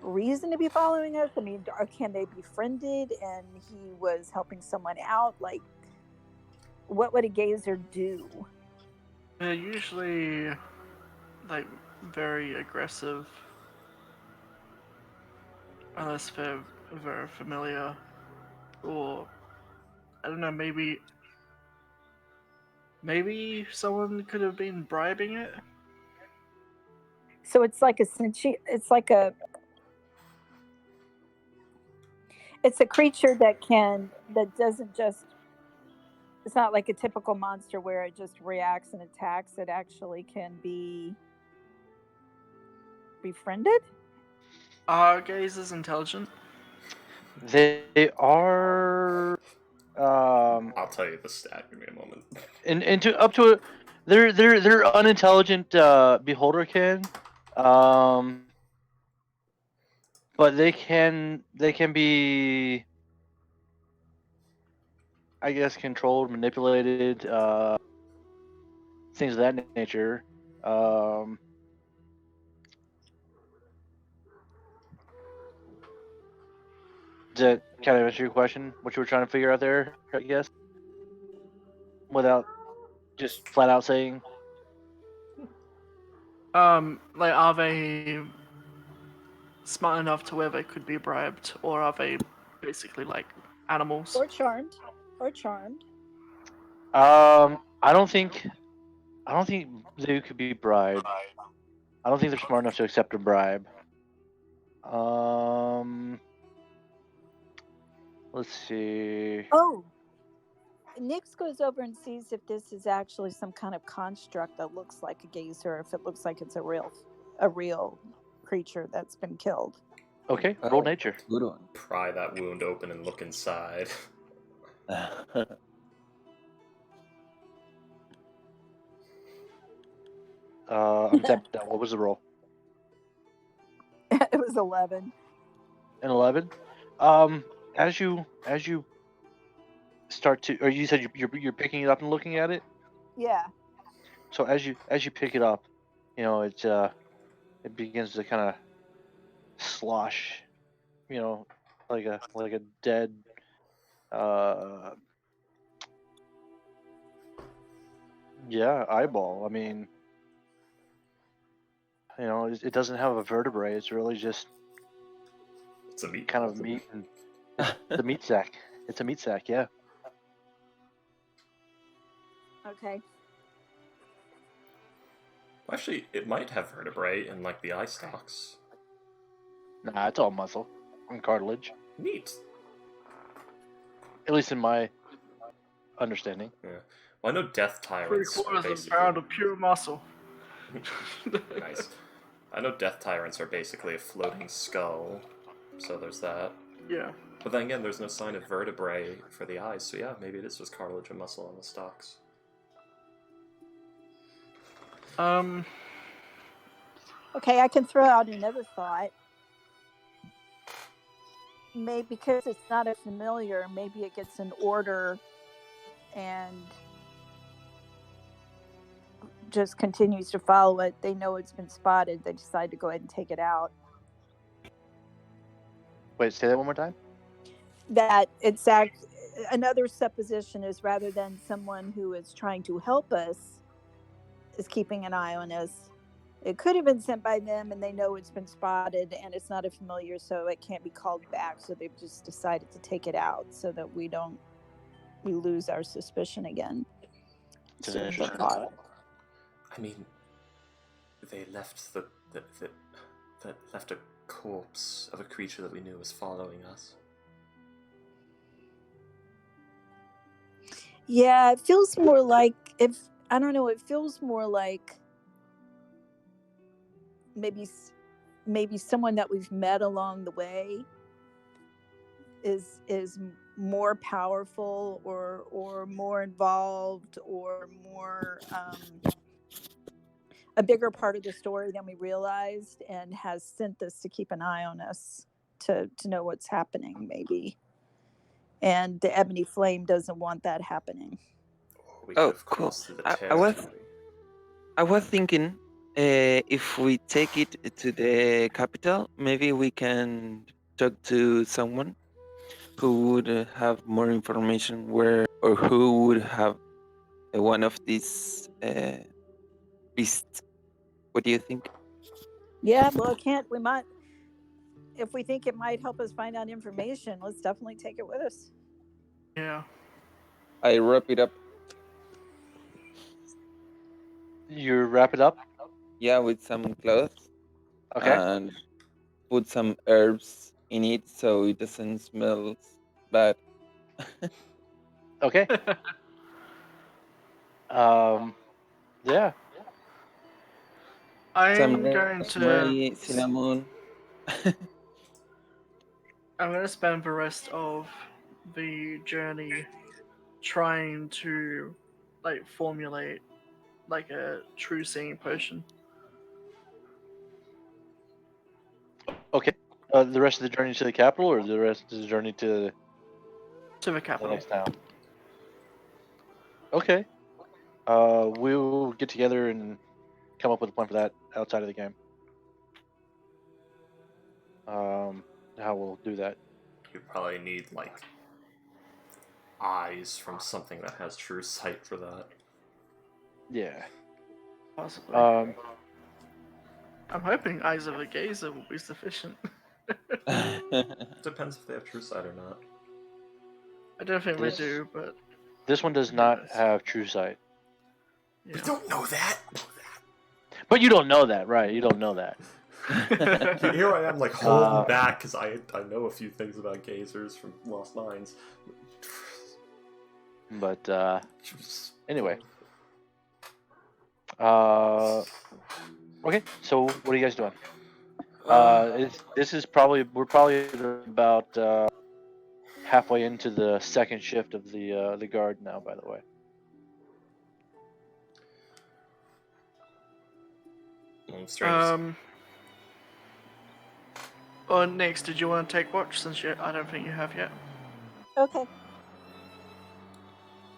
reason to be following us? I mean, can they be befriended and he was helping someone out? Like, what would a gazer do? They're usually like very aggressive, unless they're very familiar, or I don't know. Maybe someone could have been bribing it. So it's like it's a creature that doesn't just, it's not like a typical monster where it just reacts and attacks. It actually can be befriended. Are gazers intelligent? They are. I'll tell you the stat. Give me a moment. They're unintelligent beholder can, but they can be, I guess, controlled, manipulated, things of that nature. Does that kind of answer your question? What you were trying to figure out there, I guess, without just flat out saying. Like, are they smart enough to where they could be bribed, or are they basically like animals? Or charmed. I don't think they could be bribed. I don't think they're smart enough to accept a bribe. Let's see. Oh, Nix goes over and sees if this is actually some kind of construct that looks like a gazer, if it looks like it's a real creature that's been killed. Okay, roll nature. Good one. Pry that wound open and look inside. I'm tapped down. What was the roll? It was 11. An 11. As you start to, or you said you're picking it up and looking at it. Yeah. So as you pick it up, it begins to kind of slosh, like a dead eyeball. I mean, it doesn't have a vertebrae. It's really just It's a meat. kind of meat and the meat sack. It's a meat sack, yeah. Okay. Actually, it might have vertebrae in like the eye stalks. Nah, it's all muscle and cartilage. Neat. At least in my understanding. Yeah. Well, I know death Three tyrants are quarters of a basically pound of pure muscle. nice. I know death tyrants are basically a floating skull, so there's that. Yeah. But then again, there's no sign of vertebrae for the eyes, so yeah, maybe it is just cartilage and muscle on the stalks. Okay, I can throw out another thought. Maybe because it's not a familiar, maybe it gets an order and just continues to follow it. They know it's been spotted. They decide to go ahead and take it out. Wait, say that one more time. That it's another supposition is rather than someone who is trying to help us is keeping an eye on us. It could have been sent by them and they know it's been spotted and it's not a familiar, so it can't be called back. So they've just decided to take it out so that we lose our suspicion again. It's an interesting thought. I mean, they left that left a corpse of a creature that we knew was following us. Yeah, it feels more like it feels more like maybe someone that we've met along the way is more powerful or more involved or more a bigger part of the story than we realized and has sent this to keep an eye on us to know what's happening maybe. And the Ebony Flame doesn't want that happening. We Oh, could have cool. crossed the I territory. was thinking if we take it to the capital, maybe we can talk to someone who would have more information where or who would have one of these beasts. What do you think? Yeah, well, we might, if we think it might help us find out information, let's definitely take it with us. Yeah. I wrap it up. You wrap it up? Yeah, with some clothes. Okay. And put some herbs in it so it doesn't smell bad. Okay. Yeah. Some I'm going to rosemary, cinnamon. I'm going to spend the rest of the journey trying to formulate like a true seeing potion. Okay. The rest of the journey to the capital, or the rest of the journey to To the the capital. next town? Okay. We'll get together and come up with a plan for that outside of the game. How we'll do that. You probably need like eyes from something that has true sight for that. Yeah. Possibly. Um. I'm hoping Eyes of a Gazer will be sufficient. Depends if they have true sight or not. I don't think This- they do, but This one does not have true sight. yeah. We don't know that. But you don't know that, right? You don't know that. Here I am, like holding back because I know a few things about gazers from Lost Mines. But anyway. Okay. So what are you guys doing? We're probably about halfway into the second shift of the guard now. By the way. Strange. Or next, did you want to take watch since I don't think you have yet? Okay.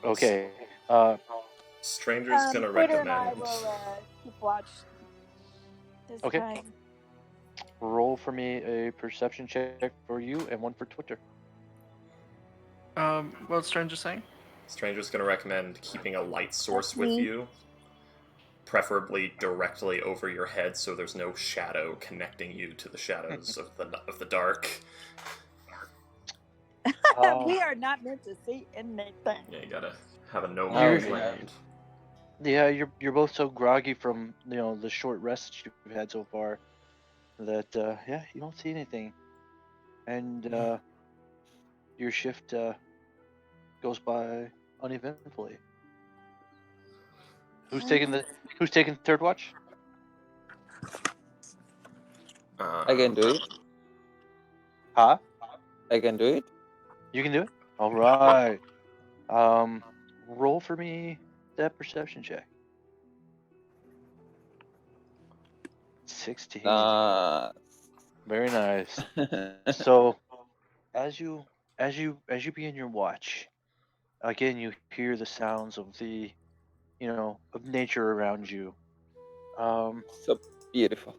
Okay. Stranger's gonna Twitter and I recommend. will keep watch this Okay. time. Roll for me a perception check for you and one for Twitter. What's Stranger saying? Stranger's gonna recommend keeping a light source That's with me. you, preferably directly over your head, so there's no shadow connecting you to the shadows of the dark. We are not meant to see anything. Yeah, you gotta have a no Oh, man's yeah. land. Yeah, you're both so groggy from the short rest you've had so far that yeah, you don't see anything, and your shift goes by uneventfully. Who's taking third watch? I can do it. Huh? I can do it. You can do it. All right. Roll for me that perception check. 16. Very nice. So, as you begin your watch, again you hear the sounds of of nature around you. So beautiful.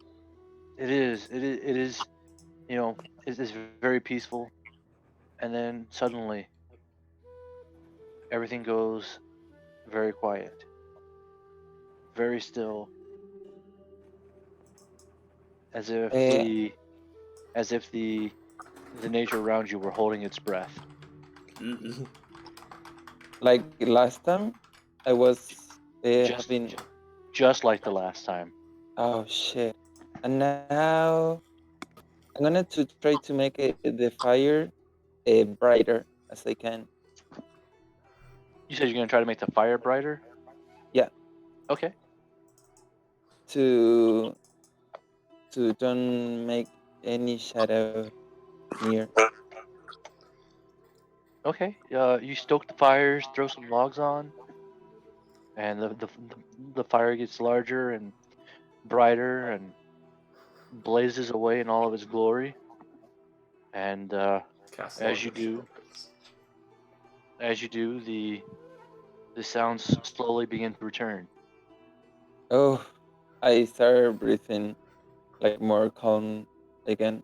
It is it is very peaceful, and then suddenly everything goes very quiet, very still, as if Eh, the nature around you were holding its breath. like last time, I was Just having. just like the last time. Oh shit! And now I'm gonna to try to make the fire brighter as I can. You said you're gonna try to make the fire brighter. Yeah, Okay. to don't make any shadow near. Okay. You stoke the fires, throw some logs on, and the fire gets larger and brighter and blazes away in all of its glory. And Cast as Lord you of do, Shadows. the sounds slowly begin to return. Oh, I started breathing like more calm again.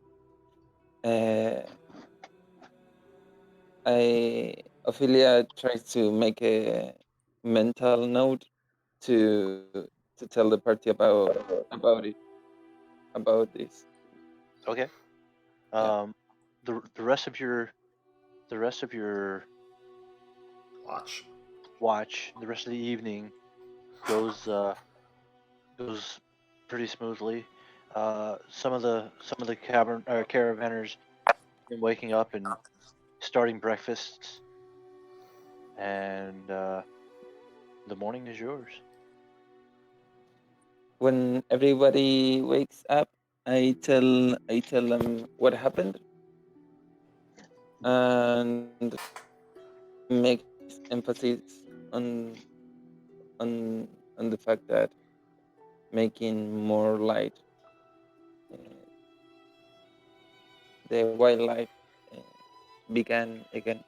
Uh, Ophelia tries to make a mental note to tell the party about this. Okay. Yeah. The rest of your Watch. watch, the rest of the evening goes pretty smoothly. Some of the caravanners been waking up and starting breakfasts, and the morning is yours. When everybody wakes up, I tell them what happened and makes emphasis on on the fact that making more light uh, the wildlife uh, began again.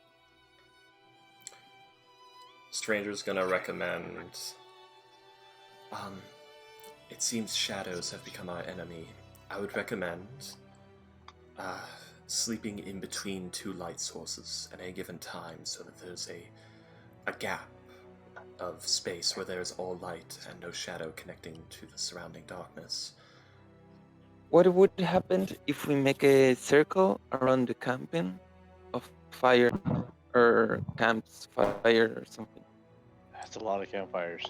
Stranger's gonna recommend. It seems shadows have become our enemy. I would recommend uh, sleeping in between two light sources at any given time so that there's a gap of space where there's all light and no shadow connecting to the surrounding darkness. What would happen if we make a circle around the camping of fire or camps fire or something? That's a lot of campfires.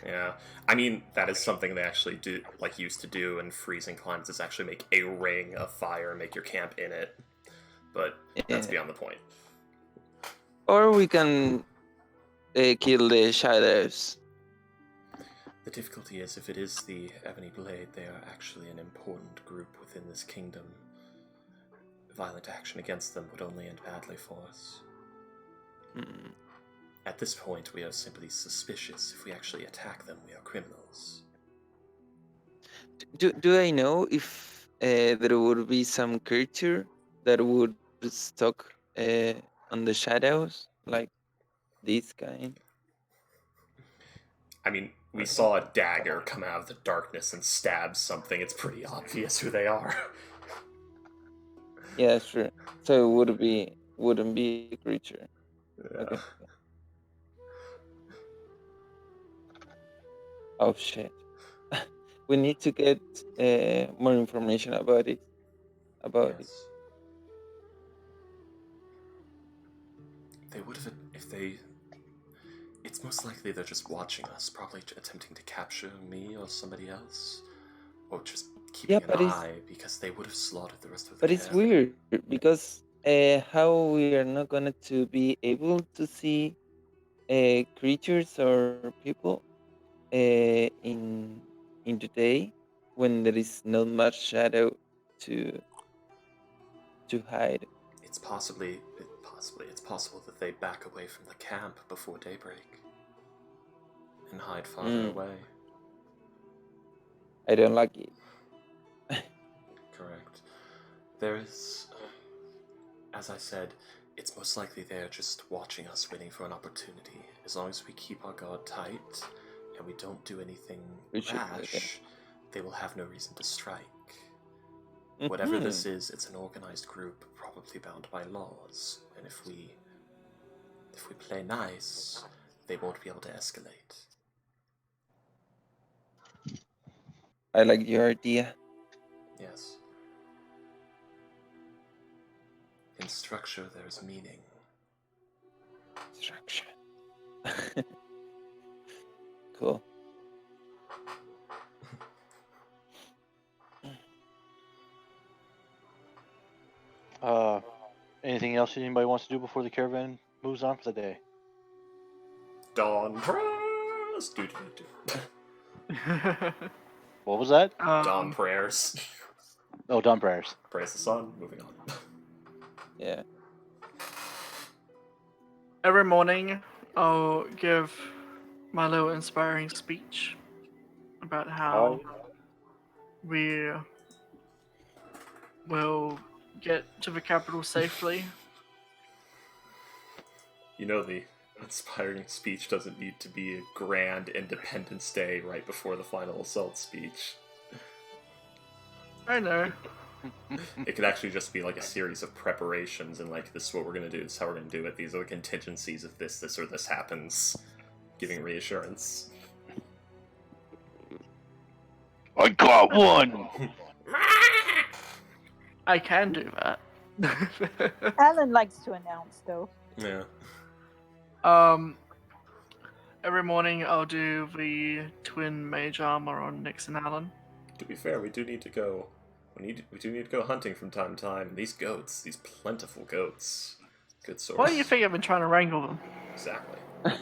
Yeah, I mean that is something they actually do, like used to do in freezing climates. Is actually make a ring of fire and make your camp in it. But that's Yeah. beyond the point. Or we can kill the shadows. The difficulty is, if it is the Ebony Blade, they are actually an important group within this kingdom. Violent action against them would only end badly for us. Hmm. At this point, we are simply suspicious. If we actually attack them, we are criminals. Do I know if there would be some creature that would stuck on the shadows, like this kind. I mean, we saw a dagger come out of the darkness and stab something. It's pretty obvious who they are. Yeah, sure. So it wouldn't be a creature. Yeah. Okay. Oh shit. We need to get more information about it. Yes. They would have if they. It's most likely they're just watching us, probably attempting to capture me or somebody else, or just keeping Yeah, an eye because they would have slaughtered the rest of the but it's caravan. weird because how we are not going to be able to see creatures or people in the day when there is not much shadow to hide. It's possible that they back away from the camp before daybreak and hide farther away. I don't like it. Correct. There is, as I said, it's most likely they're just watching us, waiting for an opportunity. As long as we keep our guard tight and we don't do anything rash, they will have no reason to strike. Whatever this is, it's an organized group, probably bound by laws, and if we play nice, they won't be able to escalate. I like your idea. Yes. In structure, there is meaning. Structure. Cool. Anything else anybody wants to do before the caravan moves on for the day? Dawn prayers. What was that? Dawn prayers. Oh, dawn prayers. Praise the sun. Moving on. Yeah. Every morning, I'll give my little inspiring speech about how we will get to the capital safely. You know, the inspiring speech doesn't need to be a grand Independence Day right before the final assault speech. I know. It could actually just be like a series of preparations and like, this is what we're going to do, this is how we're going to do it, these are the contingencies if this or this happens. Giving reassurance. I got one! I can do that. Alan likes to announce, though. Yeah. Every morning I'll do the twin mage armor on Nix and Alan. To be fair, we do need to go. We do need to go hunting from time to time. These goats, these plentiful goats, good source. Why do you think I've been trying to wrangle them? Exactly. I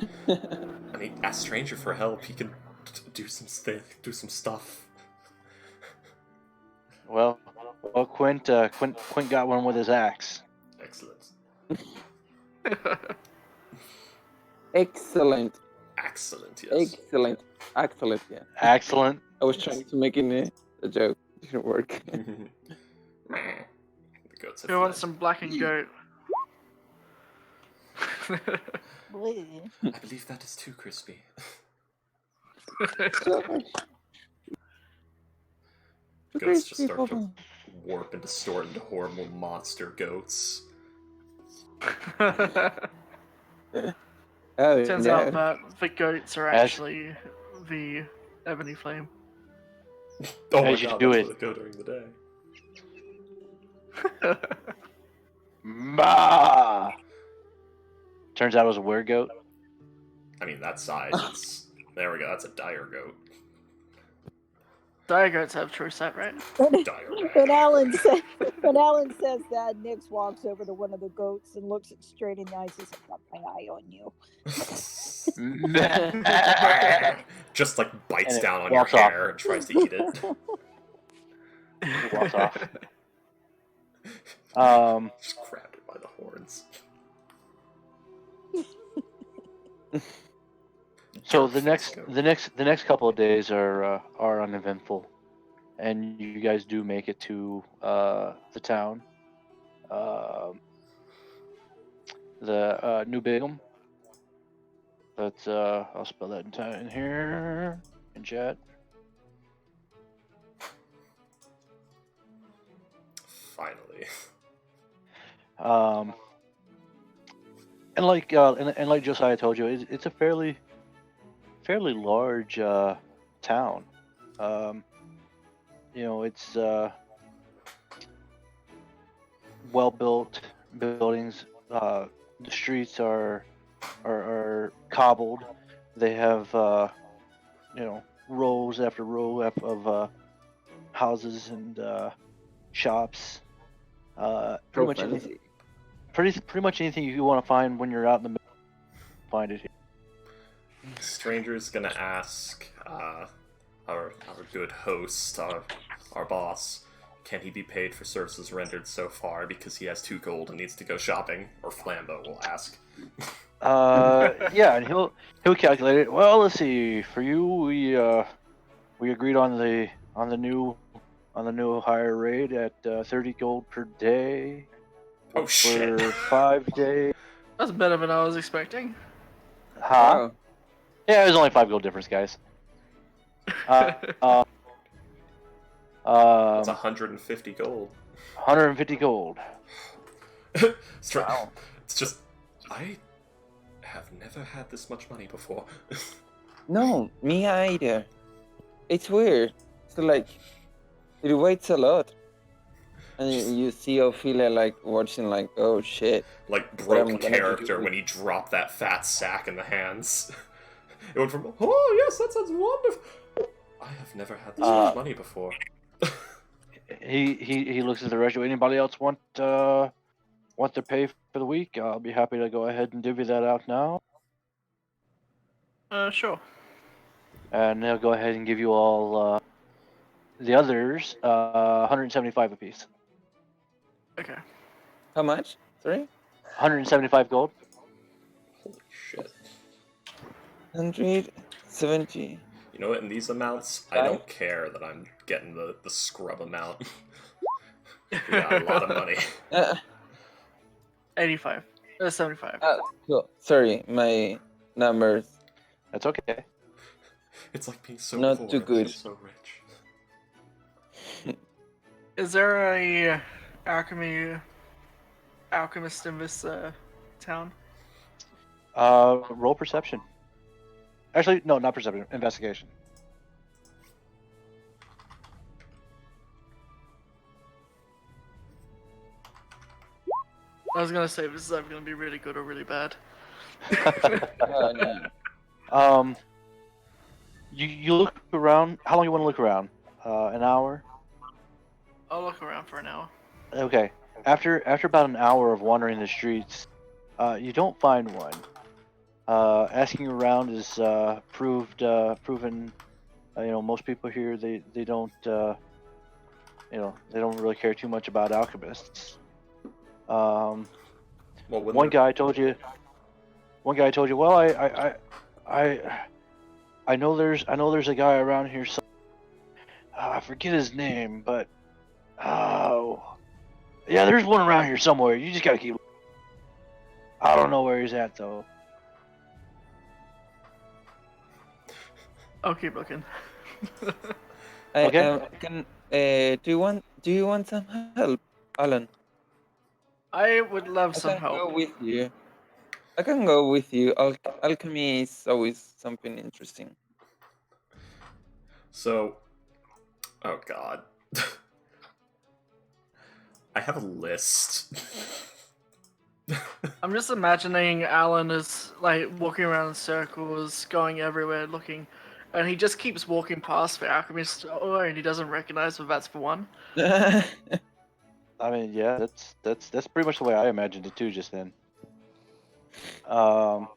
mean, ask Stranger for help. He can do some stuff. Well, Quint got one with his axe. Excellent. Excellent. Excellent. Yes. Excellent. Yeah. Excellent. I was trying to make a joke. It didn't work. The goats have Who wants fled. some blackened goat? Bleh. I believe that is too crispy. Goats just start to warp and distort into horrible monster goats. Turns out that the goats are actually the ebony flame. Oh my As you god, do that's it. what they go during the day. Ma! Turns out it was a weregoat. I mean, that size, it's... There we go, that's a dire goat. Dire goats have true sight, right? Dire When Alan says that, Nix walks over to one of the goats and looks it straight in the eyes and says, "Got my eye on you." Just like bites And it down on your walks off. hair and tries to eat it. He walks off. Just grabbed it by the horns. So the next couple of days are uneventful, and you guys do make it to the town, the New Bigham, But I'll spell that in here in chat. Finally. And like and like Josiah told you, it's a fairly large town. It's well built buildings. The streets are cobbled. They have rows after row of houses and shops. Pretty much Properly. anything. Pretty much anything you want to find when you're out in the middle, find it here. Stranger's gonna ask our good host, our boss, can he be paid for services rendered so far because he has 2 gold and needs to go shopping? Or Flambeau will ask. Yeah, and he'll calculate it. Well, let's see. For you, we agreed on the new higher rate at 30 gold per day Oh shit! for 5 days. That's better than I was expecting. Huh? Wow. Yeah, there's only 5 gold difference, guys. That's Um, 150 gold. 150 gold. Wow. It's just I have never had this much money before. No, me either. It's weird. So like, it weighs a lot, and you see Ophelia like watching, like, oh shit. Like What am I broke gonna character do? when he dropped that fat sack in the hands. It went from oh yes, that sounds wonderful. I have never had this much money before. He looks at the register. Anybody else want their pay for the week? I'll be happy to go ahead and divvy that out now. Sure. And he'll go ahead and give you all the others 175 apiece. Okay. How much? Sorry? 175 gold. Holy shit. 170. You know what, in these amounts, I don't care that I'm getting the scrub amount. We got a lot of money. 85. 75. Cool. Sorry, my numbers. That's okay. It's like being so Not poor too and good. so rich. Is there a alchemist in this town? Roll perception. Actually, no, not perception. Investigation. I was gonna say this is either gonna be really good or really bad. No. You look around. How long you want to look around? An hour. I'll look around for an hour. Okay. After about an hour of wandering the streets, you don't find one. Asking around is proven. Most people here they don't they don't really care too much about alchemists. Well, One guy told you. Well, I know there's a guy around here. I forget his name, but yeah, there's one around here somewhere. You just gotta keep. I don't know where he's at though. I'll keep looking. Okay. Do you want some help, Alan? I would love some I can go help. with you. I can go with you. Alchemy is always something interesting. So, oh god. I have a list. I'm just imagining Alan is like walking around in circles, going everywhere, looking, and he just keeps walking past the alchemist store, and he doesn't recognize that that's the one. I mean, yeah, that's pretty much the way I imagined it too just then. So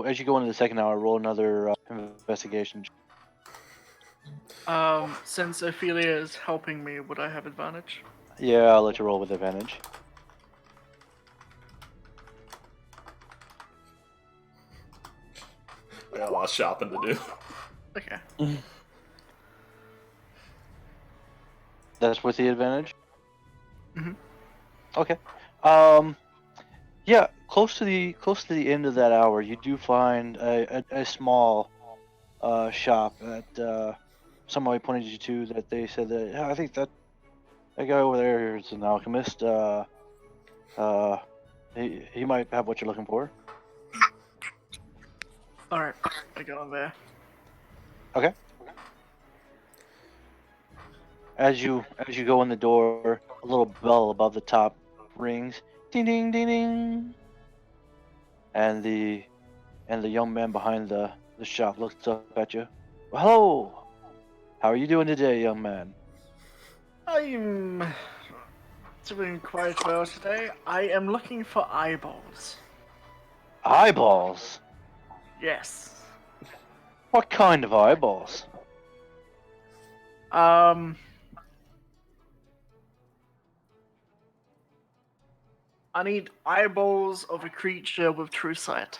as you go into the second hour, roll another investigation. Since Ophelia is helping me, would I have advantage? Yeah, I'll let you roll with advantage. I got a lot of shopping to do. Okay. That's with the advantage? Mhm. Okay. Yeah, close to the end of that hour, you do find a small shop that somebody pointed you to. That they said that, yeah, I think that guy over there is an alchemist. He might have what you're looking for. All right, I go in there. Okay. As you go in the door, a little bell above the top rings. Ding ding ding ding. And the young man behind the shop looks up at you. Well, hello. How are you doing today, young man? I'm doing quite well today. I am looking for eyeballs. Eyeballs? Yes. What kind of eyeballs? I need eyeballs of a creature with true sight.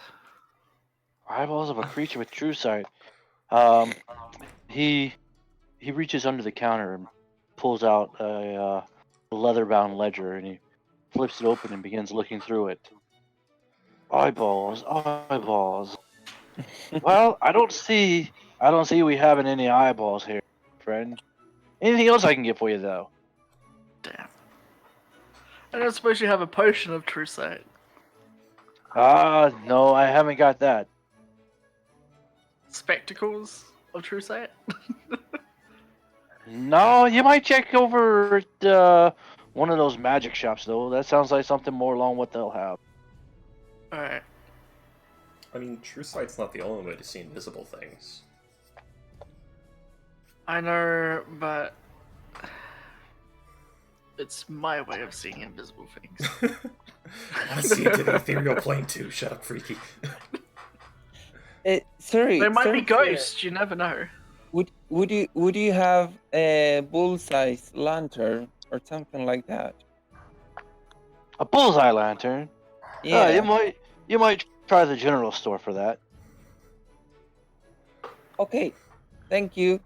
Eyeballs of a creature with true sight. He reaches under the counter and pulls out a leather-bound ledger, and he flips it open and begins looking through it. Eyeballs, eyeballs. Well, I don't see we having any eyeballs here, friend. Anything else I can get for you, though? Damn. I don't suppose you have a potion of true sight. No, I haven't got that. Spectacles of true sight? No, you might check over at one of those magic shops, though. That sounds like something more along what they'll have. Alright. I mean, true sight's not the only way to see invisible things. I know, but it's my way of seeing invisible things. I see into the ethereal plane too. Shut up, freaky. Sorry. There might sorry be ghosts, you never know. Would you have a bull-sized lantern or something like that? A bullseye lantern? Yeah. You might try the general store for that. Okay. Thank you.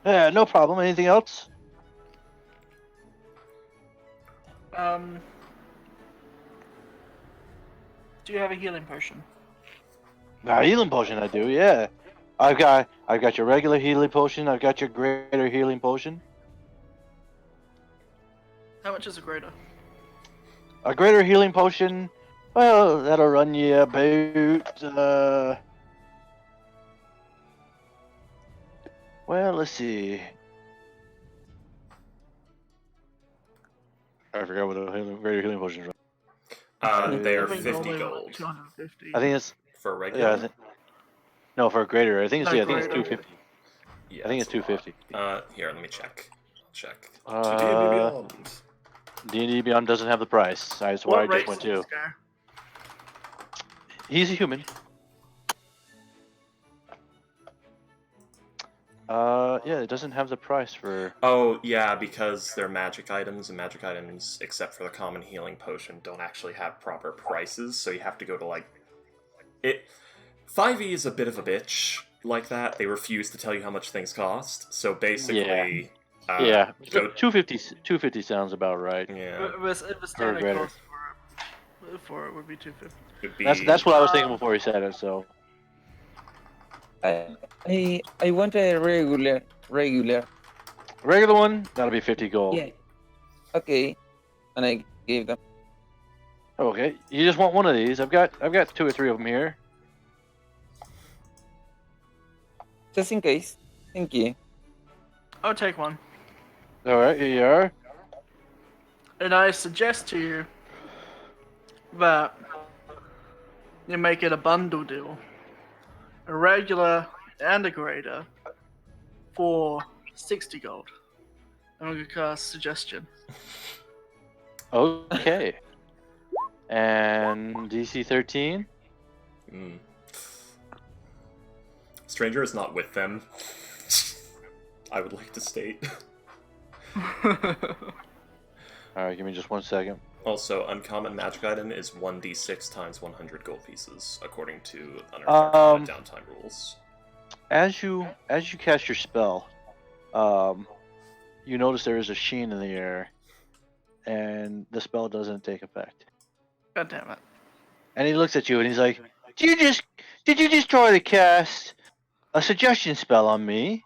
Yeah, no problem. Anything else? Do you have a healing potion? Healing potion, I do. Yeah, I've got your regular healing potion. I've got your greater healing potion. How much is a greater? A greater healing potion. Well, that'll run you about. Well, let's see. I forgot what the greater healing potion is. They are I think 50 normally gold. 250. I think it's For a regular? yeah. No, for a greater. I think it's No, I think it's greater. 250. Yeah, I think it's that's a lot. 250. Here, let me check. Check. Uh, To D&D Beyond. D&D Beyond doesn't have the price. That's why I What race just went is this to. guy? He's a human. Yeah, it doesn't have the price for. Oh, yeah, because they're magic items, and magic items, except for the common healing potion, don't actually have proper prices, so you have to go to, like... 5e is a bit of a bitch like that. They refuse to tell you how much things cost, so basically... Yeah, go... 250 sounds about right. Yeah. The standard greater. cost for it would be 250. It'd be... That's what I was thinking before he said it. So I want a regular. a regular one, that'll be 50 gold. Yeah. Okay. And I gave them. Okay, you just want one of these? I've got 2 or 3 of them here. Just in case. Thank you. I'll take one. All right, here you are. And I suggest to you that you make it a bundle deal. A regular and a greater for 60 gold. I'm going to cast suggestion. Okay. And DC 13. Stranger is not with them. I would like to state. Alright, give me just 1 second. Also, uncommon magic item is 1d6 times 100 gold pieces, according to Unarcana downtime rules. As you cast your spell, you notice there is a sheen in the air, and the spell doesn't take effect. God damn it. And he looks at you and he's like, did you just try to cast a suggestion spell on me?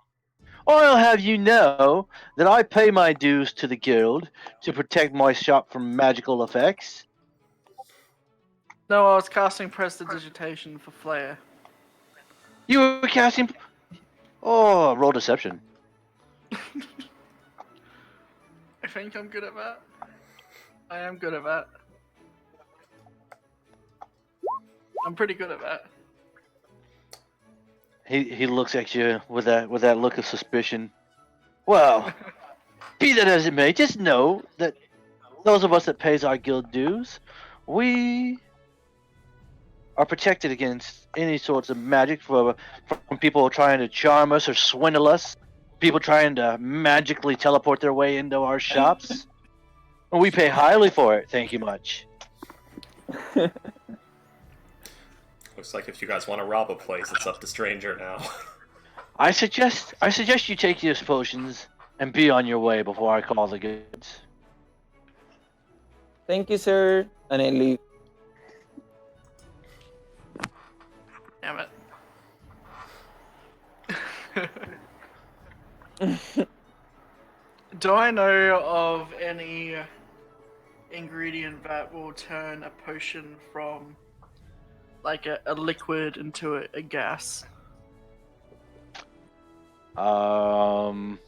I'll have you know that I pay my dues to the guild to protect my shop from magical effects. No, I was casting Prestidigitation for Flair. You were casting. Oh, roll deception. I think I'm good at that. I am good at that. I'm pretty good at that. He looks at you with that look of suspicion. Well, be that as it may, just know that those of us that pays our guild dues, we are protected against any sorts of magic from people trying to charm us or swindle us, people trying to magically teleport their way into our shops. And we pay highly for it, thank you much. Looks like if you guys want to rob a place, it's up to Stranger now. I suggest you take these potions and be on your way before I call the goods. Thank you, sir. And I leave. Damn it. Do I know of any ingredient that will turn a potion from like a liquid into a gas? Like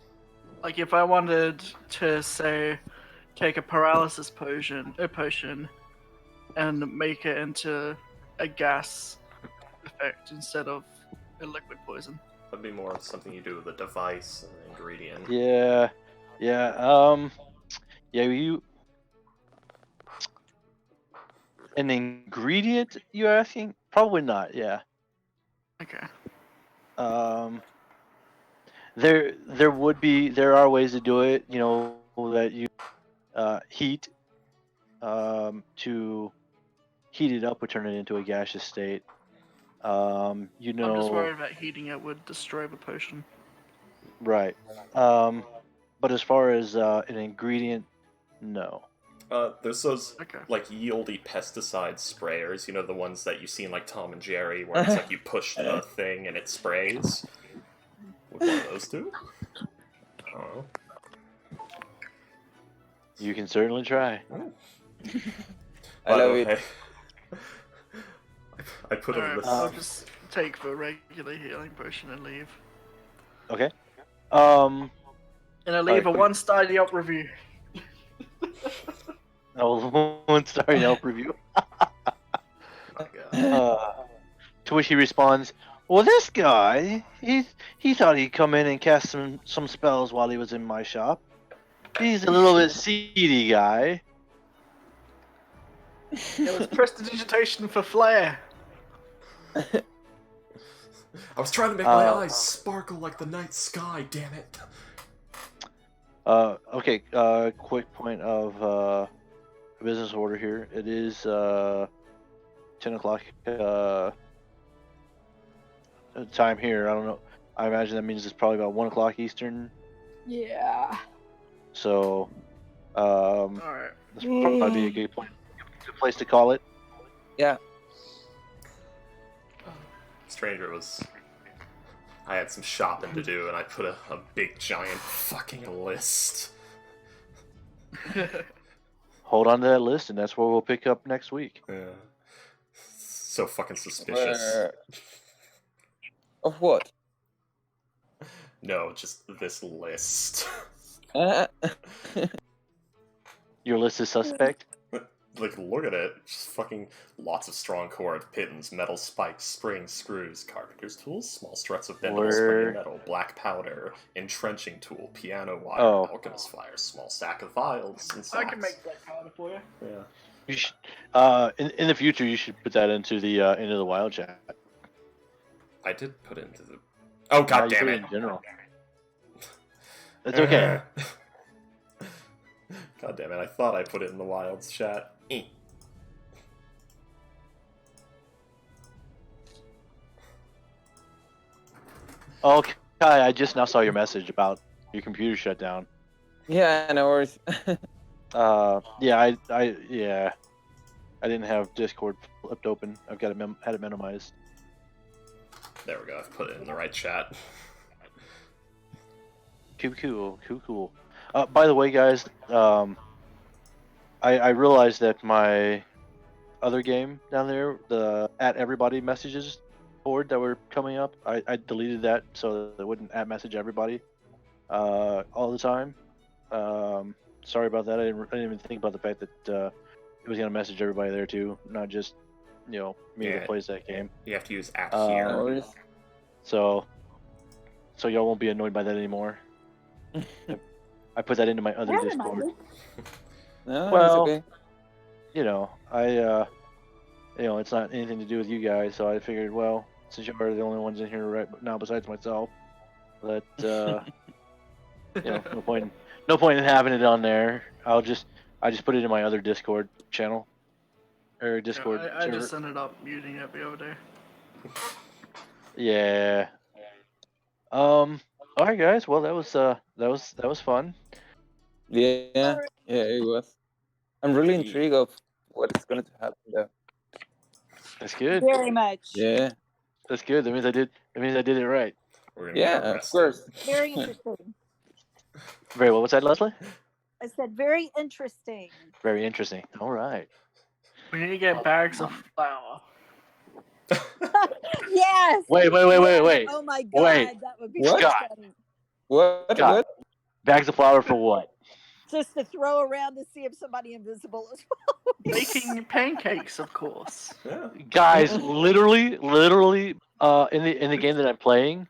if I wanted to say take a paralysis potion and make it into a gas effect instead of a liquid poison. That'd be more something you do with a device and an ingredient. Yeah. You. An ingredient? You're asking? Probably not. Yeah. Okay. There are ways to do it. You know that you heat to heat it up would turn it into a gaseous state. I'm just worried that heating it would destroy the potion. Right. But as far as an ingredient, no. There's those Okay. like ye olde pesticide sprayers, you know, the ones that you see in like Tom and Jerry, where it's like you push the thing and it sprays. Would one of those do? I don't know. You can certainly try. I love it. I put it in Alright, this. I'll just take the regular healing potion and leave. Okay. And I leave Alright, a 1-star Yelp review. Oh, one star Yelp review. Oh my God. To which he responds, "Well, this guy, he thought he'd come in and cast some spells while he was in my shop. He's a little bit seedy guy." It was Prestidigitation for Flair. I was trying to make my eyes sparkle like the night sky, damn it. Okay, quick point of business order here. It is 10 o'clock time here. I don't know. I imagine that means it's probably about 1 o'clock Eastern. Yeah. So, Alright. this would probably be a good place to call it. Yeah. Stranger was. I had some shopping to do, and I put a big giant fucking list. Hold on to that list, and that's where we'll pick up next week. Yeah. So fucking suspicious. Of what? No, just this list. Your list is suspect. Like, look at it. Just fucking lots of strong cord, pittons, metal spikes, springs, screws, carpenter's tools, small struts of bendable spring metal, black powder, entrenching tool, piano wire, alchemist fire, small stack of vials, and socks. I can make that powder for you. Yeah. You should, in the future, you should put that into the wild chat. I did put it into the. Oh god You damn put it! in general. It's okay. God damn it! I thought I put it in the wilds chat. Okay, I just now saw your message about your computer shut down. Yeah, no worries. Yeah. I didn't have Discord flipped open. I've got it had it minimized. There we go. I've put it in the right chat. Cool. By the way, guys, I realized that my other game down there, the @everybody messages board that were coming up, I deleted that so that it wouldn't @message everybody all the time. Sorry about that. I didn't even think about the fact that it was gonna message everybody there too, not just me Yeah. that plays that game. You have to use No @here. worries. So y'all won't be annoyed by that anymore. I put that into my other Never Discord. mind. No, Well, it's okay. It's not anything to do with you guys, so I figured, well, since you are the only ones in here right now besides myself, that no point in having it on there. I just put it in my other Discord channel or Discord I server. just ended up muting it the other day. Yeah. All right, guys. Well, that was fun. Yeah, it was. I'm really Yeah. intrigued of what's going to happen though. That's good. Very much. Yeah, That's good. That means I did it right. We're gonna yeah, get of arrested. course. Very interesting. Very well. What's that, Leslie? I said very interesting. Very interesting. All right. We need to get bags of flour. Yes. Wait. Oh my god, Wait. that would be What? so Scott. funny. What? God. What? Bags of flour for what? Just to throw around to see if somebody invisible is. Making pancakes, of course. Yeah. Guys, literally, in the game that I'm playing,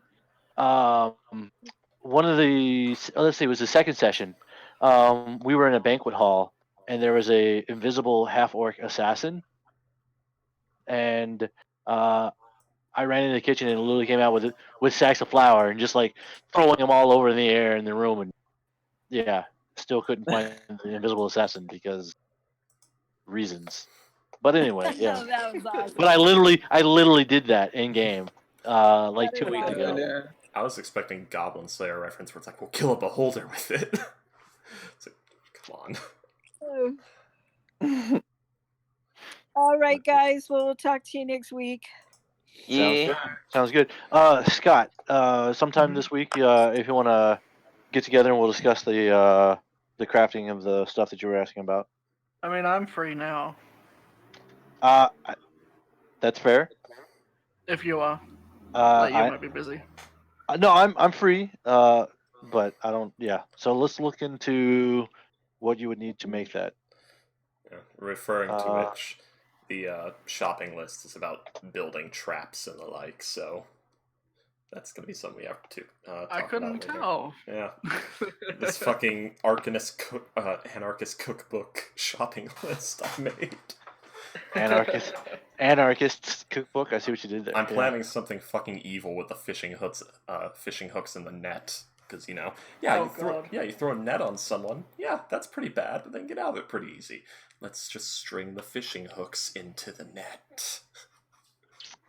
one of the let's see, it was the second session. We were in a banquet hall, and there was a invisible half orc assassin, and I ran into the kitchen and literally came out with sacks of flour and just like throwing them all over in the air in the room, and yeah, still couldn't find the invisible assassin because reasons. But anyway, yeah. That was awesome. But I literally did that in game, like That 2 is weeks awesome. ago. Yeah. I was expecting Goblin Slayer reference where it's like, we'll kill a beholder with it. It's like, come on. All right, guys. Well, we'll talk to you next week. Yeah. Sounds good. Scott, sometime this week, if you want to get together and we'll discuss the crafting of the stuff that you were asking about. I mean, I'm free now. That's fair. If you are, you I might be busy. no, I'm free. But I don't. Yeah. So let's look into what you would need to make that. Yeah. Referring to which, the shopping list is about building traps and the like, so that's gonna be something we have to talk I couldn't about later. tell. Yeah. This fucking anarchist cookbook shopping list I made. Anarchist's cookbook. I see what you did there. I'm Yeah. planning something fucking evil with the fishing hooks in the net, because you throw a net on someone. Yeah, that's pretty bad, but then get out of it pretty easy. Let's just string the fishing hooks into the net.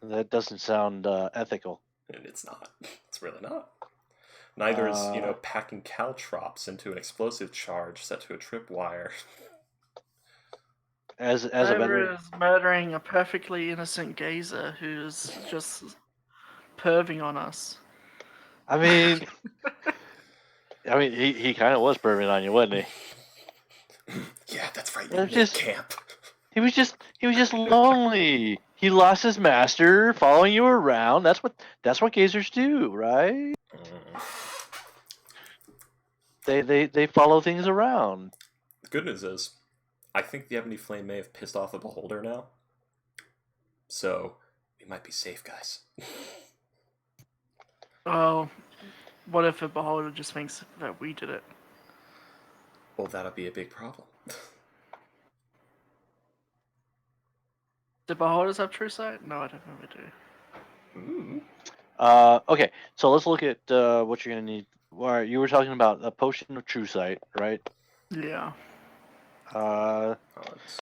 That doesn't sound ethical. And it's not. It's really not. Neither is packing caltrops into an explosive charge set to a tripwire. As a Neither veteran, is murdering a perfectly innocent gazer who's just perving on us. I mean, he kind of was perving on you, wasn't he? Yeah, that's right. Well, You just- camp. He was just lonely. He lost his master, following you around. That's what gazers do, right? They follow things around. The good news is, I think the Ebony Flame may have pissed off the beholder now. So, we might be safe, guys. Oh, what if the beholder just thinks that we did it? Well, that'll be a big problem. Do beholders have true sight? No, I don't think they do. Okay, so let's look at what you're gonna need. All right, you were talking about a potion of true sight, right? Yeah. Let's